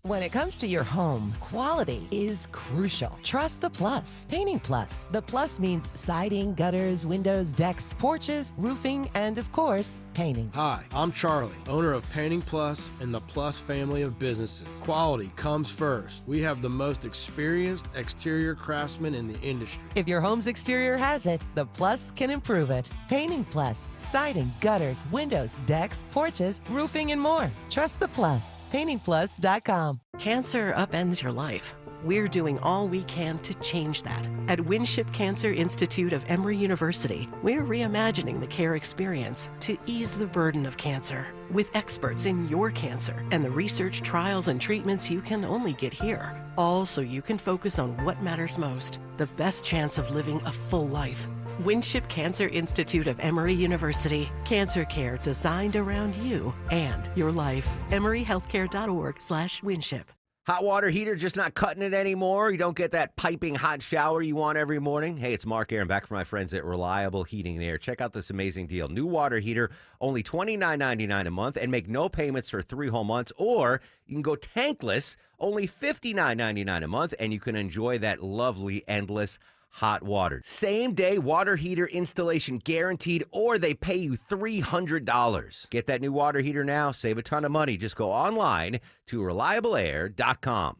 When it comes to your home, quality is crucial. Trust the Plus. Painting Plus. The Plus means siding, gutters, windows, decks, porches, roofing, and of course, painting. Hi, I'm Charlie, owner of Painting Plus and the Plus family of businesses. Quality comes first. We have the most experienced exterior craftsmen in the industry. If your home's exterior has it, the Plus can improve it. Painting Plus. Siding, gutters, windows, decks, porches, roofing, and more. Trust the Plus. PaintingPlus.com. Cancer upends your life. We're doing all we can to change that. At Winship Cancer Institute of Emory University, we're reimagining the care experience to ease the burden of cancer. With experts in your cancer and the research, trials, and treatments you can only get here. All so you can focus on what matters most, the best chance of living a full life. Winship Cancer Institute of Emory University. Cancer care designed around you and your life. EmoryHealthcare.org/Winship. Hot water heater just not cutting it anymore? You don't get that piping hot shower you want every morning? Hey, it's Mark Aaron back from my friends at Reliable Heating and Air. Check out this amazing deal. New water heater, only $29.99 a month, and make no payments for 3 whole months. Or you can go tankless, only $59.99 a month, and you can enjoy that lovely, endless hot water. Same day water heater installation guaranteed, or they pay you $300. Get that new water heater now. Save a ton of money. Just go online to reliableair.com.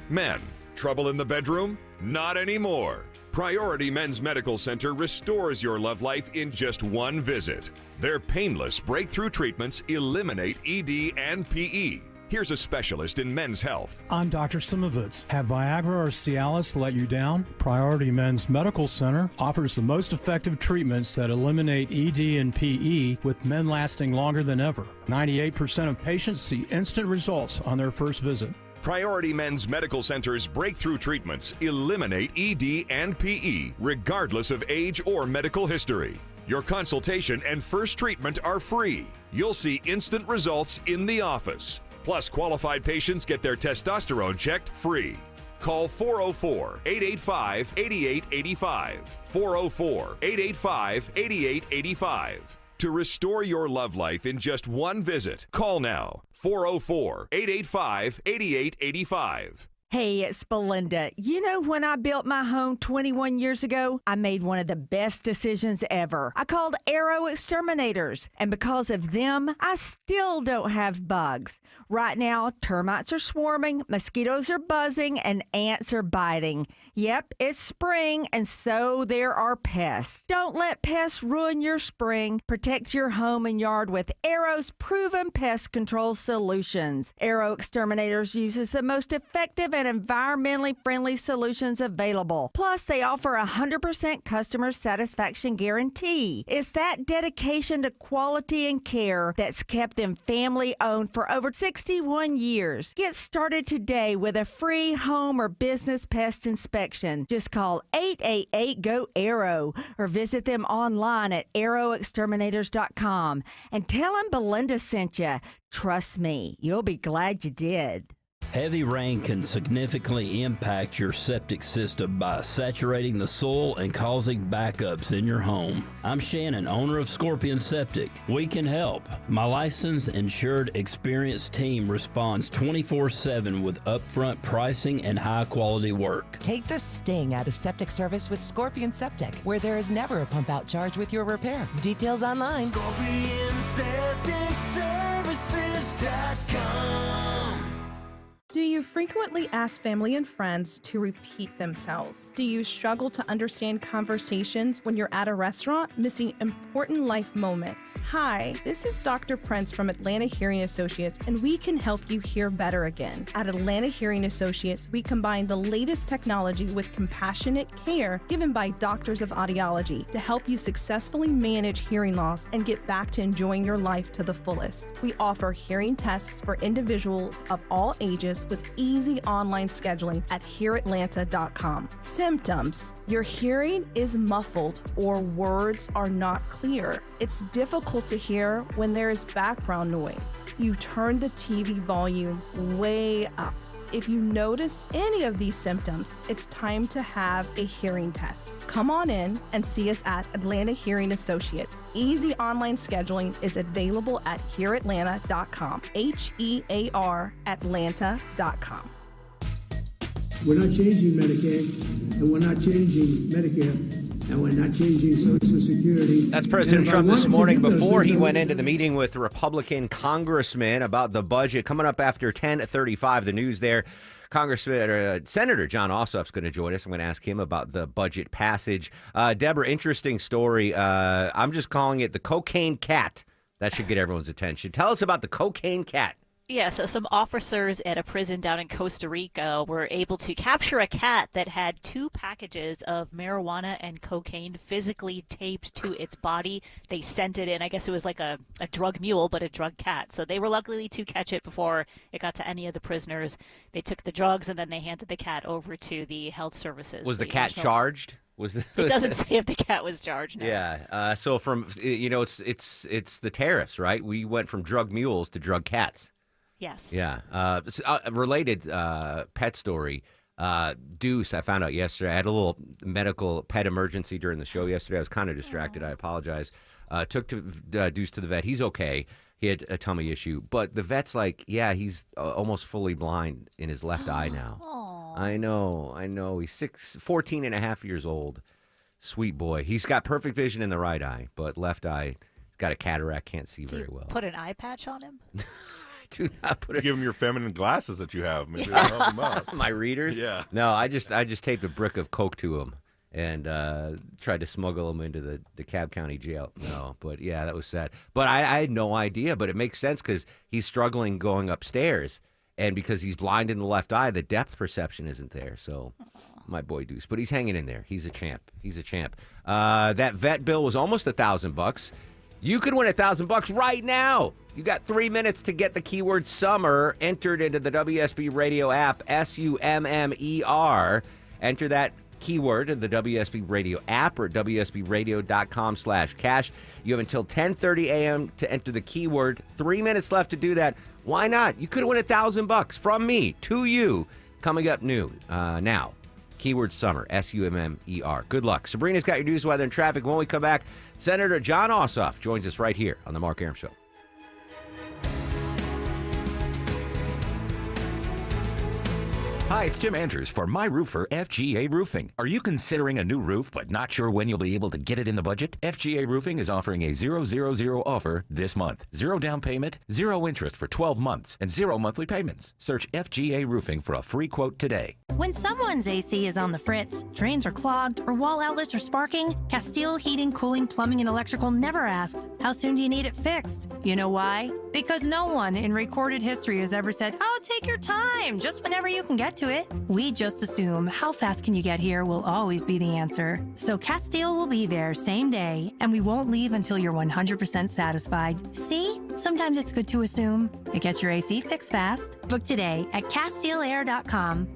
Men, trouble in the bedroom? Not anymore. Priority Men's Medical Center restores your love life in just one visit. Their painless breakthrough treatments eliminate ED and PE. Here's a specialist in men's health. I'm Dr. Simovitz. Have Viagra or Cialis let you down? Priority Men's Medical Center offers the most effective treatments that eliminate ED and PE, with men lasting longer than ever. 98% of patients see instant results on their first visit. Priority Men's Medical Center's breakthrough treatments eliminate ED and PE, regardless of age or medical history. Your consultation and first treatment are free. You'll see instant results in the office. Plus, qualified patients get their testosterone checked free. Call 404-885-8885. 404-885-8885. To restore your love life in just one visit, call now. 404-885-8885. Hey, it's Belinda. You know, when I built my home 21 years ago, I made one of the best decisions ever. I called Arrow Exterminators, and because of them, I still don't have bugs. Right now, termites are swarming, mosquitoes are buzzing, and ants are biting. Yep, it's spring, and so there are pests. Don't let pests ruin your spring. Protect your home and yard with Arrow's proven pest control solutions. Arrow Exterminators uses the most effective and environmentally friendly solutions available. Plus, they offer a 100% customer satisfaction guarantee. It's that dedication to quality and care that's kept them family-owned for over 61 years. Get started today with a free home or business pest inspection. Just call 888-GO-ARROW or visit them online at arrowexterminators.com and tell them Belinda sent you. Trust me, you'll be glad you did. Heavy rain can significantly impact your septic system by saturating the soil and causing backups in your home. I'm Shannon, owner of Scorpion Septic. We can help. My licensed, insured, experienced team responds 24/7 with upfront pricing and high-quality work. Take the sting out of septic service with Scorpion Septic, where there is never a pump-out charge with your repair. Details online. ScorpionSepticServices.com. Do you frequently ask family and friends to repeat themselves? Do you struggle to understand conversations when you're at a restaurant, missing important life moments? Hi, this is Dr. Prince from Atlanta Hearing Associates, and we can help you hear better again. At Atlanta Hearing Associates, we combine the latest technology with compassionate care given by doctors of audiology to help you successfully manage hearing loss and get back to enjoying your life to the fullest. We offer hearing tests for individuals of all ages with easy online scheduling at hearatlanta.com. Symptoms: your hearing is muffled or words are not clear. It's difficult to hear when there is background noise. You turn the TV volume way up. If you notice any of these symptoms, it's time to have a hearing test. Come on in and see us at Atlanta Hearing Associates. Easy online scheduling is available at hearatlanta.com. HEAR Atlanta.com. We're not changing Medicaid, and we're not changing Medicare, and we're not changing Social Security. That's President Trump this morning before he went into the meeting with Republican congressmen about the budget. Coming up after 10:35, the news there. Senator John Ossoff's going to join us. I'm going to ask him about the budget passage. Deborah, interesting story. I'm just calling it the cocaine cat. That should get everyone's attention. Tell us about the cocaine cat. Yeah, so some officers at a prison down in Costa Rica were able to capture a cat that had 2 packages of marijuana and cocaine physically taped to its body. They sent it in. I guess it was like a drug mule, but a drug cat. So they were lucky to catch it before it got to any of the prisoners. They took the drugs, and then they handed the cat over to the health services. Was the cat charged? It doesn't say if the cat was charged. No. Yeah. So from, it's the tariffs, right? We went from drug mules to drug cats. Yes. Yeah. Related pet story. Deuce, I found out yesterday. I had a little medical pet emergency during the show yesterday. I was kind of distracted. I apologize. Took Deuce to the vet. He's okay. He had a tummy issue. But the vet's like, yeah, he's almost fully blind in his left eye now. Aww. I know. He's 14 and a half years old. Sweet boy. He's got perfect vision in the right eye, but left eye, he's got a cataract, can't see very well. Put an eye patch on him? Do not put it. Give him your feminine glasses that you have. Maybe that'll help him out. My readers? Yeah. No, I just taped a brick of coke to him and tried to smuggle him into the DeKalb County jail. No, but yeah, that was sad. But I had no idea. But it makes sense because he's struggling going upstairs, and because he's blind in the left eye, the depth perception isn't there. So, my boy Deuce, but he's hanging in there. He's a champ. That vet bill was almost $1,000. You could win $1,000 right now. You got 3 minutes to get the keyword summer entered into the WSB Radio app, SUMMER. Enter that keyword in the WSB Radio app or at WSBradio.com/cash. You have until 10:30 a.m. to enter the keyword. 3 minutes left to do that. Why not? You could win $1,000 from me to you. Coming up new now. Keyword summer, SUMMER. Good luck. Sabrina's got your news, weather, and traffic. When we come back, Senator John Ossoff joins us right here on The Mark Arum Show. Hi, it's Tim Andrews for My Roofer FGA Roofing. Are you considering a new roof but not sure when you'll be able to get it in the budget? FGA Roofing is offering a 000 offer this month. 0 down payment, 0 interest for 12 months, and 0 monthly payments. Search FGA Roofing for a free quote today. When someone's AC is on the fritz, drains are clogged, or wall outlets are sparking, Castile Heating, Cooling, Plumbing, and Electrical never asks, how soon do you need it fixed? You know why? Because no one in recorded history has ever said, oh, take your time, just whenever you can get to it. We just assume how fast can you get here will always be the answer. So Castile will be there same day, and we won't leave until you're 100% satisfied. See? Sometimes it's good to assume. It gets your AC fixed fast. Book today at CastileAir.com.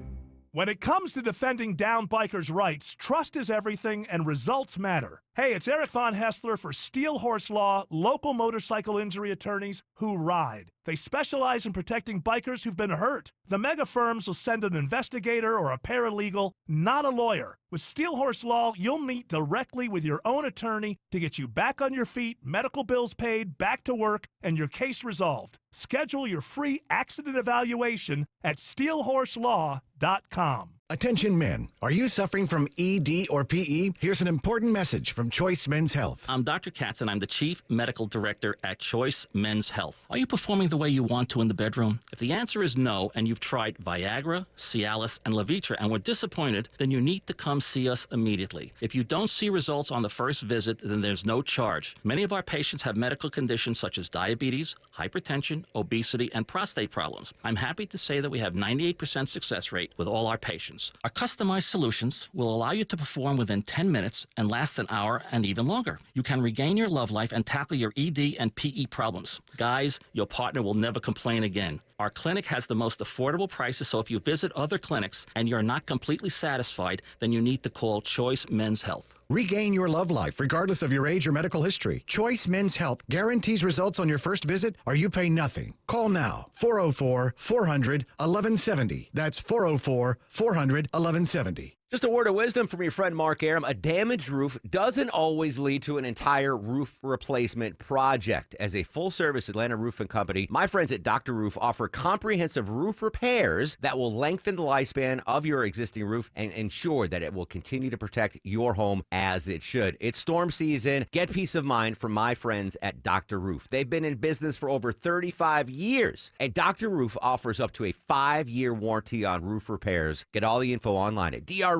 When it comes to defending down bikers' rights, trust is everything and results matter. Hey, it's Eric Von Hessler for Steel Horse Law, local motorcycle injury attorneys who ride. They specialize in protecting bikers who've been hurt. The mega firms will send an investigator or a paralegal, not a lawyer. With Steel Horse Law, you'll meet directly with your own attorney to get you back on your feet, medical bills paid, back to work, and your case resolved. Schedule your free accident evaluation at steelhorselaw.com. Attention men, are you suffering from ED or PE? Here's an important message from Choice Men's Health. I'm Dr. Katz, and I'm the Chief Medical Director at Choice Men's Health. Are you performing the way you want to in the bedroom? If the answer is no, and you've tried Viagra, Cialis, and Levitra and were disappointed, then you need to come see us immediately. If you don't see results on the first visit, then there's no charge. Many of our patients have medical conditions such as diabetes, hypertension, obesity, and prostate problems. I'm happy to say that we have 98% success rate with all our patients. Our customized solutions will allow you to perform within 10 minutes and last an hour and even longer. You can regain your love life and tackle your ED and PE problems. Guys, your partner will never complain again. Our clinic has the most affordable prices, so if you visit other clinics and you're not completely satisfied, then you need to call Choice Men's Health. Regain your love life regardless of your age or medical history. Choice Men's Health guarantees results on your first visit or you pay nothing. Call now, 404-400-1170. That's 404-400-1170. Just a word of wisdom from your friend Mark Aram. A damaged roof doesn't always lead to an entire roof replacement project. As a full-service Atlanta roofing company, my friends at Dr. Roof offer comprehensive roof repairs that will lengthen the lifespan of your existing roof and ensure that it will continue to protect your home as it should. It's storm season. Get peace of mind from my friends at Dr. Roof. They've been in business for over 35 years, and Dr. Roof offers up to a 5-year warranty on roof repairs. Get all the info online at drroof.com.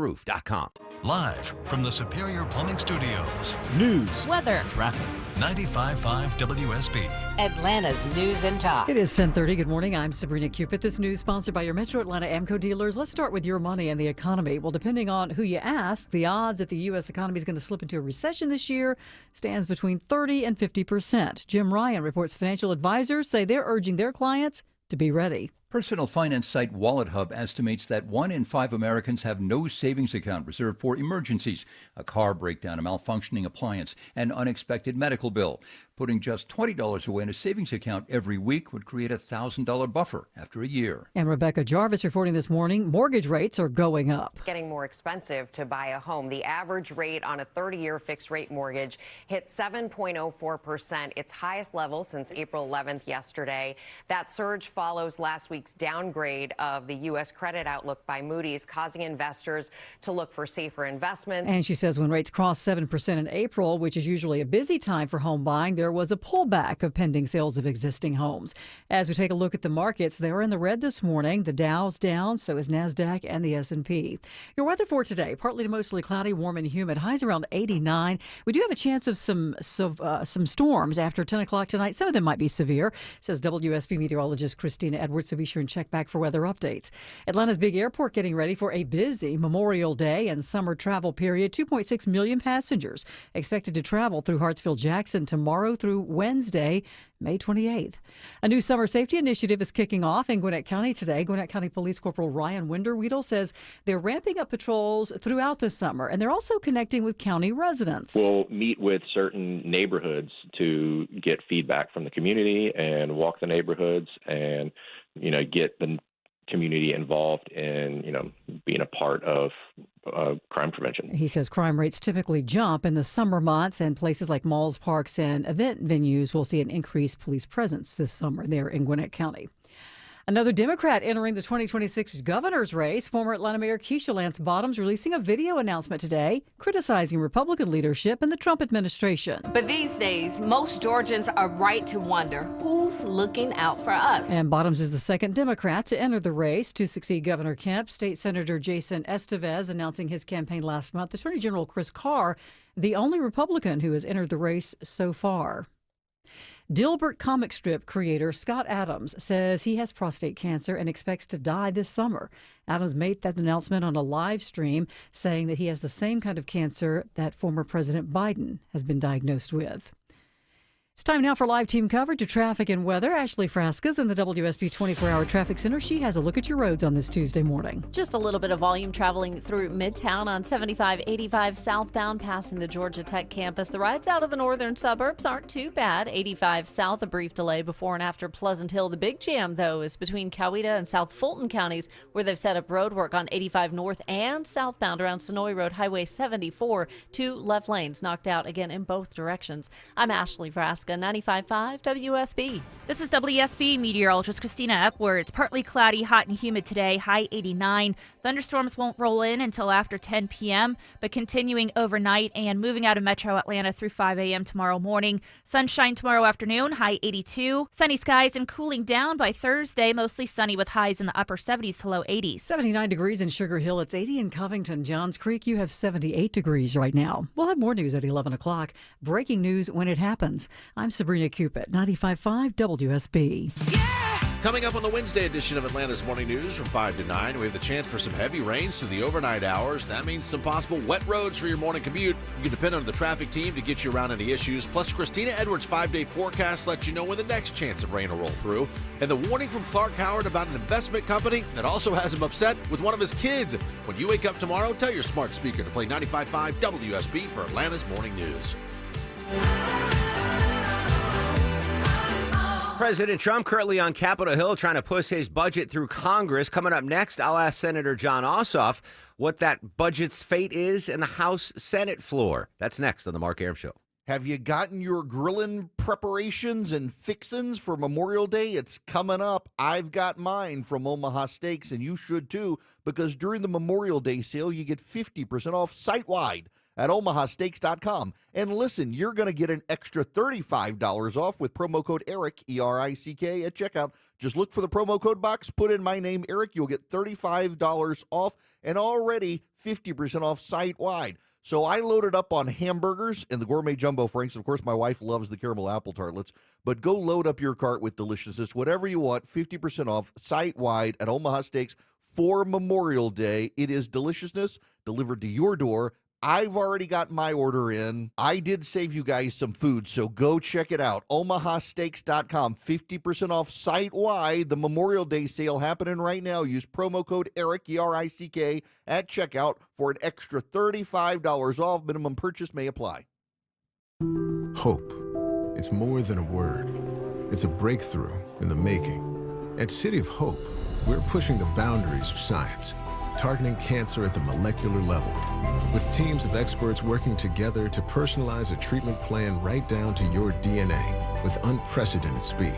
Live from the Superior Plumbing Studios. News, weather, traffic. 95.5 WSB. Atlanta's News and Talk. It is 10:30. Good morning. I'm Sabrina Cupid. This news sponsored by your Metro Atlanta AMCO dealers. Let's start with your money and the economy. Well, depending on who you ask, the odds that the U.S. economy is going to slip into a recession this year stands between 30 and 50%. Jim Ryan reports financial advisors say they're urging their clients to be ready. Personal finance site WalletHub estimates that 1 in 5 Americans have no savings account reserved for emergencies, a car breakdown, a malfunctioning appliance, an unexpected medical bill. Putting just $20 away in a savings account every week would create a $1,000 buffer after a year. And Rebecca Jarvis reporting this morning, mortgage rates are going up. It's getting more expensive to buy a home. The average rate on a 30-year fixed rate mortgage hit 7.04%, its highest level since April 11th yesterday. That surge follows last week's downgrade of the U.S. credit outlook by Moody's, causing investors to look for safer investments. And she says when rates crossed 7% in April, which is usually a busy time for home buying, there was a pullback of pending sales of existing homes. As we take a look at the markets, they are in the red this morning. The Dow's down, so is NASDAQ and the S&P. Your weather for today, partly to mostly cloudy, warm and humid. Highs around 89. We do have a chance of some storms after 10 o'clock tonight. Some of them might be severe, says WSB meteorologist Christina Edwards, so be sure and check back for weather updates. Atlanta's big airport getting ready for a busy Memorial Day and summer travel period. 2.6 million passengers expected to travel through Hartsfield-Jackson tomorrow through Wednesday, May 28th. A new summer safety initiative is kicking off in Gwinnett County today. Gwinnett County Police Corporal Ryan Winderweedle says they're ramping up patrols throughout the summer, and they're also connecting with county residents. We'll meet with certain neighborhoods to get feedback from the community and walk the neighborhoods and, get the community involved in, being a part of crime prevention. He says crime rates typically jump in the summer months, and places like malls, parks, and event venues will see an increased police presence this summer there in Gwinnett County. Another Democrat entering the 2026 governor's race, former Atlanta Mayor Keisha Lance Bottoms, releasing a video announcement today criticizing Republican leadership and the Trump administration. But these days, most Georgians are right to wonder who's looking out for us. And Bottoms is the second Democrat to enter the race to succeed Governor Kemp. State Senator Jason Estevez announcing his campaign last month. Attorney General Chris Carr, the only Republican who has entered the race so far. Dilbert comic strip creator Scott Adams says he has prostate cancer and expects to die this summer. Adams made that announcement on a live stream, saying that he has the same kind of cancer that former President Biden has been diagnosed with. It's time now for live team coverage of traffic and weather. Ashley Frasca's in the WSB 24-hour traffic center. She has a look at your roads on this Tuesday morning. Just a little bit of volume traveling through Midtown on 75-85 southbound, passing the Georgia Tech campus. The rides out of the northern suburbs aren't too bad. 85 south, a brief delay before and after Pleasant Hill. The big jam, though, is between Coweta and South Fulton counties, where they've set up road work on 85 north and southbound around Sonoy Road, Highway 74. 2 left lanes knocked out again in both directions. I'm Ashley Frasca. Nebraska. 95.5 WSB. This is WSB meteorologist Christina Edwards. Partly cloudy, hot and humid today, high 89. Thunderstorms won't roll in until after 10 p.m., but continuing overnight and moving out of metro Atlanta through 5 a.m. tomorrow morning. Sunshine tomorrow afternoon, high 82. Sunny skies and cooling down by Thursday, mostly sunny with highs in the upper 70s to low 80s. 79 degrees in Sugar Hill. It's 80 in Covington. Johns Creek, you have 78 degrees right now. We'll have more news at 11 o'clock. Breaking news when it happens. I'm Sabrina Cupid, 95.5 WSB. Coming up on the Wednesday edition of Atlanta's Morning News from 5 to 9, we have the chance for some heavy rains through the overnight hours. That means some possible wet roads for your morning commute. You can depend on the traffic team to get you around any issues. Plus, Christina Edwards' 5-day forecast lets you know when the next chance of rain will roll through. And the warning from Clark Howard about an investment company that also has him upset with one of his kids. When you wake up tomorrow, tell your smart speaker to play 95.5 WSB for Atlanta's Morning News. President Trump currently on Capitol Hill trying to push his budget through Congress. Coming up next, I'll ask Senator Jon Ossoff what that budget's fate is in the House Senate floor. That's next on the Mark Arum Show. Have you gotten your grilling preparations and fixins for Memorial Day? It's coming up. I've got mine from Omaha Steaks, and you should too, because during the Memorial Day sale, you get 50% off site-wide at omahasteaks.com. And listen, you're going to get an extra $35 off with promo code ERIC, E-R-I-C-K, at checkout. Just look for the promo code box, put in my name, Eric. You'll get $35 off and already 50% off site-wide. So I loaded up on hamburgers and the gourmet jumbo franks. Of course, my wife loves the caramel apple tartlets. But go load up your cart with deliciousness, whatever you want, 50% off site-wide at Omaha Steaks for Memorial Day. It is deliciousness delivered to your door. I've already got my order in. I did save you guys some food, so go check it out. omahasteaks.com, 50% off site-wide. The Memorial Day sale happening right now. Use promo code ERIC, E-R-I-C-K, at checkout for an extra $35 off. Minimum purchase may apply. Hope. It's more than a word. It's a breakthrough in the making. At City of Hope, we're pushing the boundaries of science, targeting cancer at the molecular level, with teams of experts working together to personalize a treatment plan right down to your DNA with unprecedented speed,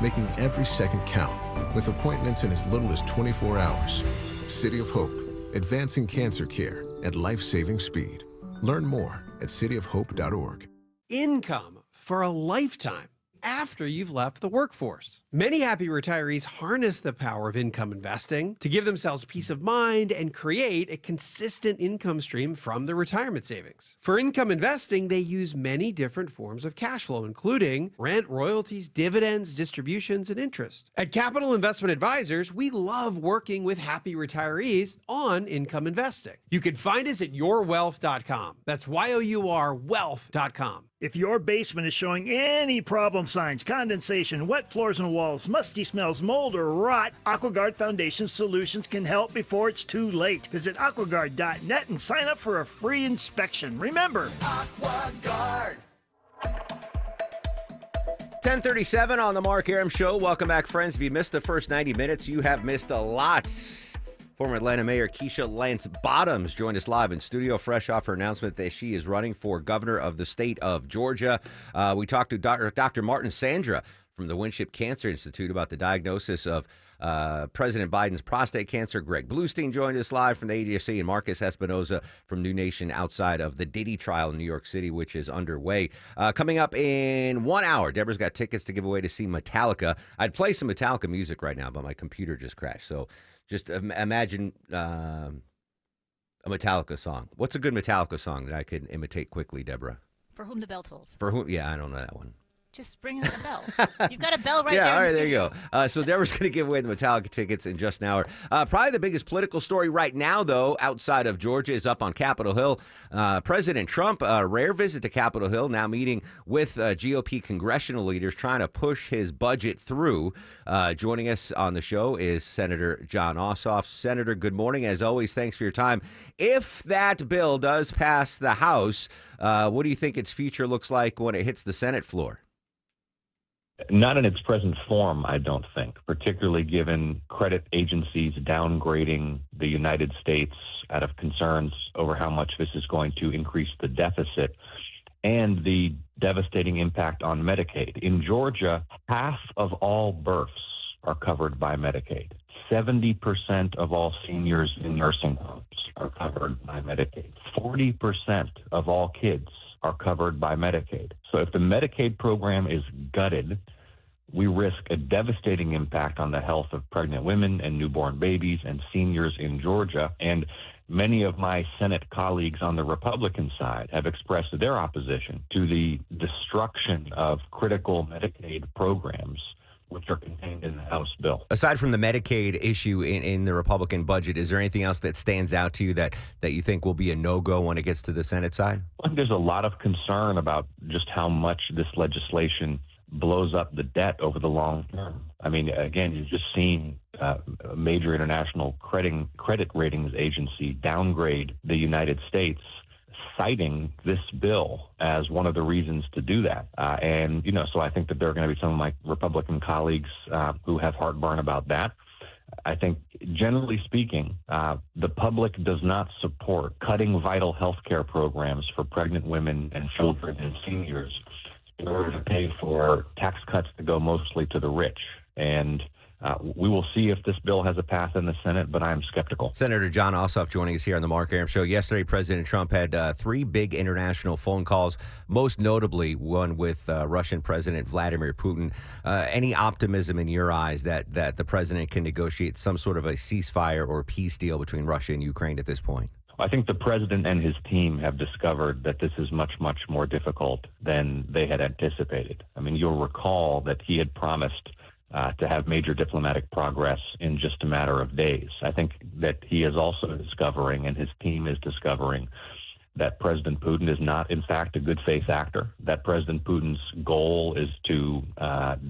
making every second count, with appointments in as little as 24 hours. City of Hope, advancing cancer care at life-saving speed. Learn more at cityofhope.org. Income for a lifetime after you've left the workforce. Many happy retirees harness the power of income investing to give themselves peace of mind and create a consistent income stream from their retirement savings. For income investing, they use many different forms of cash flow, including rent, royalties, dividends, distributions, and interest. At Capital Investment Advisors, we love working with happy retirees on income investing. You can find us at yourwealth.com. That's YOUR wealth.com. If your basement is showing any problem signs, condensation, wet floors and walls, musty smells, mold, or rot, AquaGuard Foundation Solutions can help before it's too late. Visit aquaguard.net and sign up for a free inspection. Remember, AquaGuard. 10:37 on the Mark Arum Show. Welcome back, friends. If you missed the first 90 minutes, you have missed a lot. Former Atlanta Mayor Keisha Lance Bottoms joined us live in studio, fresh off her announcement that she is running for governor of the state of Georgia. We talked to Dr. Martin Sandra from the Winship Cancer Institute about the diagnosis of President Biden's prostate cancer. Greg Bluestein joined us live from the ADSC, and Marcus Espinoza from New Nation outside of the Diddy trial in New York City, which is underway. Coming up in 1 hour, Deborah's got tickets to give away to see Metallica. I'd play some Metallica music right now, but my computer just crashed. So just imagine a Metallica song. What's a good Metallica song that I could imitate quickly, Deborah? For Whom the Bell Tolls. For whom? Yeah, I don't know that one. Just bring in a bell. You've got a bell right there. Yeah, all right, in the there you studio. go. So Deborah's going to give away the Metallica tickets in just an hour. Probably the biggest political story right now, though, outside of Georgia, is up on Capitol Hill. President Trump, a rare visit to Capitol Hill, now meeting with GOP congressional leaders, trying to push his budget through. Joining us on the show is Senator Jon Ossoff. Senator, good morning. As always, thanks for your time. If that bill does pass the House, what do you think its future looks like when it hits the Senate floor? Not in its present form, I don't think, particularly given credit agencies downgrading the United States out of concerns over how much this is going to increase the deficit. and the devastating impact on Medicaid. In Georgia, half of all births are covered by Medicaid. 70% of all seniors in nursing homes are covered by Medicaid. 40% of all kids are covered by Medicaid. So if the Medicaid program is gutted, we risk a devastating impact on the health of pregnant women and newborn babies and seniors in Georgia. And many of my Senate colleagues on the Republican side have expressed their opposition to the destruction of critical Medicaid programs, which are contained in the House bill. Aside from the Medicaid issue in the Republican budget, is there anything else that stands out to you that you think will be a no-go when it gets to the Senate side? I think there's a lot of concern about just how much this legislation blows up the debt over the long term. I mean, again, you've just seen a major international credit ratings agency downgrade the United States, citing this bill as one of the reasons to do that. So I think that there are going to be some of my Republican colleagues who have heartburn about that. I think, generally speaking, the public does not support cutting vital health care programs for pregnant women and children and seniors in order to pay for tax cuts that go mostly to the rich. And we will see if this bill has a path in the Senate, but I'm skeptical. Senator John Ossoff joining us here on the Mark Arum Show. Yesterday, President Trump had 3 big international phone calls, most notably one with Russian President Vladimir Putin. Any optimism in your eyes that the president can negotiate some sort of a ceasefire or peace deal between Russia and Ukraine at this point? I think the president and his team have discovered that this is much, much more difficult than they had anticipated. I mean, you'll recall that he had promised to have major diplomatic progress in just a matter of days. I think that he is also discovering, and his team is discovering, that President Putin is not, in fact, a good faith actor, that President Putin's goal is to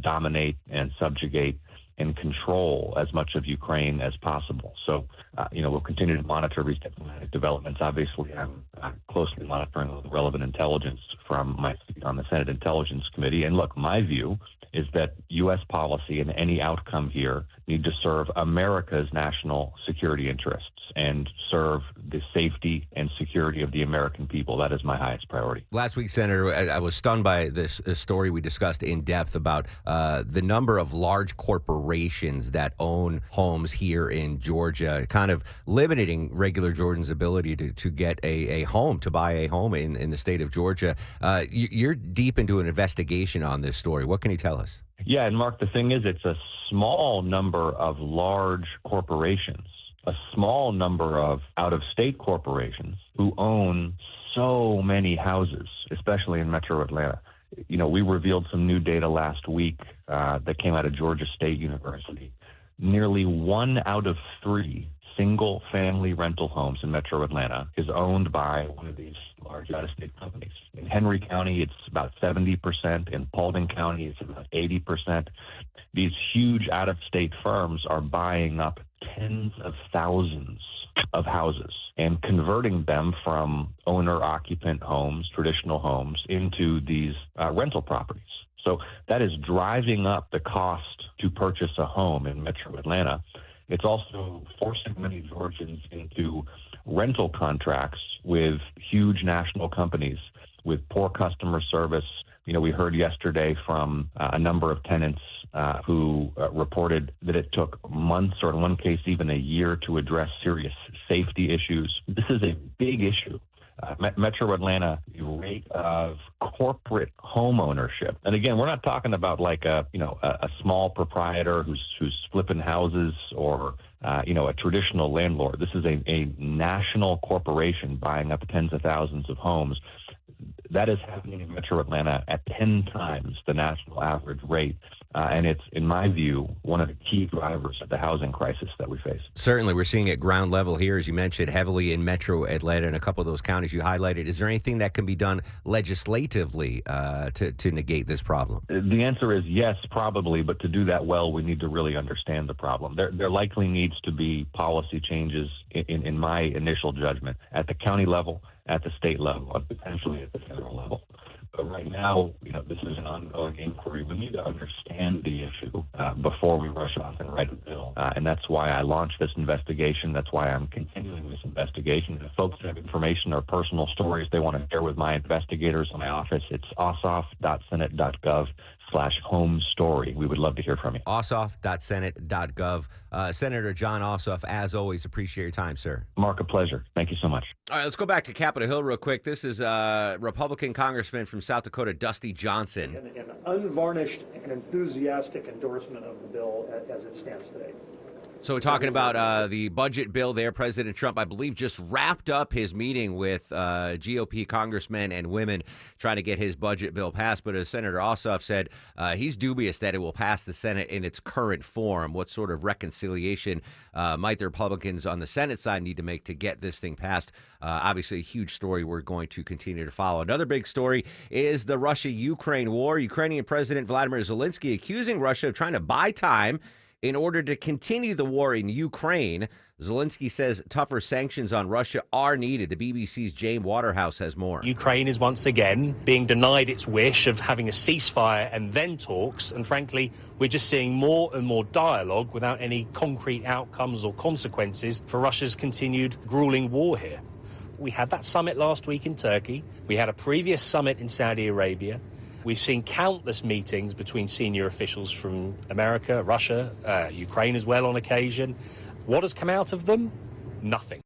dominate and subjugate and control as much of Ukraine as possible. So, we'll continue to monitor these diplomatic developments. Obviously, I'm closely monitoring the relevant intelligence from my seat on the Senate Intelligence Committee. And look, my view is that U.S. policy and any outcome here need to serve America's national security interests and serve the safety and security of the American people. That is my highest priority. Last week, Senator, I was stunned by this story we discussed in depth about the number of large corporations that own homes here in Georgia, kind of limiting regular Georgians' ability to get a home, to buy a home in the state of Georgia. You're deep into an investigation on this story. What can you tell us? Yeah, and Mark, the thing is, it's a small number of large corporations, a small number of out-of-state corporations who own so many houses, especially in Metro Atlanta. We revealed some new data last week that came out of Georgia State University. Nearly 1 out of 3 single-family rental homes in Metro Atlanta is owned by one of these large out-of-state companies. In Henry County, it's about 70%. In Paulding County, it's about 80%. These huge out-of-state firms are buying up tens of thousands of houses and converting them from owner-occupant homes, traditional homes, into these rental properties. So that is driving up the cost to purchase a home in Metro Atlanta. It's also forcing many Georgians into rental contracts with huge national companies with poor customer service. We heard yesterday from a number of tenants who reported that it took months, or in one case even a year, to address serious safety issues. This is a big issue. Metro Atlanta, the rate of corporate home ownership, and again, we're not talking about like a small proprietor who's flipping houses or a traditional landlord. This is a national corporation buying up tens of thousands of homes. That is happening in Metro Atlanta at 10 times the national average rate. And it's, in my view, one of the key drivers of the housing crisis that we face. Certainly, we're seeing it ground level here, as you mentioned, heavily in Metro Atlanta and a couple of those counties you highlighted. Is there anything that can be done legislatively to negate this problem? The answer is yes, probably. But to do that well, we need to really understand the problem. There likely needs to be policy changes, in my initial judgment, at the county level, at the state level, and potentially at the federal level. But right now, this is an ongoing inquiry. We need to understand the issue before we rush off and write a bill. And that's why I launched this investigation. That's why I'm continuing this investigation. If folks have information or personal stories they want to share with my investigators in my office, it's ossoff.senate.gov/home story. We would love to hear from you. ossoff.senate.gov. Senator Jon Ossoff, as always, appreciate your time, sir. Mark, a pleasure. Thank you so much. All right, let's go back to Capitol Hill real quick. This is Republican Congressman from South Dakota, Dusty Johnson. An unvarnished and enthusiastic endorsement of the bill as it stands today. So we're talking about the budget bill there. President Trump, I believe, just wrapped up his meeting with GOP congressmen and women trying to get his budget bill passed. But as Senator Ossoff said, he's dubious that it will pass the Senate in its current form. What sort of reconciliation might the Republicans on the Senate side need to make to get this thing passed? Obviously, a huge story we're going to continue to follow. Another big story is the Russia-Ukraine war. Ukrainian President Vladimir Zelensky accusing Russia of trying to buy time in order to continue the war in Ukraine. Zelensky says tougher sanctions on Russia are needed. The BBC's James Waterhouse has more. Ukraine is once again being denied its wish of having a ceasefire and then talks. And frankly, we're just seeing more and more dialogue without any concrete outcomes or consequences for Russia's continued grueling war here. We had that summit last week in Turkey. We had a previous summit in Saudi Arabia. We've seen countless meetings between senior officials from America, Russia, Ukraine as well on occasion. What has come out of them? Nothing.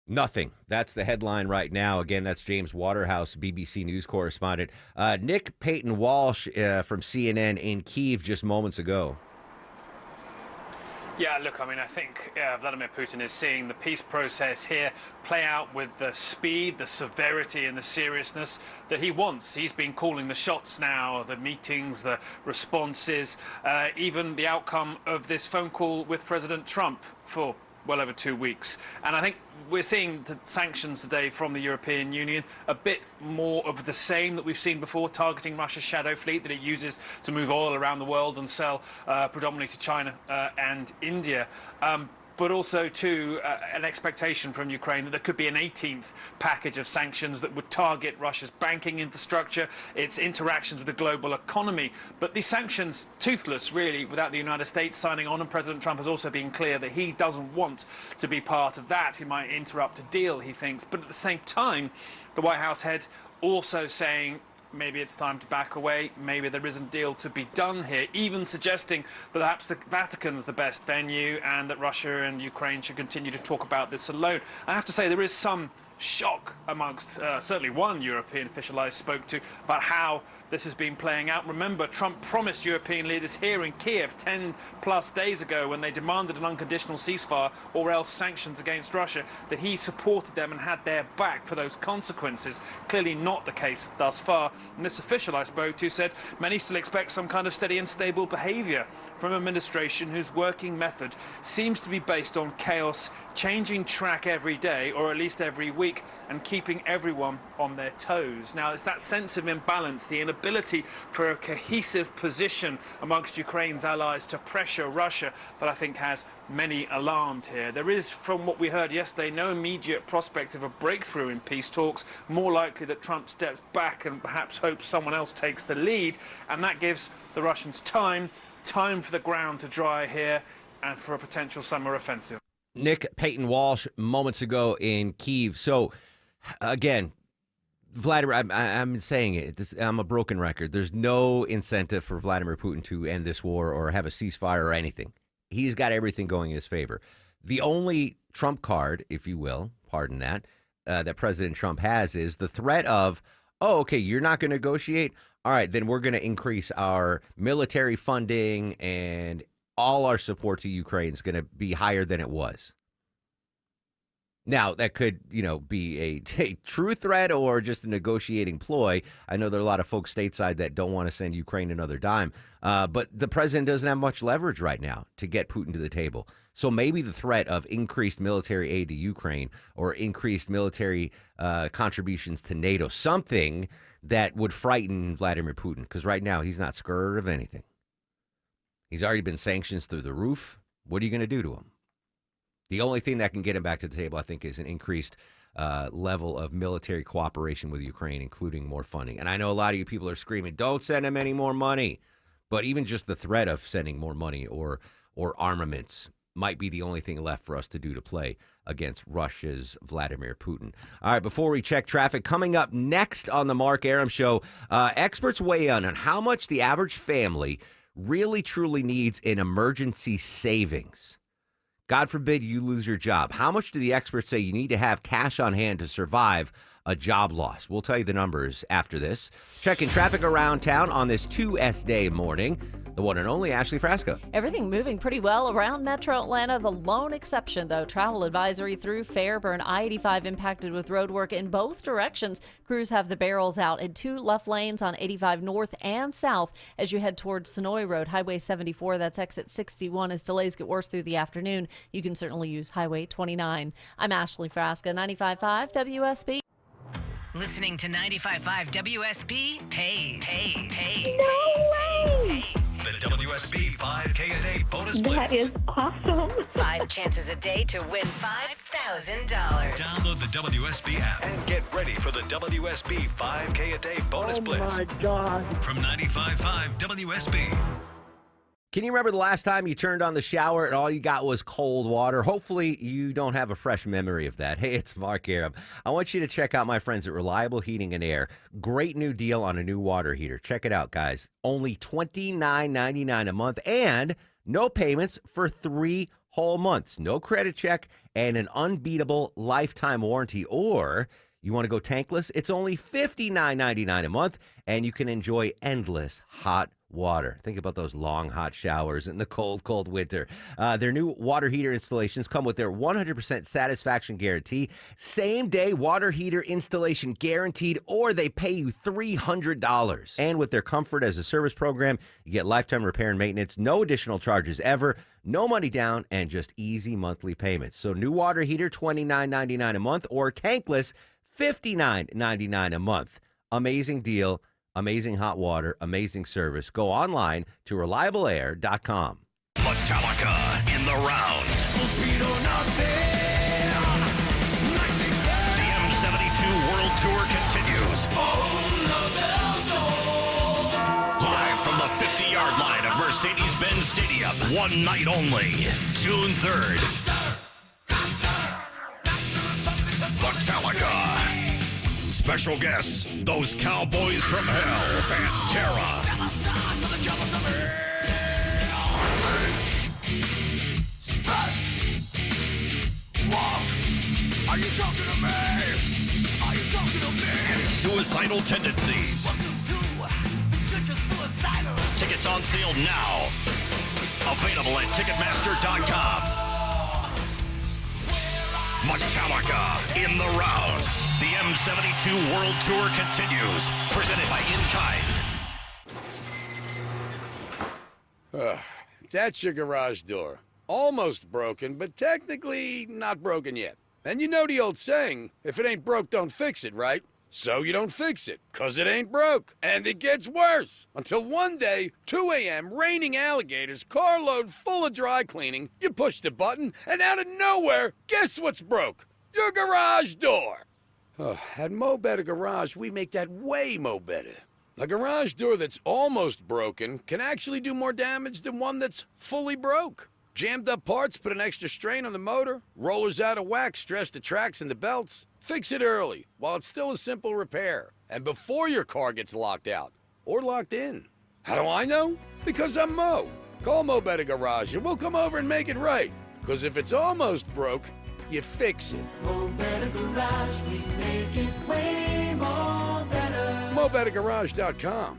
Nothing. That's the headline right now. Again, that's James Waterhouse, BBC News correspondent. Nick Peyton Walsh from CNN in Kyiv just moments ago. Yeah, look, I think Vladimir Putin is seeing the peace process here play out with the speed, the severity and the seriousness that he wants. He's been calling the shots now, the meetings, the responses, even the outcome of this phone call with President Trump for well over 2 weeks. And I think we're seeing the sanctions today from the European Union, a bit more of the same that we've seen before, targeting Russia's shadow fleet that it uses to move oil around the world and sell predominantly to China and India. But also, too, an expectation from Ukraine that there could be an 18th package of sanctions that would target Russia's banking infrastructure, its interactions with the global economy. But these sanctions, toothless, really, without the United States signing on, and President Trump has also been clear that he doesn't want to be part of that. He might interrupt a deal, he thinks. But at the same time, the White House head also saying maybe it's time to back away, maybe there isn't a deal to be done here, even suggesting that perhaps the Vatican's the best venue and that Russia and Ukraine should continue to talk about this alone. I have to say there is some shock amongst certainly one European official I spoke to about how this has been playing out. Remember, Trump promised European leaders here in Kiev 10+ days ago when they demanded an unconditional ceasefire or else sanctions against Russia, that he supported them and had their back for those consequences. Clearly not the case thus far. And this official I spoke to said many still expect some kind of steady and stable behavior from an administration whose working method seems to be based on chaos, changing track every day or at least every week, and keeping everyone on their toes. Now, it's that sense of imbalance, the inability for a cohesive position amongst Ukraine's allies to pressure Russia, that I think has many alarmed here. There is, from what we heard yesterday, no immediate prospect of a breakthrough in peace talks. More likely that Trump steps back and perhaps hopes someone else takes the lead, and that gives the Russians time for the ground to dry here and for a potential summer offensive. Nick Peyton Walsh moments ago in Kyiv. So, again, Vladimir, I'm saying it. I'm a broken record. There's no incentive for Vladimir Putin to end this war or have a ceasefire or anything. He's got everything going in his favor. The only trump card, if you will, pardon that, that President Trump has is the threat of, oh, okay, you're not going to negotiate? All right, then we're going to increase our military funding and all our support to Ukraine is going to be higher than it was. Now, that could, be a true threat or just a negotiating ploy. I know there are a lot of folks stateside that don't want to send Ukraine another dime, but the president doesn't have much leverage right now to get Putin to the table. So maybe the threat of increased military aid to Ukraine or increased military contributions to NATO, something that would frighten Vladimir Putin, because right now he's not scared of anything. He's already been sanctions through the roof. What are you going to do to him? The only thing that can get him back to the table, I think, is an increased level of military cooperation with Ukraine, including more funding. And I know a lot of you people are screaming, don't send them any more money. But even just the threat of sending more money or armaments might be the only thing left for us to do to play against Russia's Vladimir Putin. All right, before we check traffic, coming up next on the Mark Arum Show, experts weigh in on how much the average family really truly needs in emergency savings. God forbid you lose your job. How much do the experts say you need to have cash on hand to survive a job loss? We'll tell you the numbers after this. Checking traffic around town on this 2S Day morning. The one and only Ashley Frasco. Everything moving pretty well around Metro Atlanta. The lone exception, though, travel advisory through Fairburn. I-85 impacted with road work in both directions. Crews have the barrels out in 2 left lanes on 85 north and south as you head towards Sonoy Road. Highway 74, that's exit 61. As delays get worse through the afternoon, you can certainly use Highway 29. I'm Ashley Frasca, 95.5 WSB. Listening to 95.5 WSB pays. No way! The WSB 5K a day bonus blitz. That is awesome. 5 chances a day to win $5,000. Download the WSB app and get ready for the WSB 5K a day bonus blitz. Oh my God. From 95.5 WSB. Can you remember the last time you turned on the shower and all you got was cold water? Hopefully you don't have a fresh memory of that. Hey, it's Mark Arum. I want you to check out my friends at Reliable Heating and Air. Great new deal on a new water heater. Check it out, guys. Only $29.99 a month and no payments for 3 whole months. No credit check and an unbeatable lifetime warranty. Or you want to go tankless? It's only $59.99 a month and you can enjoy endless hot water. Think about those long, hot showers in the cold, cold winter. Their new water heater installations come with their 100% satisfaction guarantee, same-day water heater installation guaranteed, or they pay you $300. And with their Comfort as a Service program, you get lifetime repair and maintenance, no additional charges ever, no money down, and just easy monthly payments. So new water heater, $29.99 a month, or tankless, $59.99 a month. Amazing deal. Amazing hot water, amazing service. Go online to reliableair.com. Metallica in the round. The M72 World Tour continues. Live from the 50-yard line of Mercedes-Benz Stadium. One night only. June 3rd. Metallica. Special guests, those Cowboys from Hell, Pantera. Are you talking to me? Are you talking to me? And Suicidal Tendencies. Tickets on sale now. Available at Ticketmaster.com. Metallica in the rounds. The M72 World Tour continues. Presented by In Kind. That's your garage door. Almost broken, but technically not broken yet. And you know the old saying, if it ain't broke, don't fix it, right? So you don't fix it, 'cause it ain't broke. And it gets worse. Until one day, 2 a.m., raining alligators, carload full of dry cleaning, you push the button, and out of nowhere, guess what's broke? Your garage door. At Mo Better Garage, we make that way mo better. A garage door that's almost broken can actually do more damage than one that's fully broke. Jammed up parts put an extra strain on the motor, rollers out of whack stress the tracks and the belts. Fix it early, while it's still a simple repair, and before your car gets locked out, or locked in. How do I know? Because I'm Mo. Call Mo Better Garage and we'll come over and make it right. 'Cause if it's almost broke, you fix it. Mo Better Garage, we make it way more better. MoBetterGarage.com.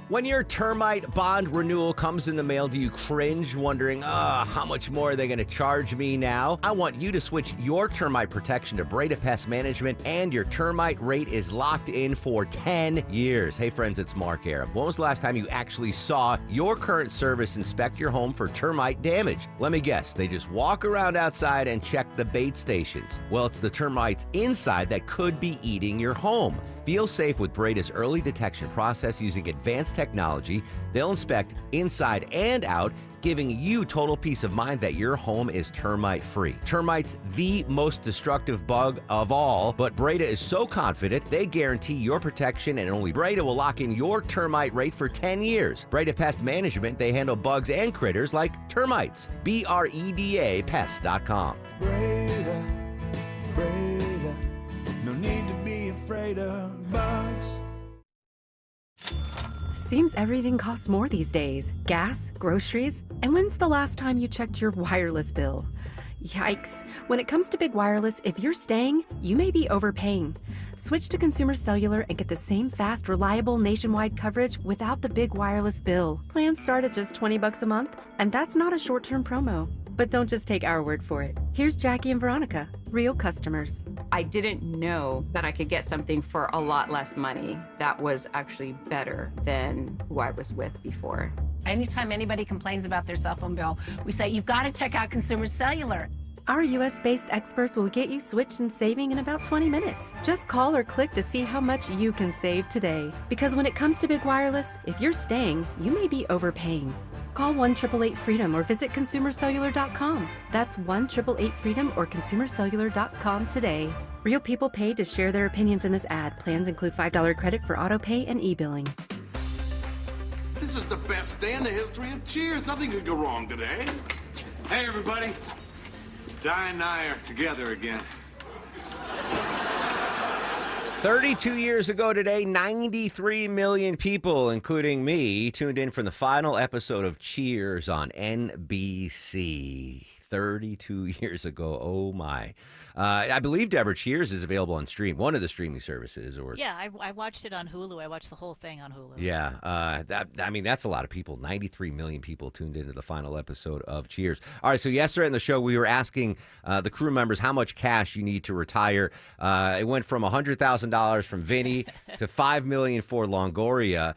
When your termite bond renewal comes in the mail, do you cringe wondering, how much more are they going to charge me now? I want you to switch your termite protection to Breda Pest Management, and your termite rate is locked in for 10 years. Hey friends, it's Mark Arum. When was the last time you actually saw your current service inspect your home for termite damage? Let me guess, they just walk around outside and check the bait stations. Well, it's the termites inside that could be eating your home. Feel safe with Breda's early detection process using advanced technology. They'll inspect inside and out, giving you total peace of mind that your home is termite-free. Termites, the most destructive bug of all, but Breda is so confident they guarantee your protection, and only Breda will lock in your termite rate for 10 years. Breda Pest Management, they handle bugs and critters like termites. BREDA Pest.com. Breda, Breda, no need to be afraid of bugs. Seems everything costs more these days. Gas, groceries, and when's the last time you checked your wireless bill? Yikes. When it comes to big wireless, if you're staying, you may be overpaying. Switch to Consumer Cellular and get the same fast, reliable nationwide coverage without the big wireless bill. Plans start at just $20 a month, and that's not a short-term promo. But don't just take our word for it. Here's Jackie and Veronica, real customers. I didn't know that I could get something for a lot less money that was actually better than who I was with before. Anytime anybody complains about their cell phone bill, we say, you've got to check out Consumer Cellular. Our US-based experts will get you switched and saving in about 20 minutes. Just call or click to see how much you can save today. Because when it comes to big wireless, if you're staying, you may be overpaying. Call 1-888-FREEDOM or visit ConsumerCellular.com. That's 1-888-FREEDOM or ConsumerCellular.com today. Real people paid to share their opinions in this ad. Plans include $5 credit for auto pay and e-billing. This is the best day in the history of Cheers. Nothing could go wrong today. Hey, everybody. Di and I are together again. 32 years ago today, 93 million people, including me, tuned in for the final episode of Cheers on NBC. 32 years ago. Oh, my. I believe, Deborah, Cheers is available on stream, one of the streaming services. Or Yeah, I watched it on Hulu. I watched the whole thing on Hulu. Yeah, that's a lot of people. 93 million people tuned into the final episode of Cheers. All right, so yesterday on the show, we were asking the crew members how much cash you need to retire. It went from $100,000 from Vinny to $5 million for Longoria.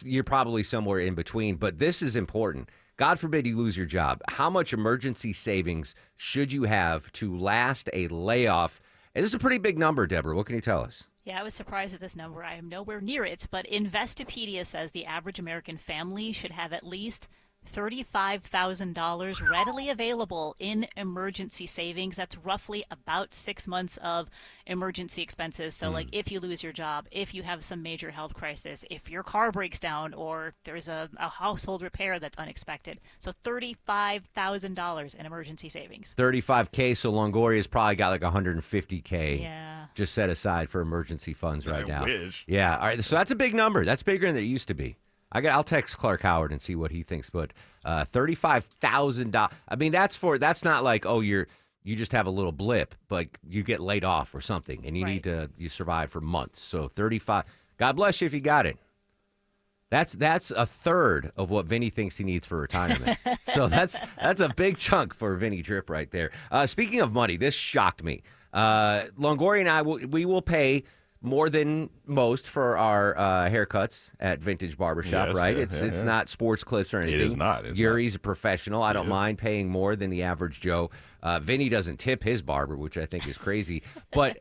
You're probably somewhere in between, but this is important. God forbid you lose your job. How much emergency savings should you have to last a layoff? And this is a pretty big number, Deborah. What can you tell us? Yeah, I was surprised at this number. I am nowhere near it, but Investopedia says the average American family should have at least $35,000 readily available in emergency savings. That's roughly about 6 months of emergency expenses. So like if you lose your job, if you have some major health crisis, if your car breaks down, or there's a household repair that's unexpected. So $35,000 in emergency savings. $35K, so Longoria's probably got like $150K just set aside for emergency funds right now. Wish. Yeah, all right, so that's a big number. That's bigger than it used to be. I'll text Clark Howard and see what he thinks, but $35,000. I mean, that's not like, oh, you just have a little blip, but you get laid off or something, and you survive for months. So 35. God bless you if you got it. That's a third of what Vinny thinks he needs for retirement. So that's a big chunk for Vinny Drip right there. Speaking of money, this shocked me. Longoria and I we will pay more than most for our haircuts at Vintage Barbershop, Yes, right? yeah, It's not sports clips or anything. It is not. Yuri's a professional. I don't mind paying more than the average Joe. Vinny doesn't tip his barber, which I think is crazy. But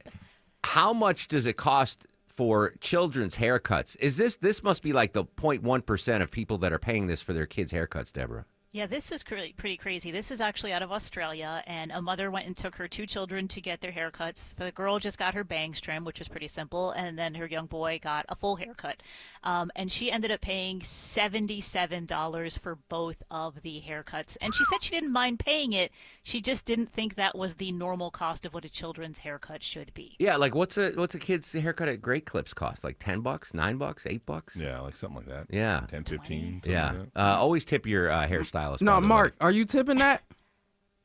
how much does it cost for children's haircuts? This must be like the 0.1% of people that are paying this for their kids' haircuts, Deborah. Yeah, this was pretty crazy. This was actually out of Australia, and a mother went and took her 2 children to get their haircuts. The girl just got her bangs trimmed, which was pretty simple, and then her young boy got a full haircut. And she ended up paying $77 for both of the haircuts. And she said she didn't mind paying it. She just didn't think that was the normal cost of what a children's haircut should be. Yeah, like what's a kid's haircut at Great Clips cost? Like $10, $9, $8? Yeah, like something like that. Yeah. 10, 15. Yeah. Like that. Always tip your hairstylist. No, Mark, are you tipping that?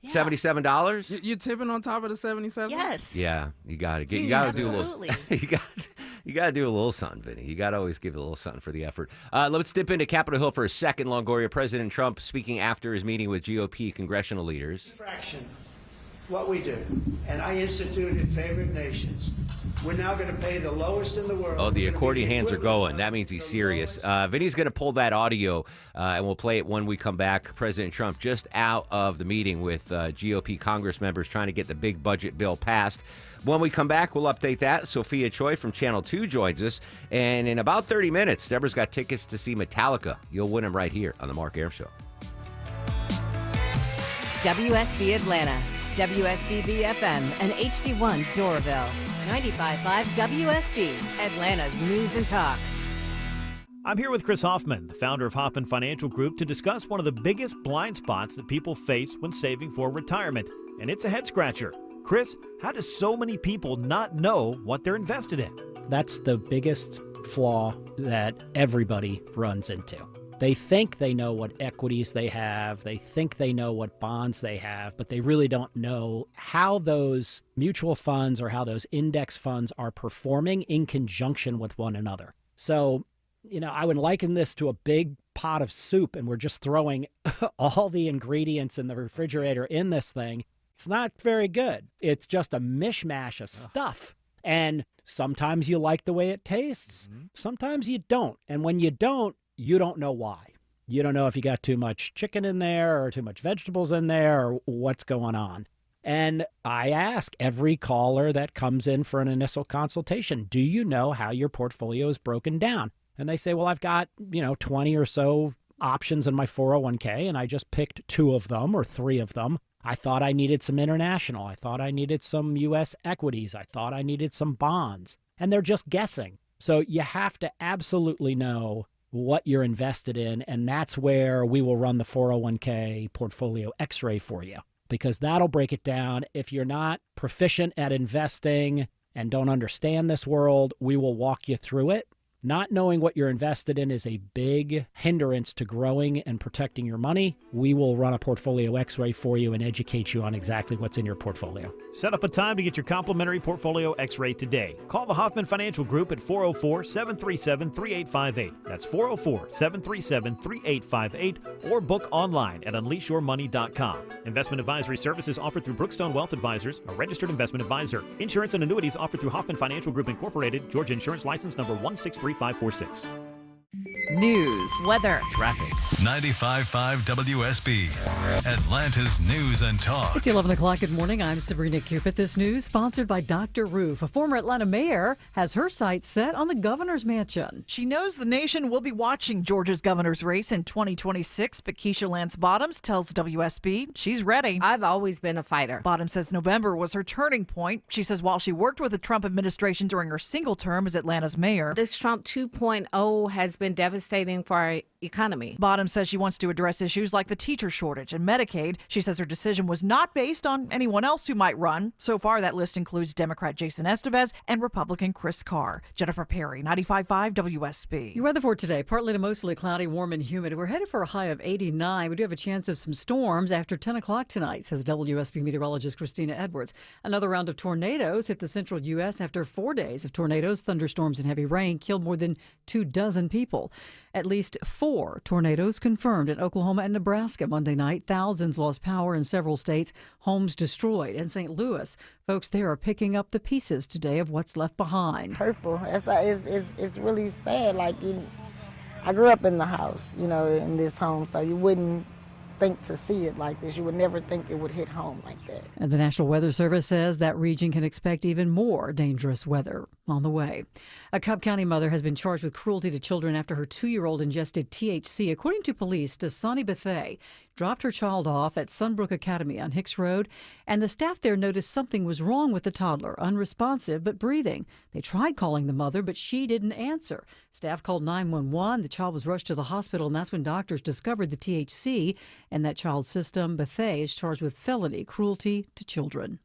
$77? You're tipping on top of the 77? Yes. Yeah, you got to do a little. You got to do a little something, Vinny. You got to always give a little something for the effort. Let's dip into Capitol Hill for a second. Longoria, President Trump speaking after his meeting with GOP congressional leaders. Fraction. What we do, and I instituted favored nations. We're now going to pay the lowest in the world. Oh, the accordion hands are going. That means he's serious. Vinny's going to pull that audio, and we'll play it when we come back. President Trump just out of the meeting with GOP Congress members trying to get the big budget bill passed. When we come back, we'll update that. Sophia Choi from Channel 2 joins us. And in about 30 minutes, Deborah's got tickets to see Metallica. You'll win them right here on The Mark Arum Show. WSB Atlanta, WSB BFM, and HD1 Doraville. 95.5 WSB, Atlanta's News and Talk. I'm here with Chris Hoffman, the founder of Hoffman Financial Group, to discuss one of the biggest blind spots that people face when saving for retirement, and it's a head-scratcher. Chris, how do so many people not know what they're invested in? That's the biggest flaw that everybody runs into. They think they know what equities they have, they think they know what bonds they have, but they really don't know how those mutual funds or how those index funds are performing in conjunction with one another. So, I would liken this to a big pot of soup, and we're just throwing all the ingredients in the refrigerator in this thing. It's not very good. It's just a mishmash of stuff. And sometimes you like the way it tastes. Sometimes you don't. And when you don't know why. You don't know if you got too much chicken in there or too much vegetables in there or what's going on. And I ask every caller that comes in for an initial consultation, do you know how your portfolio is broken down? And they say, well, I've got, 20 or so options in my 401k, and I just picked 2 of them or 3 of them. I thought I needed some international. I thought I needed some U.S. equities. I thought I needed some bonds. And they're just guessing. So you have to absolutely know what you're invested in, and that's where we will run the 401k portfolio x-ray for you, because that'll break it down. If you're not proficient at investing and don't understand this world, we will walk you through it. Not knowing what you're invested in is a big hindrance to growing and protecting your money. We will run a portfolio x-ray for you and educate you on exactly what's in your portfolio. Set up a time to get your complimentary portfolio x-ray today. Call the Hoffman Financial Group at 404-737-3858. That's 404-737-3858, or book online at unleashyourmoney.com. Investment advisory services offered through Brookstone Wealth Advisors, a registered investment advisor. Insurance and annuities offered through Hoffman Financial Group Incorporated, Georgia Insurance License number 163546. News, weather, traffic. 95.5 WSB, Atlanta's News and Talk. It's 11 o'clock. Good morning. I'm Sabrina Cupid. This news sponsored by Dr. Roof. A former Atlanta mayor has her sights set on the governor's mansion. She knows the nation will be watching Georgia's governor's race in 2026, but Keisha Lance Bottoms tells WSB she's ready. I've always been a fighter. Bottoms says November was her turning point. She says while she worked with the Trump administration during her single term as Atlanta's mayor, this Trump 2.0 has been devastating for our economy. Bottoms says she wants to address issues like the teacher shortage and Medicaid. She says her decision was not based on anyone else who might run. So far, that list includes Democrat Jason Estevez and Republican Chris Carr. Jennifer Perry, 95.5 WSB. Your weather for today, partly to mostly cloudy, warm and humid. We're headed for a high of 89. We do have a chance of some storms after 10 o'clock tonight, says WSB meteorologist Christina Edwards. Another round of tornadoes hit the central U.S. after 4 days of tornadoes, thunderstorms, and heavy rain killed more than 24 people. At least 4 tornadoes confirmed in Oklahoma and Nebraska Monday night. Thousands lost power in several states, homes destroyed. In St. Louis, folks there are picking up the pieces today of what's left behind. Hurtful. It's really sad. I grew up in the house, in this home, so you wouldn't think to see it like this. You would never think it would hit home like that. And the National Weather Service says that region can expect even more dangerous weather on the way. A Cobb County mother has been charged with cruelty to children after her 2-year-old ingested THC. According to police, Dasani Bethea dropped her child off at Sunbrook Academy on Hicks Road, and the staff there noticed something was wrong with the toddler, unresponsive but breathing. They tried calling the mother, but she didn't answer. Staff called 911. The child was rushed to the hospital, and that's when doctors discovered the THC in that child's system. Bethea is charged with felony cruelty to children.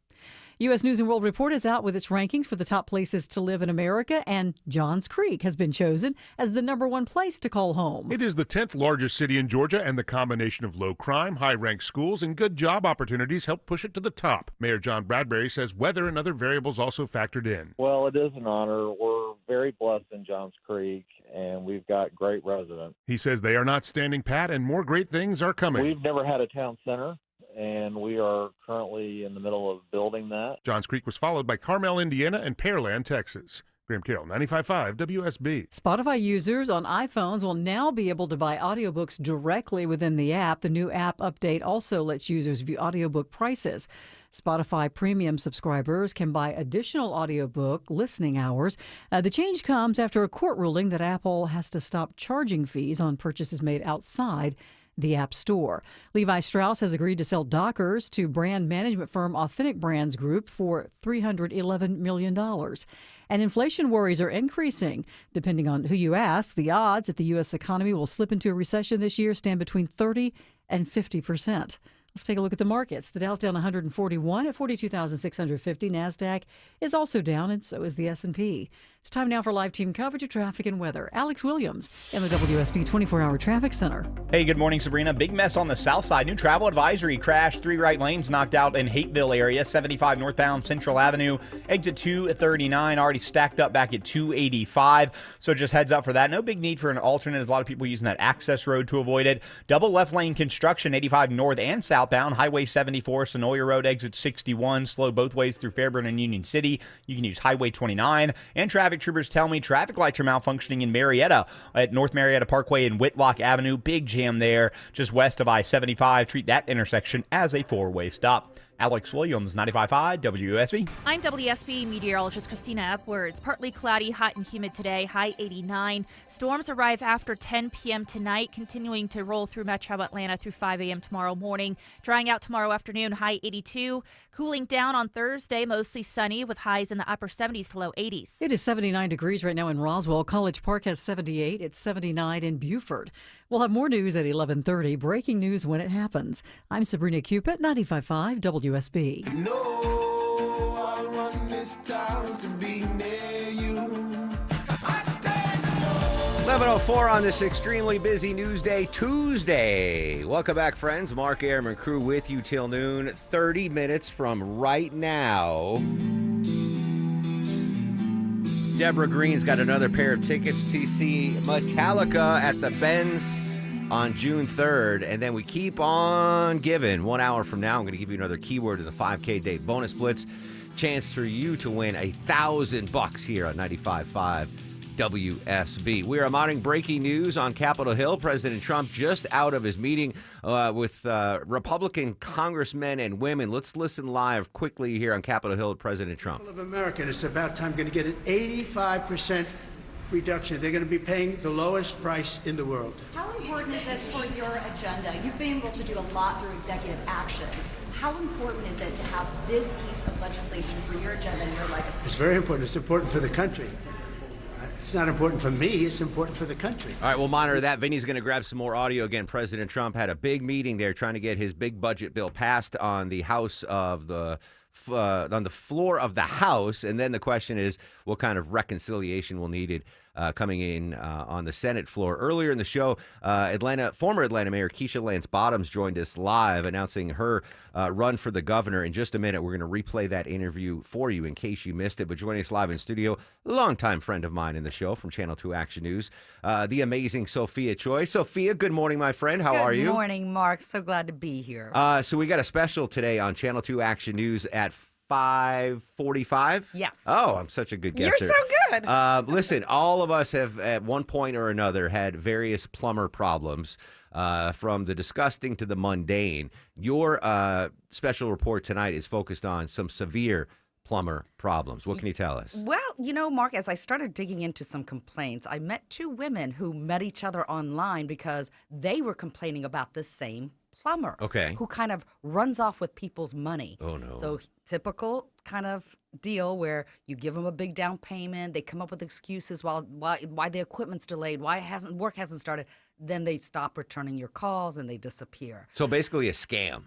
U.S. News & World Report is out with its rankings for the top places to live in America, and Johns Creek has been chosen as the #1 place to call home. It is the 10th largest city in Georgia, and the combination of low crime, high-ranked schools, and good job opportunities helped push it to the top. Mayor John Bradbury says weather and other variables also factored in. Well, it is an honor. We're very blessed in Johns Creek, and we've got great residents. He says they are not standing pat, and more great things are coming. We've never had a town center, and we are currently in the middle of building that. Johns Creek was followed by Carmel, Indiana, and Pearland, Texas. Graham Carroll, 95.5 WSB. Spotify users on iPhones will now be able to buy audiobooks directly within the app. The new app update also lets users view audiobook prices. Spotify Premium subscribers can buy additional audiobook listening hours. The change comes after a court ruling that Apple has to stop charging fees on purchases made outside the App Store. Levi Strauss has agreed to sell Dockers to brand management firm Authentic Brands Group for $311 million. And inflation worries are increasing. Depending on who you ask, the odds that the U.S. economy will slip into a recession this year stand between 30 and 50%. Let's take a look at the markets. The Dow's down 141 at 42,650. NASDAQ is also down, and so is the S&P. It's time now for live team coverage of traffic and weather. Alex Williams in the WSB 24-hour traffic center. Hey, good morning, Sabrina. Big mess on the south side. New travel advisory crash. 3 right lanes knocked out in Hateville area. 75 northbound Central Avenue. Exit 239 already stacked up back at 285. So just heads up for that. No big need for an alternate. There's a lot of people using that access road to avoid it. Double left lane construction. 85 north and southbound. Highway 74, Sonoya Road, exit 61. Slow both ways through Fairburn and Union City. You can use Highway 29. And traffic troopers tell me traffic lights are malfunctioning in Marietta at North Marietta Parkway and Whitlock Avenue. Big jam there just west of I-75. Treat that intersection as a 4-way stop. Alex Williams, 95.5 WSB. I'm WSB meteorologist Christina Edwards. Partly cloudy, hot and humid today, high 89. Storms arrive after 10 p.m. tonight, continuing to roll through metro Atlanta through 5 a.m. tomorrow morning. Drying out tomorrow afternoon, high 82. Cooling down on Thursday, mostly sunny with highs in the upper 70s to low 80s. It is 79 degrees right now in Roswell. College Park has 78. It's 79 in Beaufort. We'll have more news at 11:30. Breaking news when it happens. I'm Sabrina Cupid, 95.5 WSB. No, I want this town to be near you. 11:04 on this extremely busy news day, Tuesday. Welcome back, friends. Mark Arum and crew with you till noon. 30 minutes from right now. Deborah Green's got another pair of tickets to see Metallica at the Benz on June 3rd. And then we keep on giving. 1 hour from now, I'm going to give you another keyword in the 5K Day Bonus Blitz. Chance for you to win $1,000 here on 95.5 WSB. We are monitoring breaking news on Capitol Hill. President Trump just out of his meeting with Republican congressmen and women. Let's listen live quickly here on Capitol Hill with President Trump. Of America, it's about time going to get an 85% reduction. They're going to be paying the lowest price in the world. How important is this for your agenda? You've been able to do a lot through executive action. How important is it to have this piece of legislation for your agenda and your legacy? It's very important. It's important for the country. It's not important for me. It's important for the country. All right, we'll monitor that. Vinny's going to grab some more audio again. President Trump had a big meeting there trying to get his big budget bill passed on the House of the on the floor of the House. And then the question is, what kind of reconciliation will needed coming in on the Senate floor. Earlier in the show, former Atlanta Mayor Keisha Lance Bottoms joined us live announcing her run for the governor. In just a minute, we're going to replay that interview for you in case you missed it. But joining us live in studio, a longtime friend of mine in the show from Channel 2 Action News, the amazing Sophia Choi. Sophia, good morning, my friend. How are you? Good morning, Mark. So glad to be here. So we got a special today on Channel 2 Action News at 5:45? Yes. Oh, I'm such a good guesser. You're so good. Listen, all of us have at one point or another had various plumber problems, from the disgusting to the mundane. Your special report tonight is focused on some severe plumber problems. What can you tell us? Well, you know, Mark, as I started digging into some complaints, I met two women who met each other online because they were complaining about the same plumber. Okay. Who kind of runs off with people's money. Oh, no. So typical kind of deal where you give them a big down payment, they come up with excuses why the equipment's delayed, why work hasn't started, then they stop returning your calls and they disappear. So basically a scam.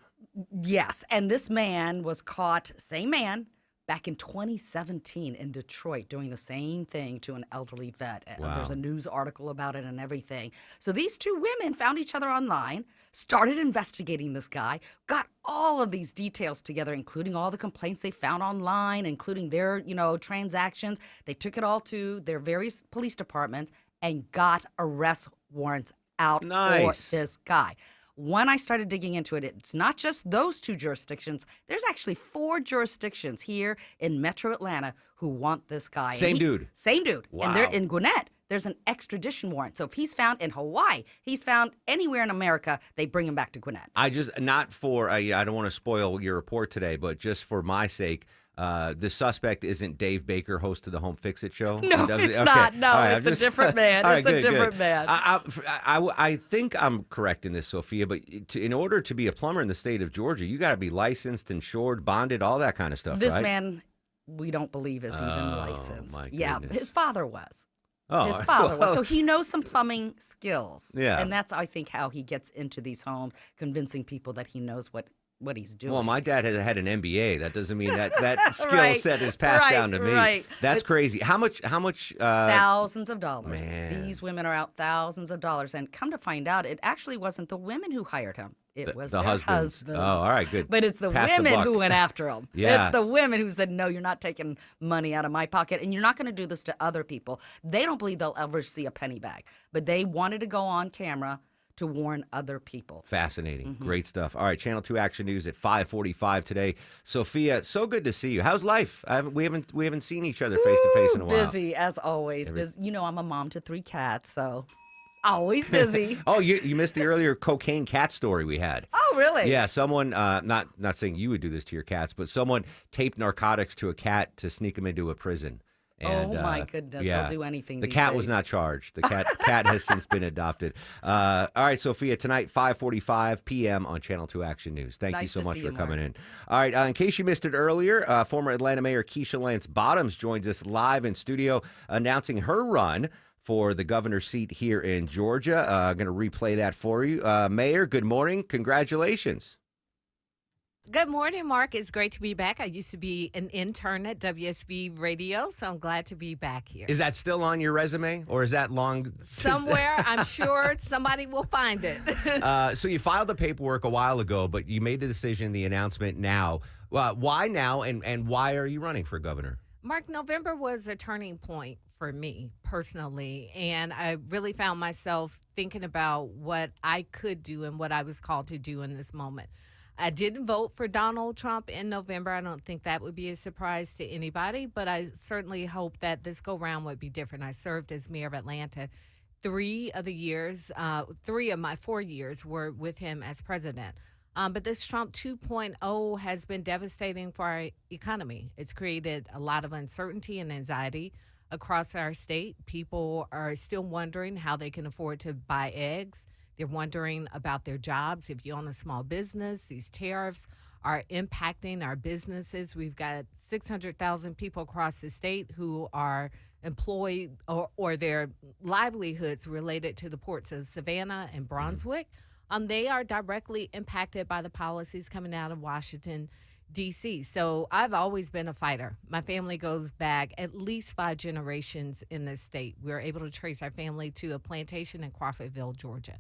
Yes, and this man was caught, same man, back in 2017 in Detroit doing the same thing to an elderly vet. Wow. There's a news article about it and everything. So these two women found each other online, started investigating this guy, got all of these details together, including all the complaints they found online, including their, transactions. They took it all to their various police departments and got arrest warrants out for this guy. When I started digging into it, it's not just those two jurisdictions. There's actually 4 jurisdictions here in Metro Atlanta who want this guy. Same dude. Same dude. Wow. And they're in Gwinnett. there's an extradition warrant. So if he's found in Hawaii, he's found anywhere in America, they bring him back to Gwinnett. I just, not for, I don't want to spoil your report today, but just for my sake, the suspect isn't Dave Baker, host of the Home Fix-It show? No, it's not. No, it's a different man. It's a different man. I think I'm correct in this, Sophia, but in order to be a plumber in the state of Georgia, you got to be licensed, insured, bonded, all that kind of stuff, This right? man, we don't believe is even licensed. My Yeah, goodness. his father was. Oh, His father was. well. So he knows some plumbing skills. Yeah. And that's, I think, how he gets into these homes, convincing people that he knows what he's doing. Well, my dad has had an MBA. That doesn't mean that skill Right, set is passed right, down to me. right. That's crazy. How much? Thousands of dollars. Man. These women are out thousands of dollars. And come to find out, it actually wasn't the women who hired him. It was the their husbands. Oh, all right, good. But it's the Pass the women buck. who went after him. Yeah. It's the women who said, no, you're not taking money out of my pocket, and you're not going to do this to other people. They don't believe they'll ever see a penny back. But they wanted to go on camera to warn other people. Fascinating. Mm-hmm. Great stuff. All right, Channel 2 Action News at 5:45 today. Sophia, so good to see you. How's life? We haven't seen each other face to face in a while. Busy, as always. You know, I'm a mom to 3 cats, so always busy. Oh, you missed the earlier cocaine cat story we had. Oh, really? Yeah, someone, not saying you would do this to your cats, but someone taped narcotics to a cat to sneak him into a prison. And, oh, my goodness. yeah, They'll do anything The these cat days. was not charged. The cat has since been adopted. All right, Sophia, tonight, 5:45 p.m. on Channel 2 Action News. Thank you Nice so to much see for you, coming Mark. in. All right, in case you missed it earlier, former Atlanta Mayor Keisha Lance Bottoms joins us live in studio announcing her run for the governor's seat here in Georgia. I'm going to replay that for you. Mayor, good morning. Congratulations. Good morning, Mark. It's great to be back. I used to be an intern at WSB Radio, so I'm glad to be back here. Is that still on your resume, or is that long? Somewhere, I'm sure somebody will find it. So you filed the paperwork a while ago, but you made the decision, the announcement now. Why now, and why are you running for governor? Mark, November was a turning point for me personally, and I really found myself thinking about what I could do and what I was called to do in this moment. I didn't vote for Donald Trump in November. I don't think that would be a surprise to anybody, but I certainly hope that this go-round would be different. I served as mayor of Atlanta 3 of my 4 years were with him as president. But this Trump 2.0 has been devastating for our economy. It's created a lot of uncertainty and anxiety across our state. People are still wondering how they can afford to buy eggs. They're wondering about their jobs. If you own a small business, these tariffs are impacting our businesses. We've got 600,000 people across the state who are employed or their livelihoods related to the ports of Savannah and Brunswick. They are directly impacted by the policies coming out of Washington, D.C. So I've always been a fighter. My family goes back at least 5 generations in this state. We're able to trace our family to a plantation in Crawfordville, Georgia.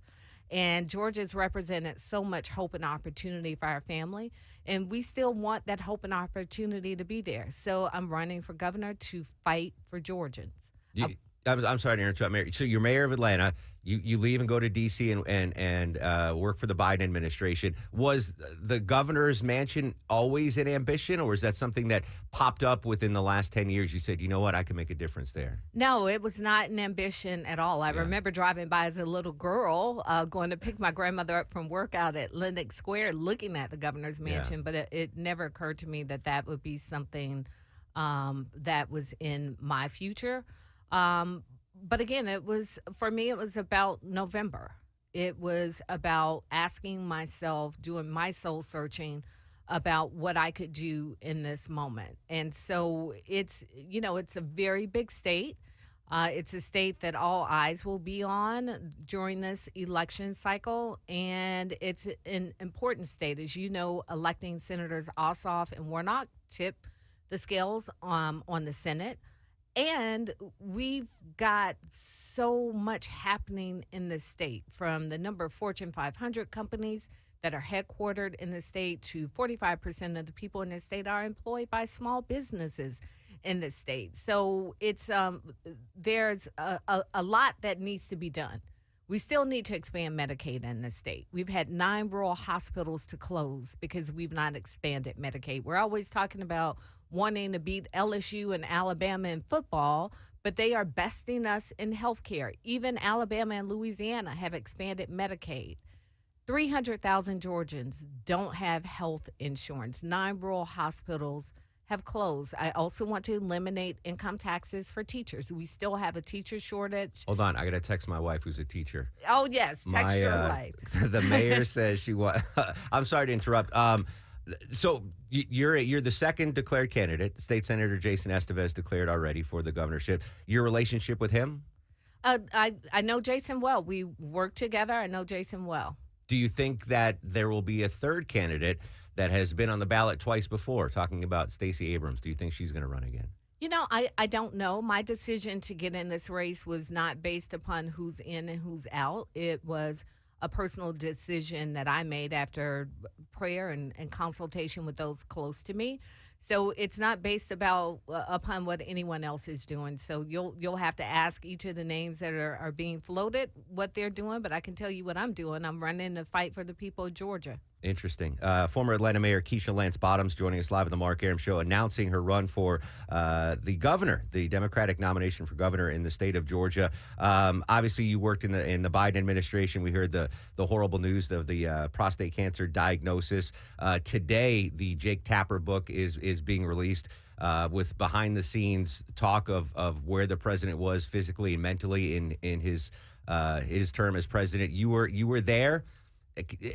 And Georgia's represented so much hope and opportunity for our family, and we still want that hope and opportunity to be there. So I'm running for governor to fight for Georgians. I'm sorry to interrupt, Mayor. So you're mayor of Atlanta. You leave and go to D.C. and work for the Biden administration. Was the governor's mansion always an ambition, or is that something that popped up within the last 10 years? You said, you know what, I can make a difference there. No, it was not an ambition at all. I remember driving by as a little girl, going to pick my grandmother up from work out at Lenox Square, looking at the governor's mansion, but it never occurred to me that that would be something that was in my future. But again, for me, it was about November. It was about asking myself, doing my soul searching about what I could do in this moment. And so it's a very big state. It's a state that all eyes will be on during this election cycle. And it's an important state. As you know, electing Senators Ossoff and Warnock tip the scales on the Senate. And we've got so much happening in the state, from the number of Fortune 500 companies that are headquartered in the state to 45% of the people in the state are employed by small businesses in the state. So it's there's a lot that needs to be done. We still need to expand Medicaid in the state. We've had 9 rural hospitals to close because we've not expanded Medicaid. We're always talking about wanting to beat LSU and Alabama in football, but they are besting us in health care. Even Alabama and Louisiana have expanded Medicaid. 300,000 Georgians don't have health insurance. 9 rural hospitals have closed. I also want to eliminate income taxes for teachers. We still have a teacher shortage. Hold on, I got to text my wife who's a teacher. Oh, yes, text your wife. The mayor says she was. I'm sorry to interrupt. So you're the second declared candidate. State Senator Jason Estevez declared already for the governorship. Your relationship with him? I know Jason well. We work together. I know Jason well. Do you think that there will be a third candidate that has been on the ballot twice before, talking about Stacey Abrams? Do you think she's going to run again? You know, I don't know. My decision to get in this race was not based upon who's in and who's out. It was a personal decision that I made after prayer and consultation with those close to me. So it's not based upon what anyone else is doing. So you'll have to ask each of the names that are being floated what they're doing. But I can tell you what I'm doing. I'm running to fight for the people of Georgia. Interesting. Former Atlanta Mayor Keisha Lance Bottoms joining us live at the Mark Arum Show, announcing her run for the governor, the Democratic nomination for governor in the state of Georgia. Obviously, you worked in the Biden administration. We heard the horrible news of the prostate cancer diagnosis. Today, the Jake Tapper book is being released. With behind the scenes talk of where the president was physically and mentally in his term as president. You were there.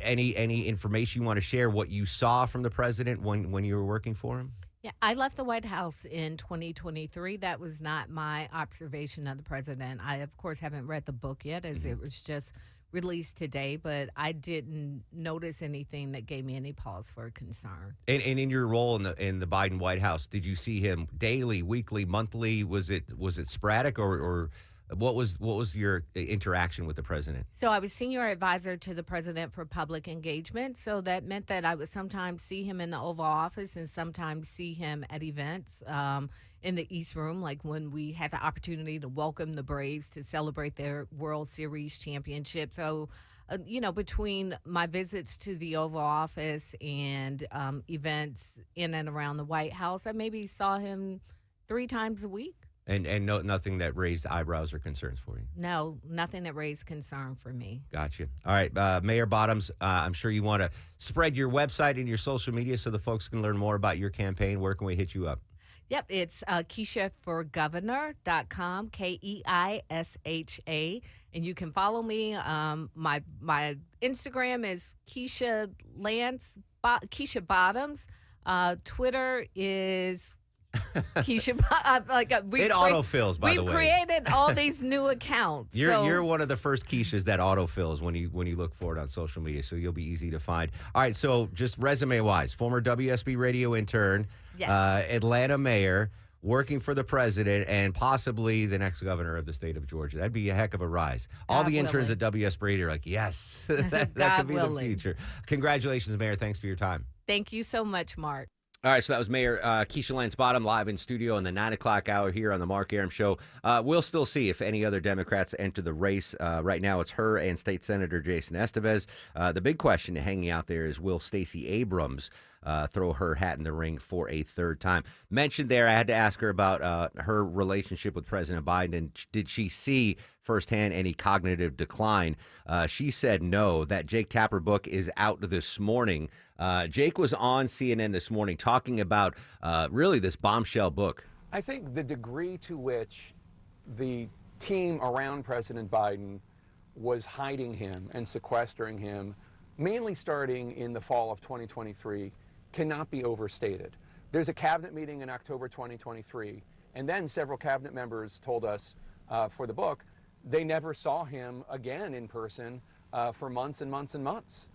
Any information you want to share, what you saw from the president when you were working for him? Yeah, I left the White House in 2023. That was not my observation of the president. I, of course, haven't read the book yet, as it was just released today, but I didn't notice anything that gave me any pause for concern. And in your role in the Biden White House, did you see him daily, weekly, monthly? Was it sporadic, or what was your interaction with the president? So I was senior advisor to the president for public engagement. So that meant that I would sometimes see him in the Oval Office and sometimes see him at events in the East Room, like when we had the opportunity to welcome the Braves to celebrate their World Series championship. So, between my visits to the Oval Office and events in and around the White House, I maybe saw him 3 times a week. And nothing that raised eyebrows or concerns for you? No, nothing that raised concern for me. Gotcha. All right, Mayor Bottoms, I'm sure you want to spread your website and your social media so the folks can learn more about your campaign. Where can we hit you up? Yep, it's KeishaForGovernor.com, KeishaForGovernor. And you can follow me. My Instagram is Keisha Bottoms. Twitter is Keisha. It autofills, by the way. We've created all these new accounts. You're one of the first Keishas that autofills when you look for it on social media, so you'll be easy to find. All right, so just resume-wise, former WSB radio intern, yes. Atlanta mayor, working for the president, and possibly the next governor of the state of Georgia. That'd be a heck of a rise. All the interns at WSB radio are like, yes, that could be the future. Congratulations, Mayor. Thanks for your time. Thank you so much, Mark. All right, so that was Mayor Keisha Lance Bottoms live in studio in the 9 o'clock hour here on the Mark Arum Show. We'll still see if any other Democrats enter the race. Right now, it's her and State Senator Jason Estevez. The big question hanging out there is, will Stacey Abrams throw her hat in the ring for a third time? Mentioned there, I had to ask her about her relationship with President Biden, and did she see firsthand any cognitive decline? She said no. That Jake Tapper book is out this morning. Jake was on CNN this morning talking about really this bombshell book. I think the degree to which the team around President Biden was hiding him and sequestering him, mainly starting in the fall of 2023, cannot be overstated. There's a cabinet meeting in October 2023, and then several cabinet members told us for the book they never saw him again in person for months and months and months.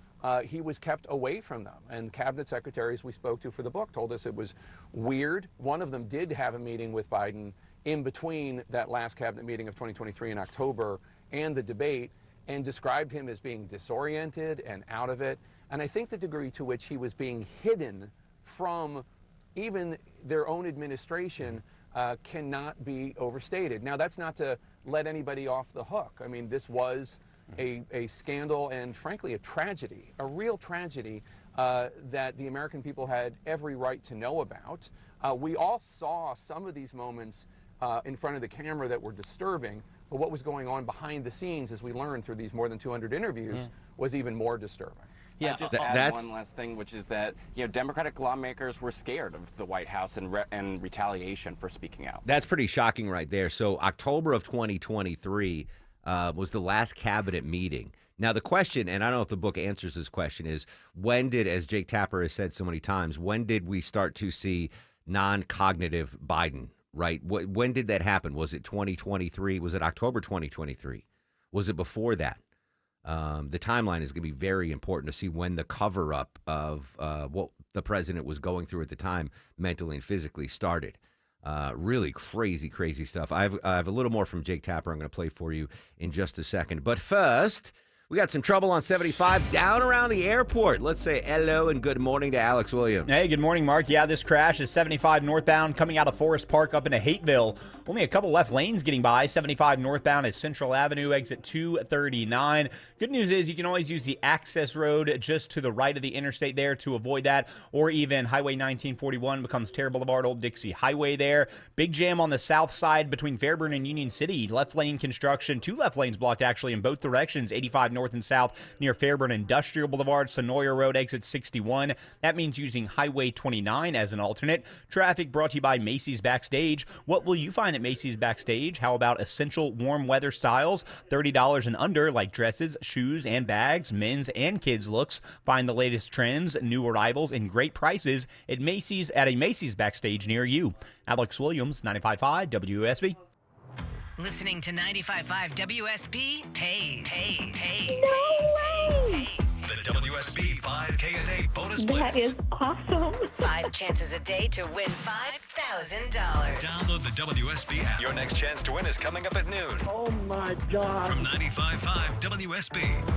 He was kept away from them, and cabinet secretaries we spoke to for the book told us it was weird. One of them did have a meeting with Biden in between that last cabinet meeting of 2023 in October and the debate, and described him as being disoriented and out of it. And I think the degree to which he was being hidden from even their own administration cannot be overstated. Now, that's not to let anybody off the hook. I mean, this was a scandal and, frankly, a tragedy, a real tragedy that the American people had every right to know about. We all saw some of these moments in front of the camera that were disturbing, but what was going on behind the scenes, as we learned through these more than 200 interviews, was even more disturbing. Yeah, just add one last thing, which is that Democratic lawmakers were scared of the White House and retaliation for speaking out. That's pretty shocking right there. So October of 2023 was the last cabinet meeting. Now the question, and I don't know if the book answers this question, is when did, as Jake Tapper has said so many times, when did we start to see non-cognitive Biden, right? When did that happen? Was it 2023? Was it October 2023? Was it before that? The timeline is going to be very important to see when the cover-up of what the president was going through at the time, mentally and physically, started. Really crazy, crazy stuff. I have a little more from Jake Tapper I'm going to play for you in just a second. But first, we got some trouble on 75 down around the airport. Let's say hello and good morning to Alex Williams. Hey, good morning, Mark. Yeah, this crash is 75 northbound coming out of Forest Park up into Hateville. Only a couple left lanes getting by. 75 northbound is Central Avenue, exit 239. Good news is you can always use the access road just to the right of the interstate there to avoid that, or even Highway 1941 becomes Terra Boulevard, Old Dixie Highway there. Big jam on the south side between Fairburn and Union City. Left lane construction, 2 left lanes blocked actually in both directions, 85 north and south near Fairburn Industrial Boulevard, Sonoya Road, exit 61. That means using Highway 29 as an alternate. Traffic brought to you by Macy's Backstage. What will you find at Macy's Backstage? How about essential warm weather styles, $30 and under, like dresses, shoes, and bags, men's and kids looks. Find the latest trends, new arrivals, and great prices at Macy's at a Macy's Backstage near you. Alex Williams, 95.5 WSB. Listening to 95.5 WSB pays. No way! The WSB 5K a day bonus blitz. That is awesome. 5 chances a day to win $5,000. Download the WSB app. Your next chance to win is coming up at noon. Oh my God. From 95.5 WSB.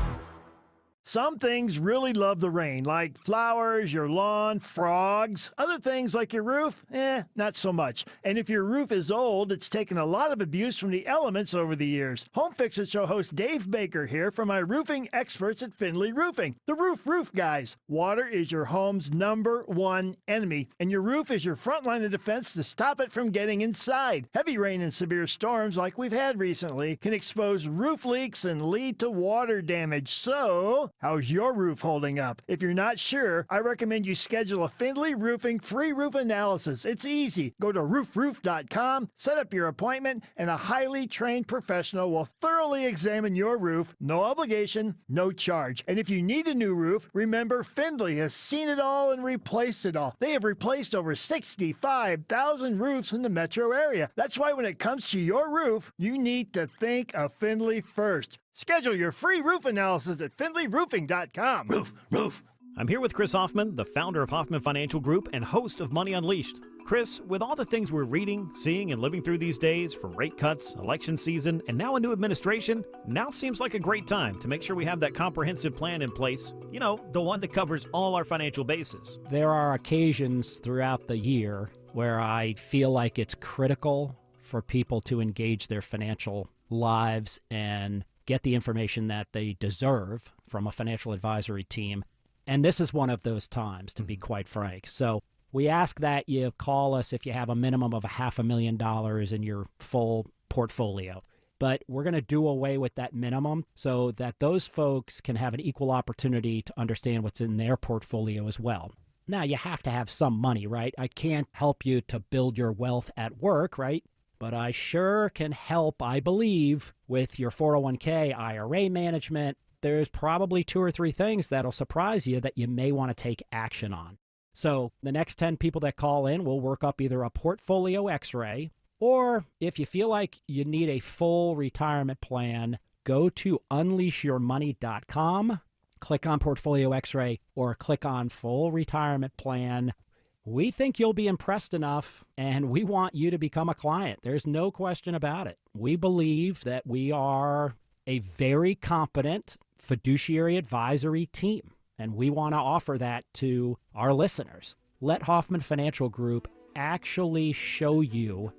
Some things really love the rain, like flowers, your lawn, frogs. Other things like your roof, not so much. And if your roof is old, it's taken a lot of abuse from the elements over the years. Home Fix It Show host Dave Baker here from my roofing experts at Findlay Roofing, the roof guys. Water is your home's #1 enemy, and your roof is your front line of defense to stop it from getting inside. Heavy rain and severe storms like we've had recently can expose roof leaks and lead to water damage. So, how's your roof holding up? If you're not sure, I recommend you schedule a Findlay Roofing free roof analysis. It's easy. Go to roofroof.com, set up your appointment, and a highly trained professional will thoroughly examine your roof. No obligation, no charge. And if you need a new roof, remember Findlay has seen it all and replaced it all. They have replaced over 65,000 roofs in the metro area. That's why when it comes to your roof, you need to think of Findlay first. Schedule your free roof analysis at FindlayRoofing.com. Roof. I'm here with Chris Hoffman, the founder of Hoffman Financial Group and host of Money Unleashed. Chris, with all the things we're reading, seeing, and living through these days, from rate cuts, election season, and now a new administration, now seems like a great time to make sure we have that comprehensive plan in place. You know, the one that covers all our financial bases. There are occasions throughout the year where I feel like it's critical for people to engage their financial lives and get the information that they deserve from a financial advisory team. And this is one of those times, to be quite frank. So we ask that you call us if you have a minimum of $500,000 in your full portfolio. But we're going to do away with that minimum so that those folks can have an equal opportunity to understand what's in their portfolio as well. Now, you have to have some money, right? I can't help you to build your wealth at work, right? But I sure can help, I believe, with your 401k, IRA management. There's probably 2 or 3 things that'll surprise you that you may want to take action on. So the next 10 people that call in will work up either a portfolio x-ray, or if you feel like you need a full retirement plan, go to unleashyourmoney.com, click on portfolio x-ray, or click on full retirement plan. We think you'll be impressed enough, and we want you to become a client. There's no question about it. We believe that we are a very competent fiduciary advisory team, and we want to offer that to our listeners. Let Hoffman Financial Group actually show you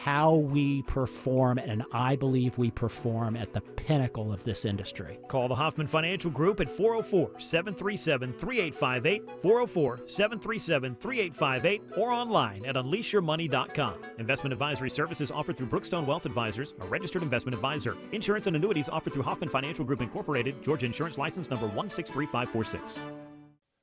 how we perform, and I believe we perform at the pinnacle of this industry. Call the Hoffman Financial Group at 404-737-3858, 404-737-3858, or online at unleashyourmoney.com. Investment advisory services offered through Brookstone Wealth Advisors, a registered investment advisor. Insurance and annuities offered through Hoffman Financial Group Incorporated, Georgia Insurance License number 163546.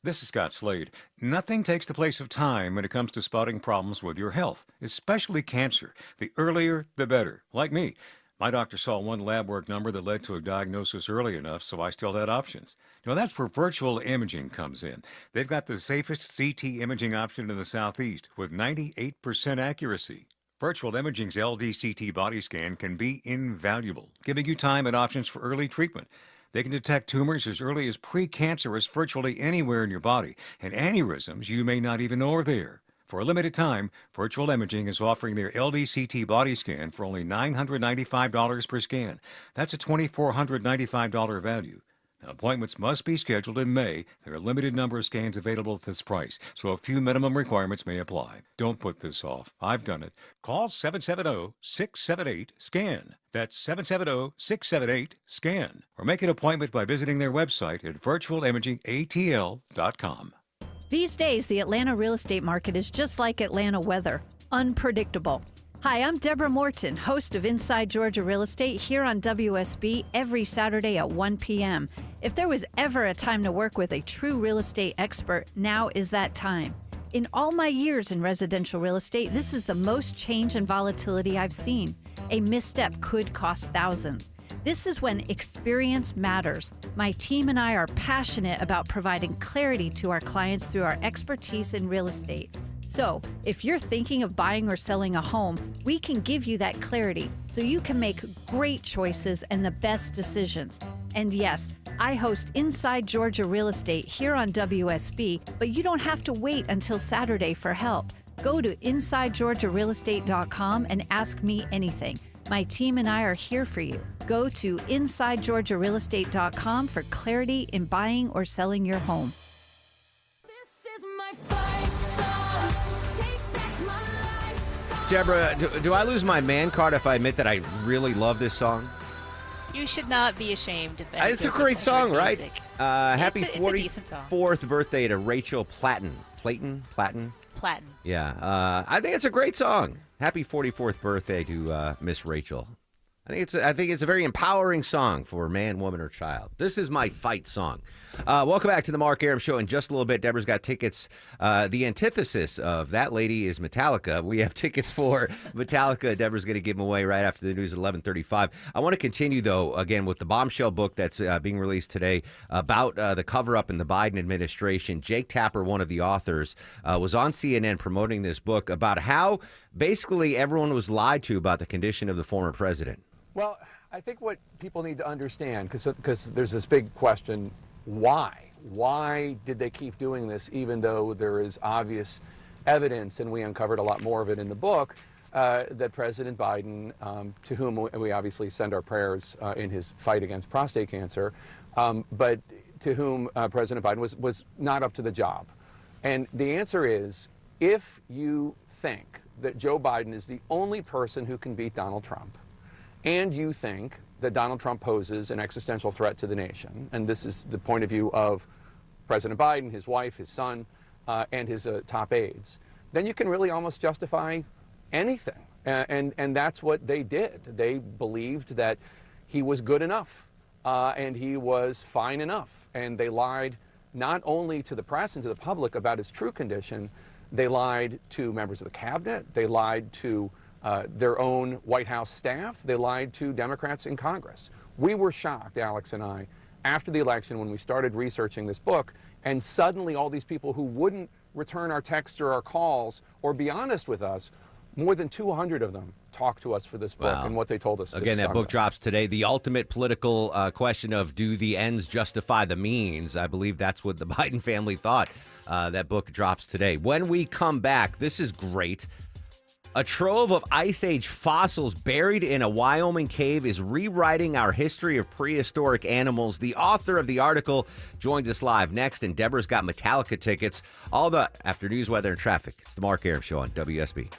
This is Scott Slade. Nothing takes the place of time when it comes to spotting problems with your health, especially cancer. The earlier, the better. Like me. My doctor saw one lab work number that led to a diagnosis early enough, so I still had options. Now, that's where virtual imaging comes in. They've got the safest CT imaging option in the Southeast with 98% accuracy. Virtual Imaging's LDCT body scan can be invaluable, giving you time and options for early treatment. They can detect tumors as early as precancerous virtually anywhere in your body, and aneurysms you may not even know are there. For a limited time, Virtual Imaging is offering their LDCT body scan for only $995 per scan. That's a $2,495 value. Now, appointments must be scheduled in May. There are a limited number of scans available at this price, so a few minimum requirements may apply. Don't put this off. I've done it. Call 770-678-SCAN. That's 770-678-SCAN. Or make an appointment by visiting their website at virtualimagingatl.com. These days, the Atlanta real estate market is just like Atlanta weather, unpredictable. Hi, I'm Deborah Morton, host of Inside Georgia Real Estate here on WSB every Saturday at 1 p.m. If there was ever a time to work with a true real estate expert, now is that time. In all my years in residential real estate, this is the most change and volatility I've seen. A misstep could cost thousands. This is when experience matters. My team and I are passionate about providing clarity to our clients through our expertise in real estate. So, if you're thinking of buying or selling a home, we can give you that clarity so you can make great choices and the best decisions. And yes, I host Inside Georgia Real Estate here on WSB, but you don't have to wait until Saturday for help. Go to InsideGeorgiaRealEstate.com and ask me anything. My team and I are here for you. Go to InsideGeorgiaRealEstate.com for clarity in buying or selling your home. Deborah, do I lose my man card if I admit that I really love this song? You should not be ashamed of that. It's a great song, right? Happy it's a decent song. 44th birthday to Rachel Platten. Platten? Yeah. I think it's a great song. Happy 44th birthday to Miss Rachel. I think it's a very empowering song for man, woman, or child. This is my fight song. Welcome back to the Mark Arum Show. In just a little bit, Deborah's got tickets. The antithesis of that lady is Metallica. We have tickets for Metallica. Deborah's going to give them away right after the news at 11:35. I want to continue, though, again, with the bombshell book that's being released today about the cover-up in the Biden administration. Jake Tapper, one of the authors, was on CNN promoting this book about how basically everyone was lied to about the condition of the former president. Well, I think what people need to understand, because there's this big question, why? Why did they keep doing this even though there is obvious evidence, and we uncovered a lot more of it in the book, that President Biden, to whom we obviously send our prayers in his fight against prostate cancer, but to whom President Biden was not up to the job. And the answer is, if you think that Joe Biden is the only person who can beat Donald Trump, and you think that Donald Trump poses an existential threat to the nation, and this is the point of view of President Biden, his wife, his son, and his top aides, then you can really almost justify anything. And that's what they did. They believed that he was good enough, and he was fine enough. And they lied not only to the press and to the public about his true condition, they lied to members of the cabinet, they lied to their own White House staff. They lied to Democrats in Congress. We were shocked, Alex and I, after the election when we started researching this book, and suddenly all these people who wouldn't return our texts or our calls or be honest with us, more than 200 of them talked to us for this book. Wow. And what they told us. Again, that book drops today. The ultimate political question of do the ends justify the means? I believe that's what the Biden family thought. That book drops today. When we come back, this is great. A trove of Ice Age fossils buried in a Wyoming cave is rewriting our history of prehistoric animals. The author of the article joins us live next, and Deborah's got Metallica tickets. All the after news, weather, and traffic. It's the Mark Arum Show on WSB.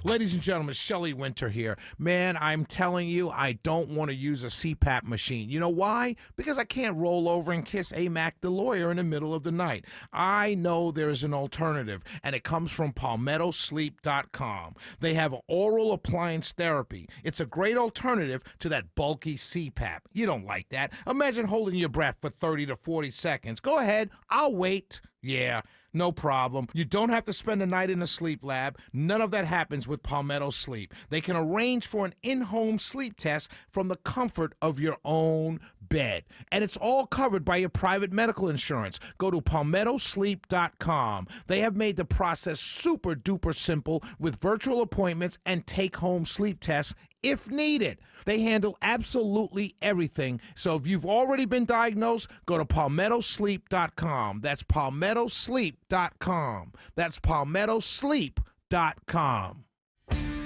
Ladies and gentlemen, Shelley Winter here. Man, I'm telling you, I don't want to use a CPAP machine. You know why? Because I can't roll over and kiss AMAC the lawyer in the middle of the night. I know there's an alternative, and it comes from PalmettoSleep.com. They have oral appliance therapy. It's a great alternative to that bulky CPAP. You don't like that. Imagine holding your breath for 30 to 40 seconds. Go ahead. I'll wait. Yeah, no problem. You don't have to spend the night in a sleep lab. None of that happens with Palmetto Sleep. They can arrange for an in-home sleep test from the comfort of your own bed. And it's all covered by your private medical insurance. Go to PalmettoSleep.com. They have made the process super duper simple with virtual appointments and take-home sleep tests if needed. They handle absolutely everything. So if you've already been diagnosed, go to PalmettoSleep.com. That's PalmettoSleep.com. That's PalmettoSleep.com.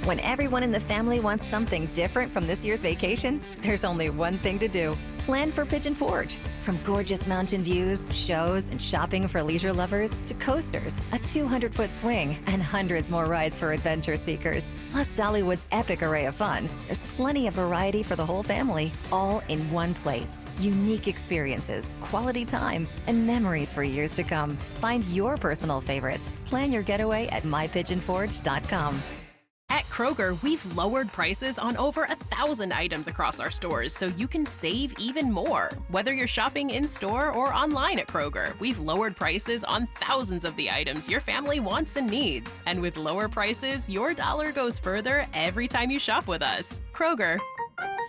When everyone in the family wants something different from this year's vacation, there's only one thing to do. Plan for Pigeon Forge. From gorgeous mountain views, shows, and shopping for leisure lovers, to coasters, a 200-foot swing, and hundreds more rides for adventure seekers. Plus Dollywood's epic array of fun. There's plenty of variety for the whole family, all in one place. Unique experiences, quality time, and memories for years to come. Find your personal favorites. Plan your getaway at mypigeonforge.com. At Kroger, we've lowered prices on over 1,000 items across our stores so you can save even more. Whether you're shopping in-store or online at Kroger, we've lowered prices on thousands of the items your family wants and needs. And with lower prices, your dollar goes further every time you shop with us. Kroger,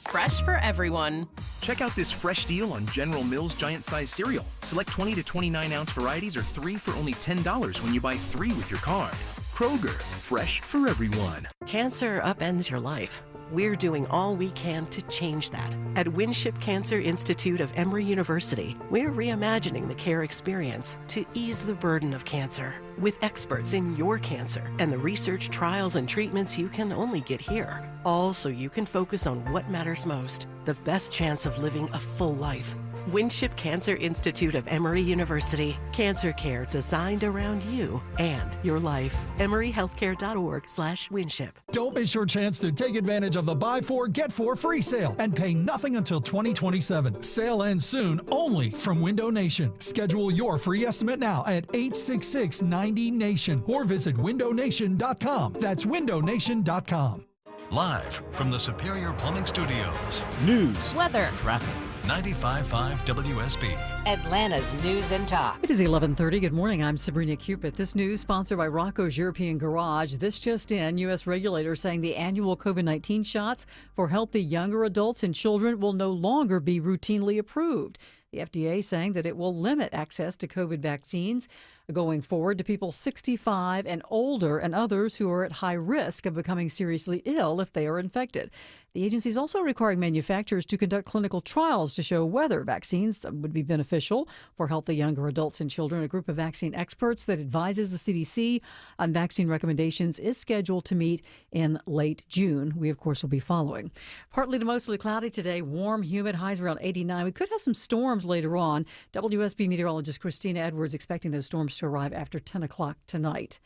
fresh for everyone. Check out this fresh deal on General Mills Giant Size Cereal. Select 20 to 29-ounce varieties are 3 for only $10 when you buy 3 with your card. Kroger, fresh for everyone. Cancer upends your life. We're doing all we can to change that. At Winship Cancer Institute of Emory University, we're reimagining the care experience to ease the burden of cancer. With experts in your cancer and the research, trials, and treatments you can only get here. All so you can focus on what matters most, the best chance of living a full life. Winship Cancer Institute of Emory University. Cancer care designed around you and your life. EmoryHealthcare.org/Winship. Don't miss your chance to take advantage of the Buy 4, Get 4 free sale and pay nothing until 2027. Sale ends soon only from Window Nation. Schedule your free estimate now at 866-90-NATION or visit windownation.com. That's windownation.com. Live from the Superior Plumbing Studios. News, weather, traffic. 95.5 WSB. Atlanta's News and Talk. It is 11:30. Good morning. I'm Sabrina Cupid. This news sponsored by Rocco's European Garage. This just in, U.S. regulators saying the annual COVID-19 shots for healthy younger adults and children will no longer be routinely approved. The FDA saying that it will limit access to COVID vaccines going forward to people 65 and older and others who are at high risk of becoming seriously ill if they are infected. The agency is also requiring manufacturers to conduct clinical trials to show whether vaccines would be beneficial for healthy younger adults and children. A group of vaccine experts that advises the CDC on vaccine recommendations is scheduled to meet in late June. We, of course, will be following. Partly to mostly cloudy today, warm, humid, highs around 89. We could have some storms later on. WSB meteorologist Christina Edwards expecting those storms to arrive after 10 o'clock tonight.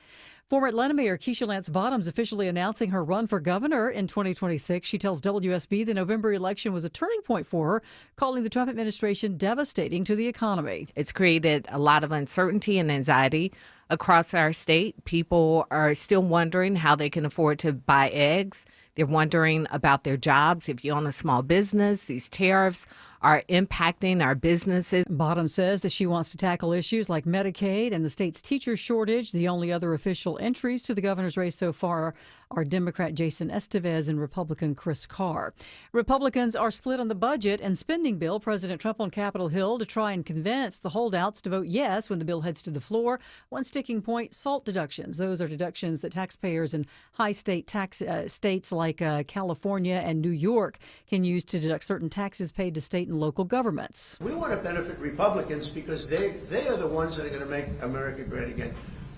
Former Atlanta Mayor Keisha Lance Bottoms officially announcing her run for governor in 2026. She tells WSB the November election was a turning point for her, calling the Trump administration devastating to the economy. It's created a lot of uncertainty and anxiety across our state. People are still wondering how they can afford to buy eggs. They're wondering about their jobs. If you own a small business, these tariffs are impacting our businesses. Bottoms says that she wants to tackle issues like Medicaid and the state's teacher shortage. The only other official entries to the governor's race so far are Democrat Jason Estevez and Republican Chris Carr. Republicans are split on the budget and spending bill. President Trump on Capitol Hill to try and convince the holdouts to vote yes when the bill heads to the floor. One sticking point, SALT deductions. Those are deductions that taxpayers in high state tax states like California and New York can use to deduct certain taxes paid to state and local governments. We want to benefit Republicans because they are the ones that are going to make America great again.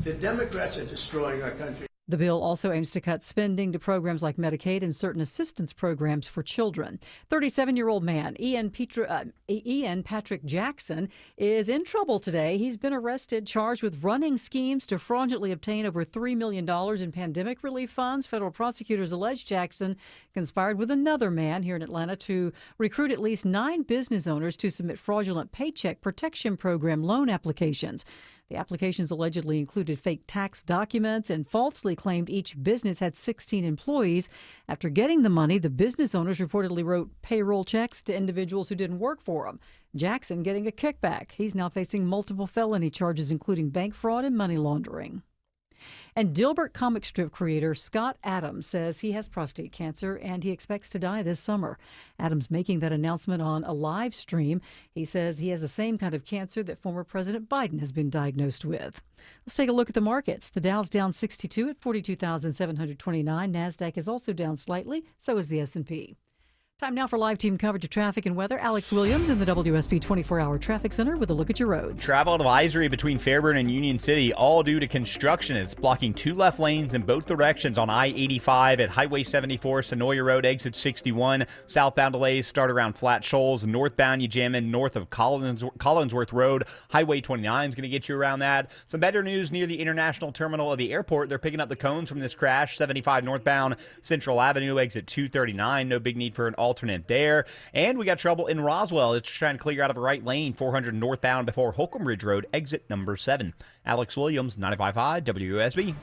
The Democrats are destroying our country. The bill also aims to cut spending to programs like Medicaid and certain assistance programs for children. 37-year-old man Ian Patrick Jackson is in trouble today. He's been arrested, charged with running schemes to fraudulently obtain over $3 million in pandemic relief funds. Federal prosecutors allege Jackson conspired with another man here in Atlanta to recruit at least 9 business owners to submit fraudulent Paycheck Protection Program loan applications. The applications allegedly included fake tax documents and falsely claimed each business had 16 employees. After getting the money, the business owners reportedly wrote payroll checks to individuals who didn't work for them. Jackson getting a kickback. He's now facing multiple felony charges, including bank fraud and money laundering. And Dilbert comic strip creator Scott Adams says he has prostate cancer and he expects to die this summer. Adams making that announcement on a live stream. He says he has the same kind of cancer that former President Biden has been diagnosed with. Let's take a look at the markets. The Dow's down 62 at 42,729. NASDAQ is also down slightly. So is the S&P. Time now for live team coverage of traffic and weather. Alex Williams in the WSB 24-hour traffic center with a look at your roads. Travel advisory between Fairburn and Union City, all due to construction. It's blocking 2 left lanes in both directions on I-85 at Highway 74, Sonoya Road, exit 61. Southbound delays start around Flat Shoals. Northbound, you jam in north of Collinsworth Road. Highway 29 is going to get you around that. Some better news near the international terminal of the airport. They're picking up the cones from this crash. 75 northbound, Central Avenue, exit 239. No big need for an alternate there. And we got trouble in Roswell. It's trying to clear out of the right lane, 400 northbound before Holcomb Ridge Road, exit number 7. Alex Williams, 95.5 WSB.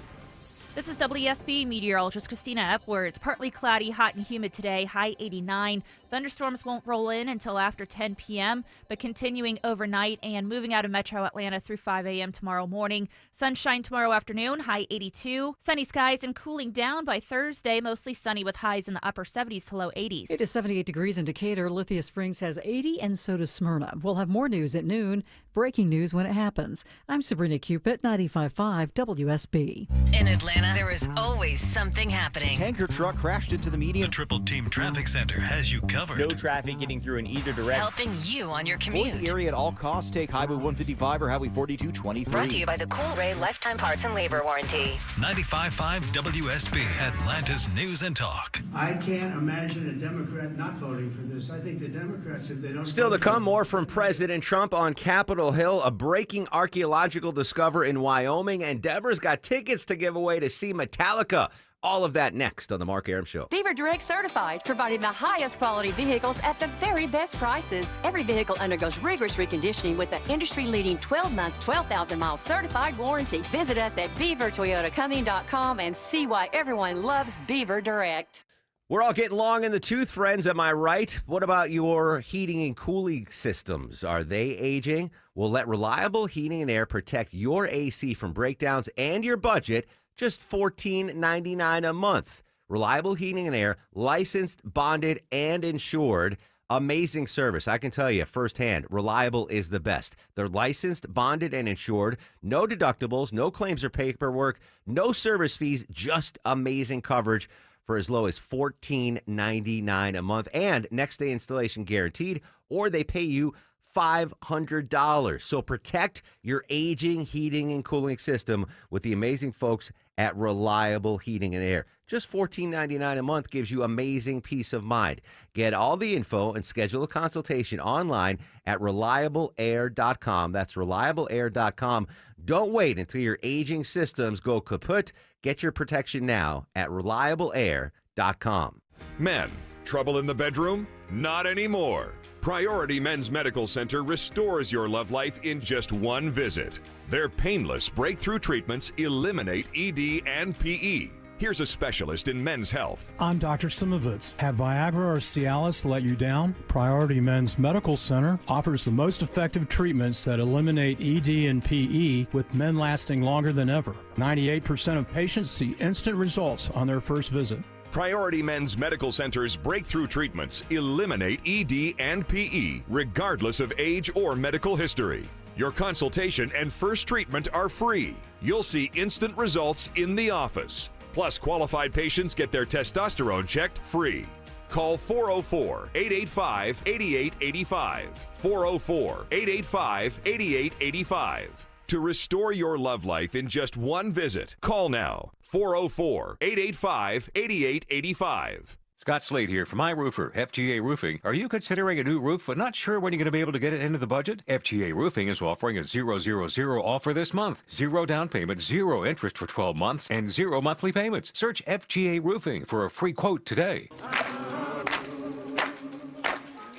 This is WSB meteorologist Christina Epworth. Partly cloudy, hot and humid today, high 89. Thunderstorms won't roll in until after 10 p.m., but continuing overnight and moving out of metro Atlanta through 5 a.m. tomorrow morning. Sunshine tomorrow afternoon, high 82. Sunny skies and cooling down by Thursday, mostly sunny with highs in the upper 70s to low 80s. It is 78 degrees in Decatur. Lithia Springs has 80, and so does Smyrna. We'll have more news at noon. Breaking news when it happens. I'm Sabrina Cupid, 95.5 WSB. In Atlanta, there is always something happening. Tanker truck crashed into the median. The Triple Team Traffic Center has you covered. No traffic getting through in either direction. Helping you on your commute. Avoid the area at all costs. Take Highway 155 or Highway 4223. Brought to you by the Cool Ray Lifetime Parts and Labor Warranty. 95.5 WSB, Atlanta's News and Talk. I can't imagine a Democrat not voting for this. I think the Democrats, if they don't... Still to come, more from President Trump on Capitol Hill, a breaking archaeological discovery in Wyoming, and Deborah's got tickets to give away to see Metallica. All of that next on the Mark Arum Show. Beaver Direct Certified, providing the highest quality vehicles at the very best prices. Every vehicle undergoes rigorous reconditioning with an industry-leading 12-month, 12,000-mile certified warranty. Visit us at BeaverToyotaComing.com and see why everyone loves Beaver Direct. We're all getting long in the tooth, friends, am I right? What about your heating and cooling systems? Are they aging? Well, let Reliable Heating and Air protect your AC from breakdowns and your budget. Just $14.99 a month. Reliable Heating and Air, licensed, bonded, and insured. Amazing service. I can tell you firsthand, Reliable is the best. They're licensed, bonded, and insured. No deductibles, no claims or paperwork, no service fees, just amazing coverage for as low as $14.99 a month. And next day installation guaranteed, or they pay you $500. So protect your aging heating and cooling system with the amazing folks at Reliable Heating and Air. Just $14.99 a month gives you amazing peace of mind. Get all the info and schedule a consultation online at ReliableAir.com. That's ReliableAir.com. Don't wait until your aging systems go kaput. Get your protection now at ReliableAir.com. Men, trouble in the bedroom? Not anymore. Priority Men's Medical Center restores your love life in just one visit. Their painless breakthrough treatments eliminate ED and PE. Here's a specialist in men's health. I'm Dr. Simovitz. Have Viagra or Cialis let you down? Priority Men's Medical Center offers the most effective treatments that eliminate ED and PE, with men lasting longer than ever. 98% of patients see instant results on their first visit. Priority Men's Medical Center's breakthrough treatments eliminate ED and PE, regardless of age or medical history. Your consultation and first treatment are free. You'll see instant results in the office. Plus, qualified patients get their testosterone checked free. Call 404-885-8885. 404-885-8885. To restore your love life in just one visit, call now 404-885-8885. Scott Slade here from iRoofer, FGA Roofing. Are you considering a new roof but not sure when you're going to be able to get it into the budget? FGA Roofing is offering a 000 offer this month. 0 down payment, 0 interest for 12 months, and 0 monthly payments. Search FGA Roofing for a free quote today.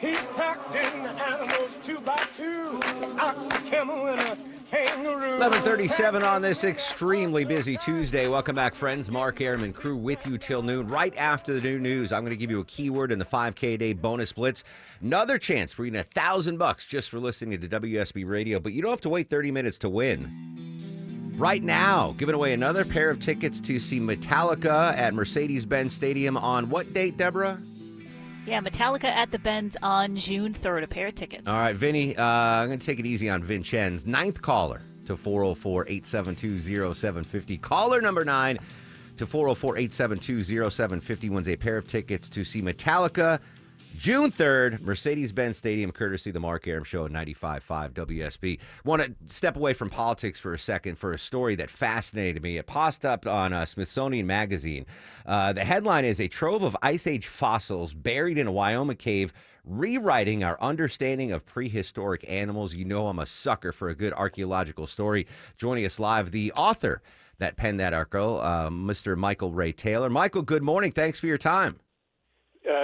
He packed in the animals 2 by 2, ox, a camel, and a kangaroo. 11:37 on this extremely busy Tuesday. Welcome back, friends. Mark Arum and crew with you till noon. Right after the new news, I'm going to give you a keyword in the 5K a day bonus blitz. Another chance for you to $1,000 just for listening to WSB Radio, but you don't have to wait 30 minutes to win. Right now, giving away another pair of tickets to see Metallica at Mercedes-Benz Stadium on what date, Deborah? Yeah, Metallica at the Benz on June 3rd, a pair of tickets. All right, Vinny, I'm going to take it easy on Vincenz. Ninth caller to 404-872-0750. Caller number 9 to 404-872-0750 wins a pair of tickets to see Metallica June 3rd, Mercedes-Benz Stadium, courtesy of the Mark Arum Show at 95.5 WSB. Want to step away from politics for a second for a story that fascinated me. It popped up on Smithsonian Magazine. The headline is, "A trove of Ice Age fossils buried in a Wyoming cave rewriting our understanding of prehistoric animals." You know I'm a sucker for a good archaeological story. Joining us live, the author that penned that article, Mr. Michael Ray Taylor. Michael, good morning. Thanks for your time.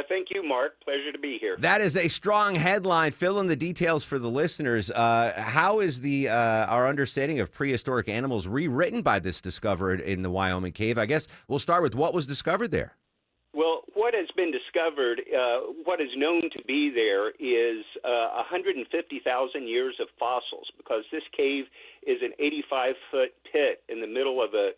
Thank you, Mark. Pleasure to be here. That is a strong headline. Fill in the details for the listeners. How is our understanding of prehistoric animals rewritten by this discovered in the Wyoming cave? I guess we'll start with what was discovered there. Well, what has been discovered, what is known to be there is 150,000 years of fossils, because this cave is an 85-foot pit in the middle of a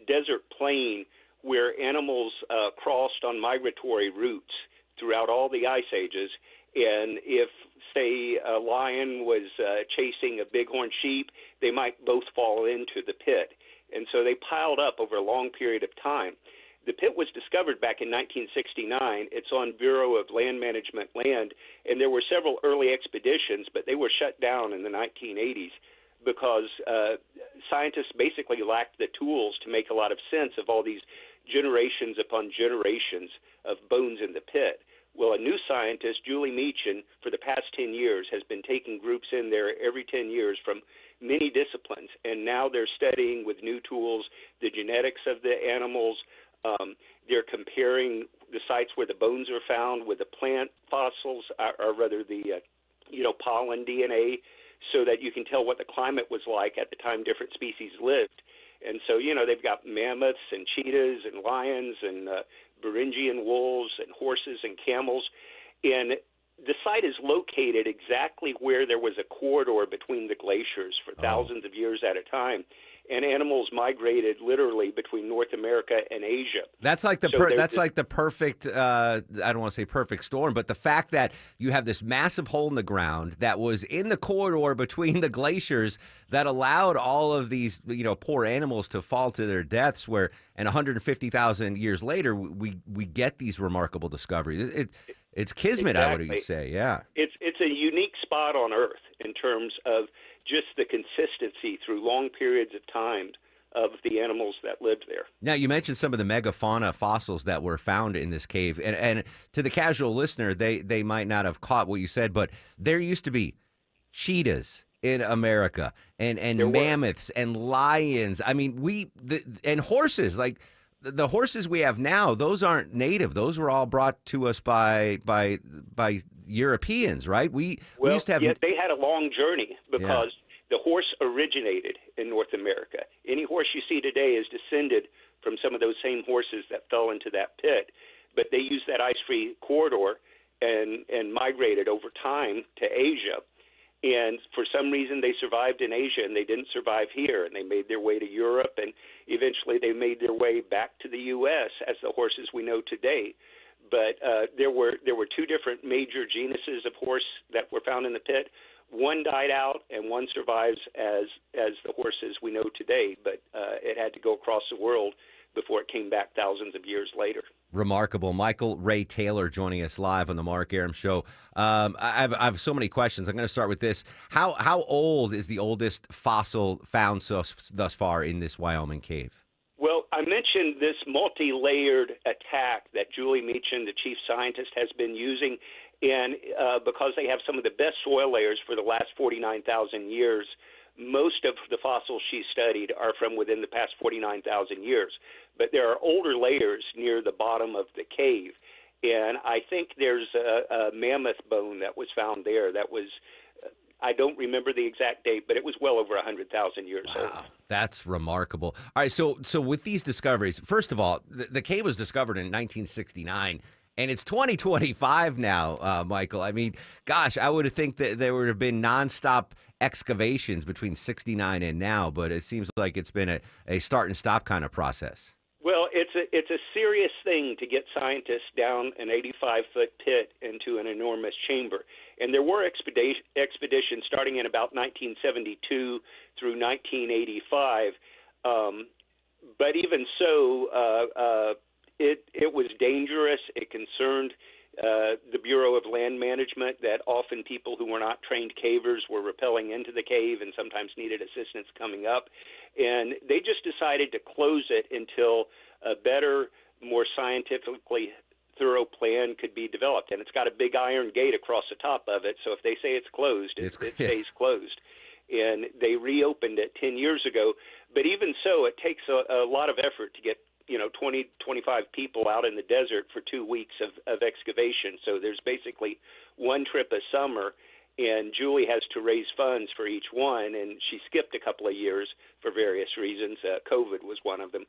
desert plain where animals crossed on migratory routes throughout all the ice ages. And if, say, a lion was chasing a bighorn sheep, they might both fall into the pit. And so they piled up over a long period of time. The pit was discovered back in 1969. It's on Bureau of Land Management land, and there were several early expeditions, but they were shut down in the 1980s because scientists basically lacked the tools to make a lot of sense of all these generations upon generations of bones in the pit. Well, a new scientist, Julie Meechan, for the past 10 years has been taking groups in there every 10 years from many disciplines, and now they're studying with new tools the genetics of the animals. They're comparing the sites where the bones are found with the plant fossils, or rather the pollen DNA, so that you can tell what the climate was like at the time different species lived. And so, they've got mammoths and cheetahs and lions and Beringian wolves and horses and camels. And the site is located exactly where there was a corridor between the glaciers for thousands of years at a time. And animals migrated literally between North America and Asia. That's like the perfect, I don't want to say perfect storm, but the fact that you have this massive hole in the ground that was in the corridor between the glaciers that allowed all of these, poor animals to fall to their deaths, and 150,000 years later, we get these remarkable discoveries. It's kismet, exactly. I would say, yeah. It's a unique spot on Earth in terms of just the consistency through long periods of time of the animals that lived there. Now, you mentioned some of the megafauna fossils that were found in this cave. And to the casual listener, they might not have caught what you said, but there used to be cheetahs in America and mammoths and lions. I mean, and horses. Like, the horses we have now, those aren't native. Those were all brought to us by Europeans, right? We used to have. Yes, they had a long journey because the horse originated in North America. Any horse you see today is descended from some of those same horses that fell into that pit. But they used that ice-free corridor and migrated over time to Asia. And for some reason, they survived in Asia, and they didn't survive here. And they made their way to Europe, and eventually they made their way back to the U.S. as the horses we know today. But there were two different major genuses of horse that were found in the pit. One died out, and one survives as the horses we know today. But it had to go across the world before it came back thousands of years later. Remarkable. Michael Ray Taylor joining us live on the Mark Arum Show. I have so many questions. I'm going to start with this. How old is the oldest fossil found thus far in this Wyoming cave? Well, I mentioned this multi-layered attack that Julie Meacham, the chief scientist, has been using, and because they have some of the best soil layers for the last 49,000 years, most of the fossils she studied are from within the past 49,000 years. But there are older layers near the bottom of the cave, and I think there's a mammoth bone that was found there that was, I don't remember the exact date, but it was well over 100,000 years old. That's remarkable. All right, so with these discoveries, first of all, the cave was discovered in 1969. And it's 2025 now, Michael. I mean, gosh, I would have think that there would have been nonstop excavations between 69 and now, but it seems like it's been a start and stop kind of process. Well, it's a serious thing to get scientists down an 85-foot pit into an enormous chamber. And there were expeditions starting in about 1972 through 1985. But even so, it was dangerous. It concerned the Bureau of Land Management that often people who were not trained cavers were rappelling into the cave and sometimes needed assistance coming up. And they just decided to close it until a better, more scientifically thorough plan could be developed. And it's got a big iron gate across the top of it, so if they say it's closed, it stays closed. And they reopened it 10 years ago. But even so, it takes a lot of effort to get 20, 25 people out in the desert for 2 weeks of excavation. So there's basically one trip a summer, and Julie has to raise funds for each one, and she skipped a couple of years for various reasons. COVID was one of them.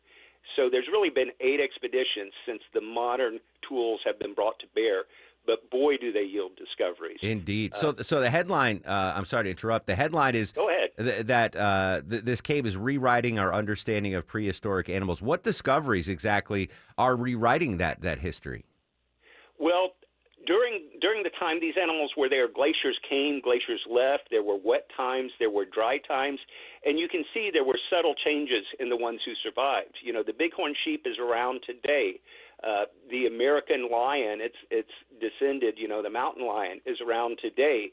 So there's really been 8 expeditions since the modern tools have been brought to bear. But boy, do they yield discoveries. Indeed. So the headline, I'm sorry to interrupt, the headline is Go ahead. That this cave is rewriting our understanding of prehistoric animals. What discoveries exactly are rewriting that history? Well, during the time these animals were there, glaciers came, glaciers left, there were wet times, there were dry times, and you can see there were subtle changes in the ones who survived. The bighorn sheep is around today. The American lion, it's descended, the mountain lion is around today.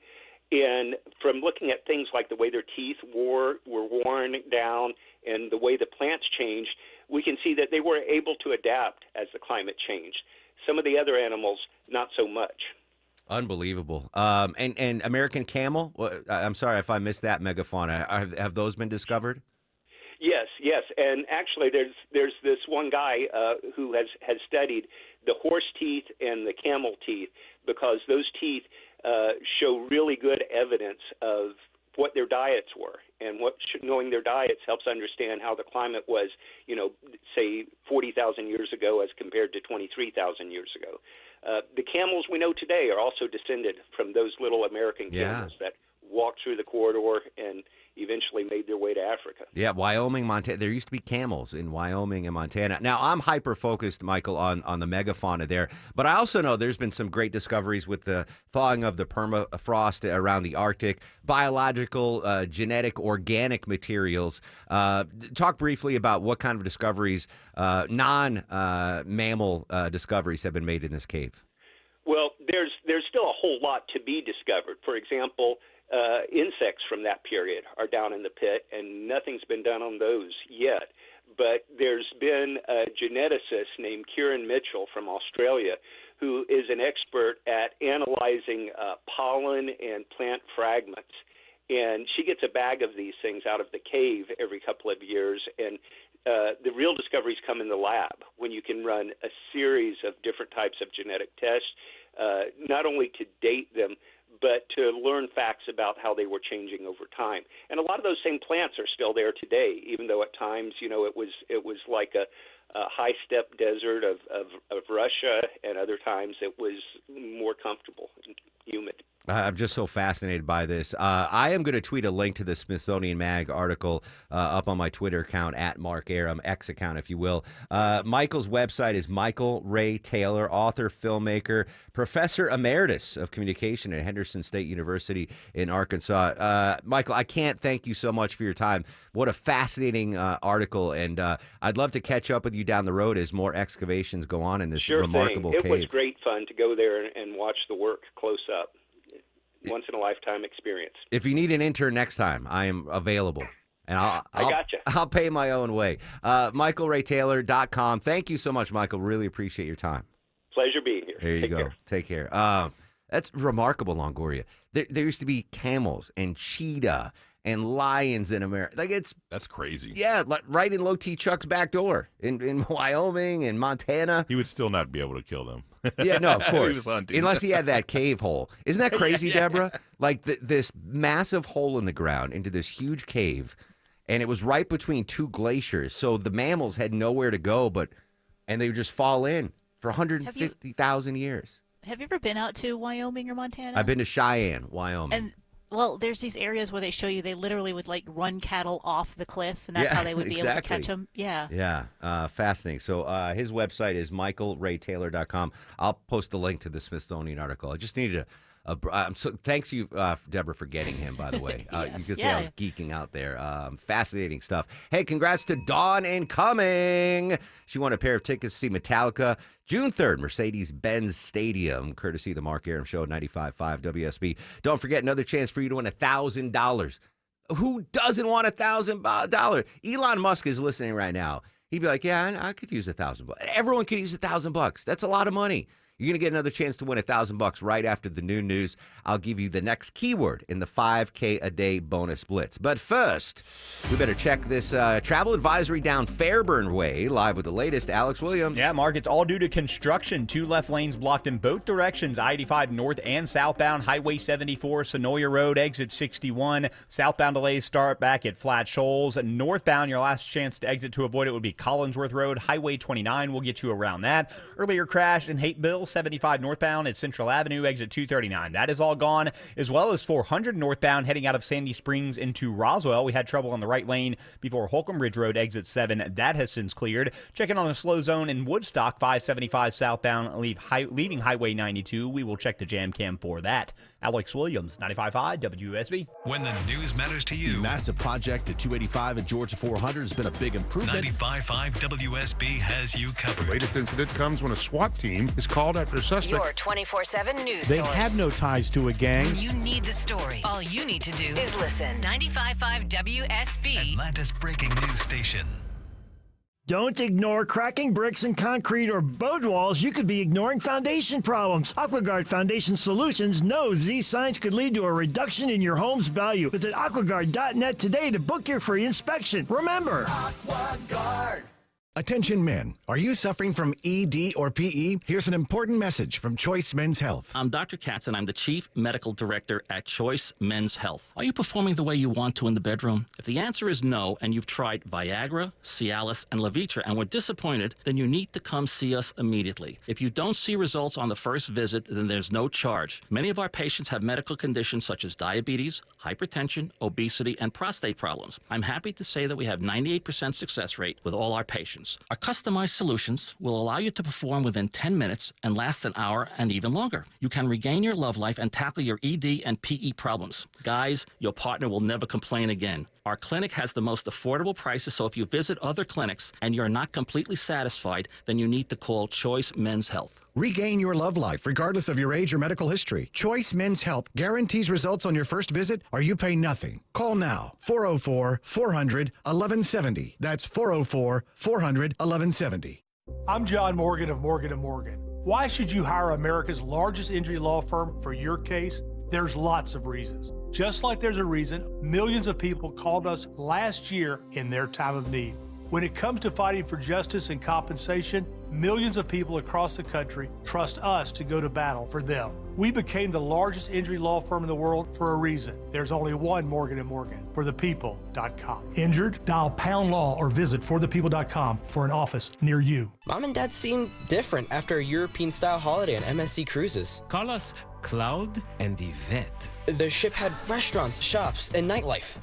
And from looking at things like the way their teeth were worn down and the way the plants changed, we can see that they were able to adapt as the climate changed. Some of the other animals, not so much. Unbelievable. And American camel, I'm sorry if I missed that megafauna. Have those been discovered? Yes, and actually, there's this one guy who has studied the horse teeth and the camel teeth, because those teeth show really good evidence of what their diets were, and knowing their diets helps understand how the climate was, say 40,000 years ago as compared to 23,000 years ago. The camels we know today are also descended from those little American camels that walked through the corridor and eventually made their way to Africa. Yeah, Wyoming, Montana. There used to be camels in Wyoming and Montana. Now, I'm hyper-focused, Michael, on the megafauna there, but I also know there's been some great discoveries with the thawing of the permafrost around the Arctic, biological, genetic, organic materials. Talk briefly about what kind of discoveries, non-mammal discoveries have been made in this cave. Well, there's still a whole lot to be discovered. For example, insects from that period are down in the pit, and nothing's been done on those yet. But there's been a geneticist named Kieran Mitchell from Australia who is an expert at analyzing pollen and plant fragments. And she gets a bag of these things out of the cave every couple of years, and the real discoveries come in the lab when you can run a series of different types of genetic tests, not only to date them, but to learn facts about how they were changing over time. And a lot of those same plants are still there today, even though at times, it was like a high steppe desert of Russia, and other times it was more comfortable and humid. I'm just so fascinated by this. I am going to tweet a link to the Smithsonian Mag article up on my Twitter account, at Mark Arum, X account, if you will. Michael's website is Michael Ray Taylor, author, filmmaker, professor emeritus of communication at Henderson State University in Arkansas. Michael, I can't thank you so much for your time. What a fascinating article, and I'd love to catch up with you you down the road as more excavations go on in this Sure remarkable thing. It cave. was great fun to go there and watch the work close up. Once in a lifetime experience. If you need an intern next time, I am available. And I gotcha. I'll pay my own way. MichaelRayTaylor.com. Thank you so much, Michael. Really appreciate your time. Pleasure being here. There you go. Care. Take care. That's remarkable, Longoria. There used to be camels and cheetah and lions in America. That's crazy. Yeah, right in Low T Chuck's back door in Wyoming and Montana. He would still not be able to kill them. Yeah, no, of He course. was hunting. Unless he had that cave hole. Isn't that crazy, Yeah. Deborah? Like this massive hole in the ground into this huge cave, and it was right between two glaciers. So the mammals had nowhere to go, and they would just fall in for 150,000 years. Have you ever been out to Wyoming or Montana? I've been to Cheyenne, Wyoming. And well, there's these areas where they show you they literally would like run cattle off the cliff, and that's how they would be able to catch them. Yeah. Yeah. Fascinating. So his website is michaelraytaylor.com. I'll post the link to the Smithsonian article. I just needed thanks you, Deborah, for getting him, by the way. You can see I was geeking out there. Fascinating stuff. Hey, congrats to Dawn Incoming. She won a pair of tickets to see Metallica June 3rd, Mercedes-Benz Stadium, courtesy of the Mark Arum Show, 95.5 WSB. Don't forget, another chance for you to win $1,000. Who doesn't want $1,000? Elon Musk is listening right now. He'd be like, yeah, I could use $1,000. Everyone could use $1,000. That's a lot of money. You're going to get another chance to win $1,000 right after the noon news. I'll give you the next keyword in the 5K a day bonus blitz. But first, we better check this travel advisory down Fairburn Way. Live with the latest, Alex Williams. Yeah, Mark, it's all due to construction. 2 left lanes blocked in both directions, I-85 north and southbound, Highway 74, Sonoya Road, exit 61. Southbound delays start back at Flat Shoals. Northbound, your last chance to exit to avoid it would be Collinsworth Road. Highway 29 will get you around that. Earlier crash in Hapeville, 75 northbound at Central Avenue, exit 239. That is all gone, as well as 400 northbound heading out of Sandy Springs into Roswell. We had trouble on the right lane before Holcomb Ridge Road, exit 7. That has since cleared. Checking on a slow zone in Woodstock, 575 southbound, leaving Highway 92. We will check the jam cam for that. Alex Williams, 95.5 WSB. When the news matters to you. The massive project at 285 and Georgia 400 has been a big improvement. 95.5 WSB has you covered. The latest incident comes when a SWAT team is called after a suspect. Your 24/7 news They source. had no ties to a gang. When you need the story, all you need to do is listen. 95.5 WSB. Atlanta's breaking news station. Don't ignore cracking bricks and concrete or boat walls. You could be ignoring foundation problems. AquaGuard Foundation Solutions knows these signs could lead to a reduction in your home's value. Visit aquaguard.net today to book your free inspection. Remember, AquaGuard. Attention men, are you suffering from ED or PE? Here's an important message from Choice Men's Health. I'm Dr. Katz, and I'm the Chief Medical Director at Choice Men's Health. Are you performing the way you want to in the bedroom? If the answer is no, and you've tried Viagra, Cialis, and Levitra and were disappointed, then you need to come see us immediately. If you don't see results on the first visit, then there's no charge. Many of our patients have medical conditions such as diabetes, hypertension, obesity, and prostate problems. I'm happy to say that we have 98% success rate with all our patients. Our customized solutions will allow you to perform within 10 minutes and last an hour and even longer. You can regain your love life and tackle your ED and PE problems. Guys, your partner will never complain again. Our clinic has the most affordable prices, so if you visit other clinics and you're not completely satisfied, then you need to call Choice Men's Health. Regain your love life regardless of your age or medical history. Choice Men's Health guarantees results on your first visit or you pay nothing. Call now, 404-400-1170. That's 404-400-1170. I'm John Morgan of Morgan & Morgan. Why should you hire America's largest injury law firm for your case? There's lots of reasons. Just like there's a reason millions of people called us last year in their time of need. When it comes to fighting for justice and compensation, millions of people across the country trust us to go to battle for them. We became the largest injury law firm in the world for a reason. There's only one Morgan & Morgan, forthepeople.com. Injured? Dial pound law or visit forthepeople.com for an office near you. Mom and Dad seemed different after a European-style holiday on MSC Cruises. Call us Cloud and Yvette. The ship had restaurants, shops, and nightlife.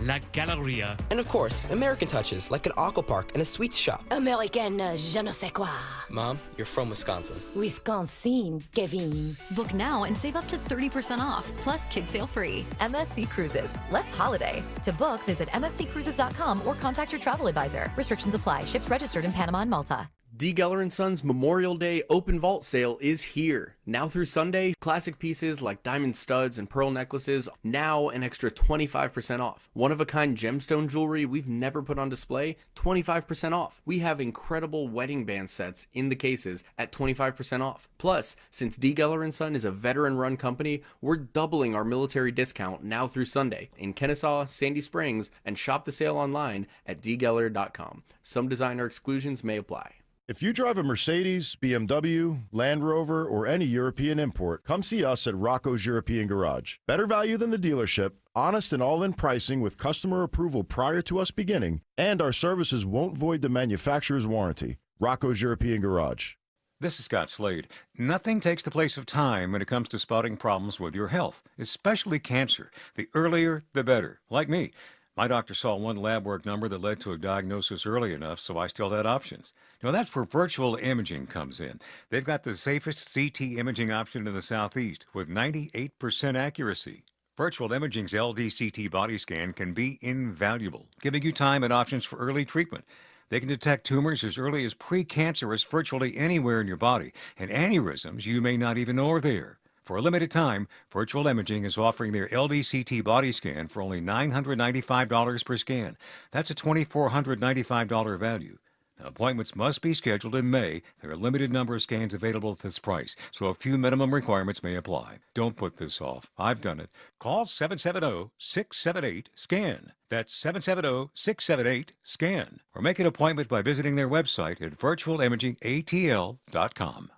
La Galleria. And of course, American touches like an aqua park and a sweets shop. American je ne sais quoi. Mom, you're from Wisconsin. Wisconsin, Kevin. Book now and save up to 30% off, plus kid sale free. MSC Cruises. Let's holiday. To book, visit msccruises.com or contact your travel advisor. Restrictions apply. Ships registered in Panama and Malta. D. Geller & Sons Memorial Day Open Vault Sale is here. Now through Sunday, classic pieces like diamond studs and pearl necklaces, now an extra 25% off. One-of-a-kind gemstone jewelry we've never put on display, 25% off. We have incredible wedding band sets in the cases at 25% off. Plus, since D. Geller & Son is a veteran-run company, we're doubling our military discount now through Sunday in Kennesaw, Sandy Springs, and shop the sale online at dgeller.com. Some designer exclusions may apply. If you drive a Mercedes, BMW, Land Rover, or any European import, come see us at Rocco's European Garage. Better value than the dealership, honest and all-in pricing with customer approval prior to us beginning, and our services won't void the manufacturer's warranty. Rocco's European Garage. This is Scott Slade. Nothing takes the place of time when it comes to spotting problems with your health, especially cancer. The earlier, the better. Like me. My doctor saw one lab work number that led to a diagnosis early enough, so I still had options. Now, that's where virtual imaging comes in. They've got the safest CT imaging option in the Southeast with 98% accuracy. Virtual Imaging's LDCT body scan can be invaluable, giving you time and options for early treatment. They can detect tumors as early as precancerous virtually anywhere in your body, and aneurysms you may not even know are there. For a limited time, Virtual Imaging is offering their LDCT body scan for only $995 per scan. That's a $2,495 value. Now, appointments must be scheduled in May. There are a limited number of scans available at this price, so a few minimum requirements may apply. Don't put this off. I've done it. Call 770-678-SCAN. That's 770-678-SCAN. Or make an appointment by visiting their website at virtualimagingatl.com.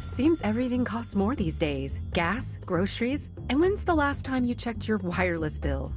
Seems everything costs more these days. Gas, groceries, and when's the last time you checked your wireless bill?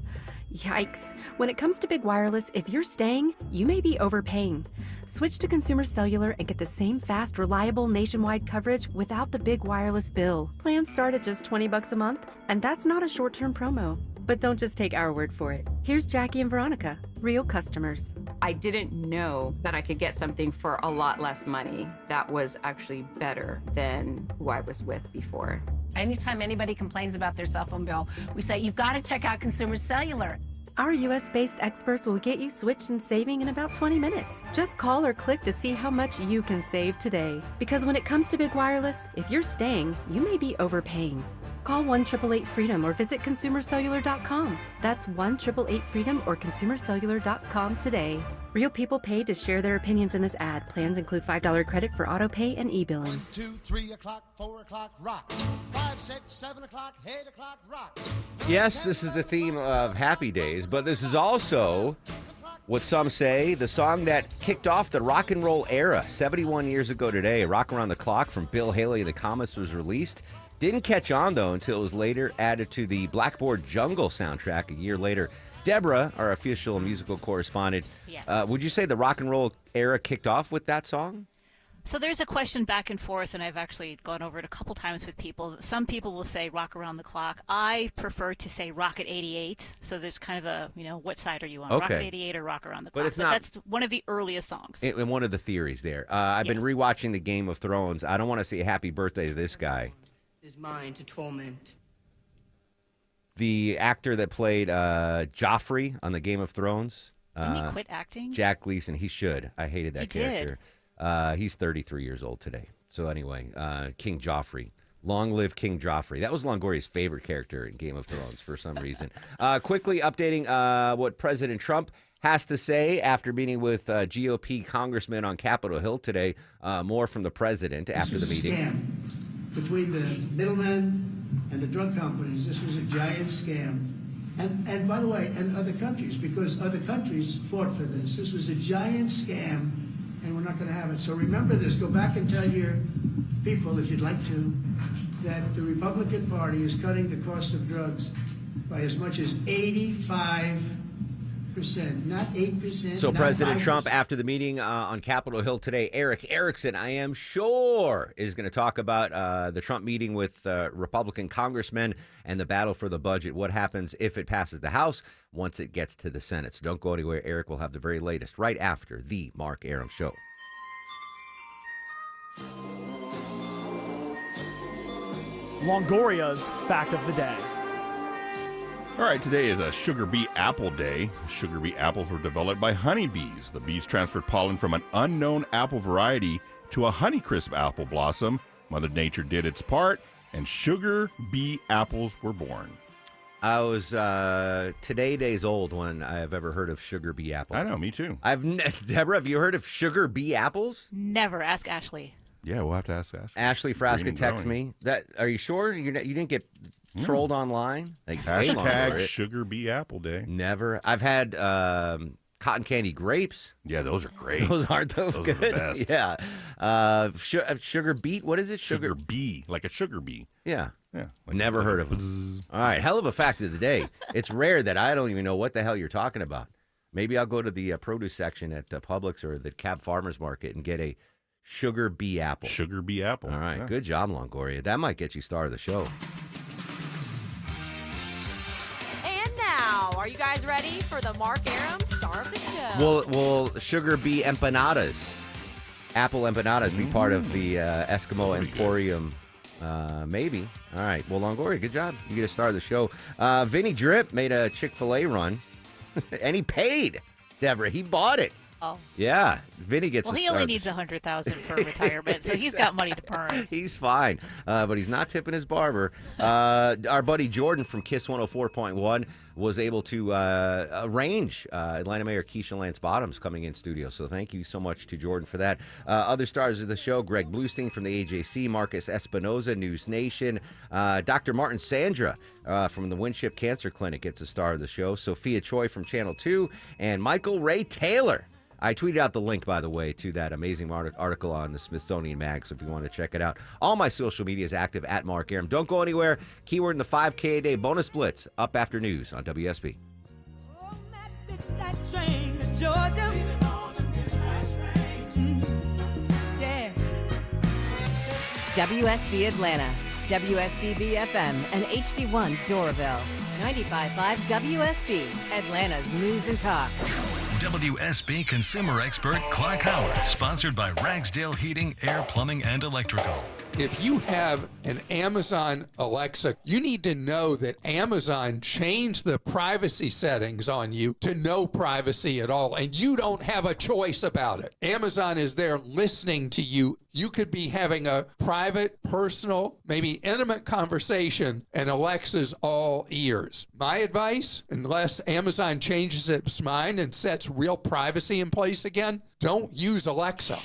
Yikes. When it comes to big wireless, if you're staying, you may be overpaying. Switch to Consumer Cellular and get the same fast, reliable nationwide coverage without the big wireless bill. Plans start at just $20 a month, and that's not a short-term promo. But don't just take our word for it. Here's Jackie and Veronica, real customers. I didn't know that I could get something for a lot less money that was actually better than who I was with before. Anytime anybody complains about their cell phone bill, we say, you've got to check out Consumer Cellular. Our US-based experts will get you switched and saving in about 20 minutes. Just call or click to see how much you can save today. Because when it comes to big wireless, if you're staying, you may be overpaying. Call 1-888-FREEDOM or visit ConsumerCellular.com. That's 1-888-FREEDOM or ConsumerCellular.com today. Real people paid to share their opinions in this ad. Plans include $5 credit for auto pay and e-billing. 1, 2, 3 o'clock, 4 o'clock, rock. 5, 6, 7 o'clock, 8 o'clock, rock. Yes, this is the theme of Happy Days, but this is also what some say the song that kicked off the rock and roll era. 71 years ago today, Rock Around the Clock from Bill Haley and the Comets was released. Didn't catch on, though, until it was later added to the Blackboard Jungle soundtrack a year later. Deborah, our official musical correspondent, Yes. Would you say the rock and roll era kicked off with that song? So there's a question back and forth, and I've actually gone over it a couple times with people. Some people will say Rock Around the Clock. I prefer to say Rocket 88. So there's kind of a, what side are you on? Okay. Rocket 88 or Rock Around the Clock? But it's not, that's one of the earliest songs. And one of the theories there. I've been rewatching the Game of Thrones. I don't want to say happy birthday to this guy. Is mine to torment. The actor that played Joffrey on the Game of Thrones. Didn't he quit acting? Jack Gleason. He should. I hated that He character. He's 33 years old today. So anyway, King Joffrey. Long live King Joffrey. That was Longoria's favorite character in Game of Thrones for some reason. Quickly updating what President Trump has to say after meeting with GOP congressmen on Capitol Hill today. More from the president after the meeting. Scam between the middlemen and the drug companies. This was a giant scam. And by the way, and other countries, because other countries fought for this. This was a giant scam, and we're not going to have it. So remember this. Go back and tell your people, if you'd like to, that the Republican Party is cutting the cost of drugs by as much as 85%. not 8%. So not President 5%. Trump, after the meeting on Capitol Hill today, Eric Erickson, I am sure, is going to talk about the Trump meeting with Republican congressmen and the battle for the budget. What happens if it passes the House once it gets to the Senate? So don't go anywhere. Eric will have the very latest right after the Mark Arum Show. Longoria's Fact of the Day. All right, today is a Sugar Bee Apple Day. Sugar bee apples were developed by honeybees. The bees transferred pollen from an unknown apple variety to a Honeycrisp apple blossom. Mother Nature did its part, and sugar bee apples were born. I was today days old when I have ever heard of sugar bee apples. I know, me too. Deborah, have you heard of sugar bee apples? Never. Ask Ashley. Yeah, we'll have to ask Ashley. Ashley Frasca texted me. Are you sure you didn't get trolled online? Like, hashtag Sugar Bee Apple Day. Never. I've had cotton candy grapes. Yeah, those are great. Aren't those good? Are the best. Yeah. Sugar beet. What is it? Sugar bee, like a sugar bee. Yeah. Yeah. Never heard of them. All right. Hell of a fact of the day. It's rare that I don't even know what the hell you're talking about. Maybe I'll go to the produce section at Publix or the Cab Farmers Market and get a sugar bee apple. Sugar bee apple. All right. Yeah. Good job, Longoria. That might get you star of the show. And now, are you guys ready for the Mark Arum star of the show? Will sugar bee empanadas, apple empanadas, be part of the Eskimo Emporium? Maybe. All right. Well, Longoria, good job. You get a star of the show. Vinny Drip made a Chick-fil-A run, and he paid. Deborah, he bought it. Oh. Yeah, Vinny gets. Well, he only needs $100,000 for retirement, so he's got money to burn. He's fine, but he's not tipping his barber. Our buddy Jordan from Kiss 104.1 was able to arrange Atlanta Mayor Keisha Lance Bottoms coming in studio. So thank you so much to Jordan for that. Other stars of the show: Greg Bluestein from the AJC, Marcus Espinoza, News Nation, Dr. Martin Sandra from the Winship Cancer Clinic gets a star of the show. Sophia Choi from Channel 2, and Michael Ray Taylor. I tweeted out the link, by the way, to that amazing article on the Smithsonian Mag, so if you want to check it out. All my social media is active at Mark Arum. Don't go anywhere. Keyword in the 5K a day bonus blitz up after news on WSB. WSB Atlanta, WSB BFM, and HD1 Doraville. 95.5 WSB, Atlanta's news and talk. WSB consumer expert Clark Howard, sponsored by Ragsdale Heating, Air, Plumbing, and Electrical. If you have an Amazon Alexa, you need to know that Amazon changed the privacy settings on you to no privacy at all, and you don't have a choice about it. Amazon is there listening to you. You could be having a private, personal, maybe intimate conversation, and Alexa's all ears. My advice, unless Amazon changes its mind and sets real privacy in place again, don't use Alexa.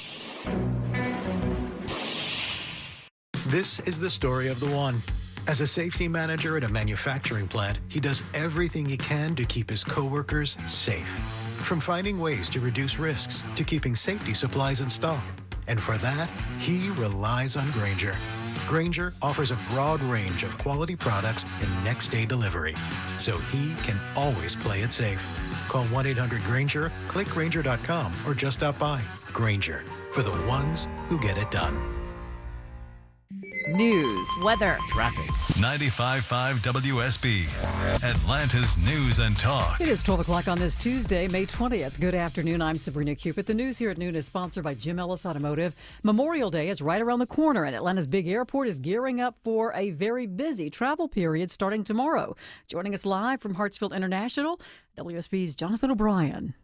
This is the story of the one. As a safety manager at a manufacturing plant, he does everything he can to keep his coworkers safe. From finding ways to reduce risks to keeping safety supplies in stock. And for that, he relies on Grainger. Grainger offers a broad range of quality products and next-day delivery, so he can always play it safe. Call 1-800-GRAINGER, click Grainger.com, or just stop by. Grainger, for the ones who get it done. News, weather, traffic. 95.5 WSB, Atlanta's news and talk. It is 12 o'clock on this Tuesday, May 20th. Good afternoon. I'm Sabrina Cupid. The news here at noon is sponsored by Jim Ellis Automotive. Memorial Day is right around the corner, and Atlanta's big airport is gearing up for a very busy travel period starting tomorrow. Joining us live from Hartsfield International, WSB's Jonathan O'Brien.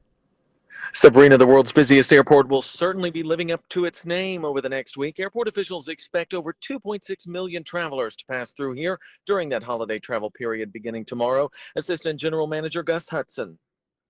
Sabrina, the world's busiest airport will certainly be living up to its name over the next week. Airport officials expect over 2.6 million travelers to pass through here during that holiday travel period beginning tomorrow. Assistant General Manager Gus Hudson.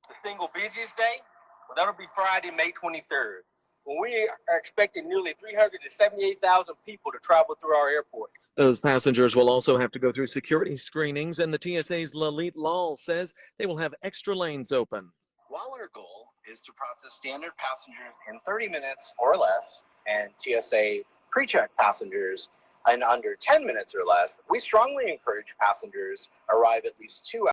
The single busiest day, well, that'll be Friday, May 23rd, when we are expecting nearly 378,000 people to travel through our airport. Those passengers will also have to go through security screenings, and the TSA's Lalit Lal says they will have extra lanes open. While our goal is to process standard passengers in 30 minutes or less, and TSA pre-check passengers in under 10 minutes or less, we strongly encourage passengers arrive at least 2 hours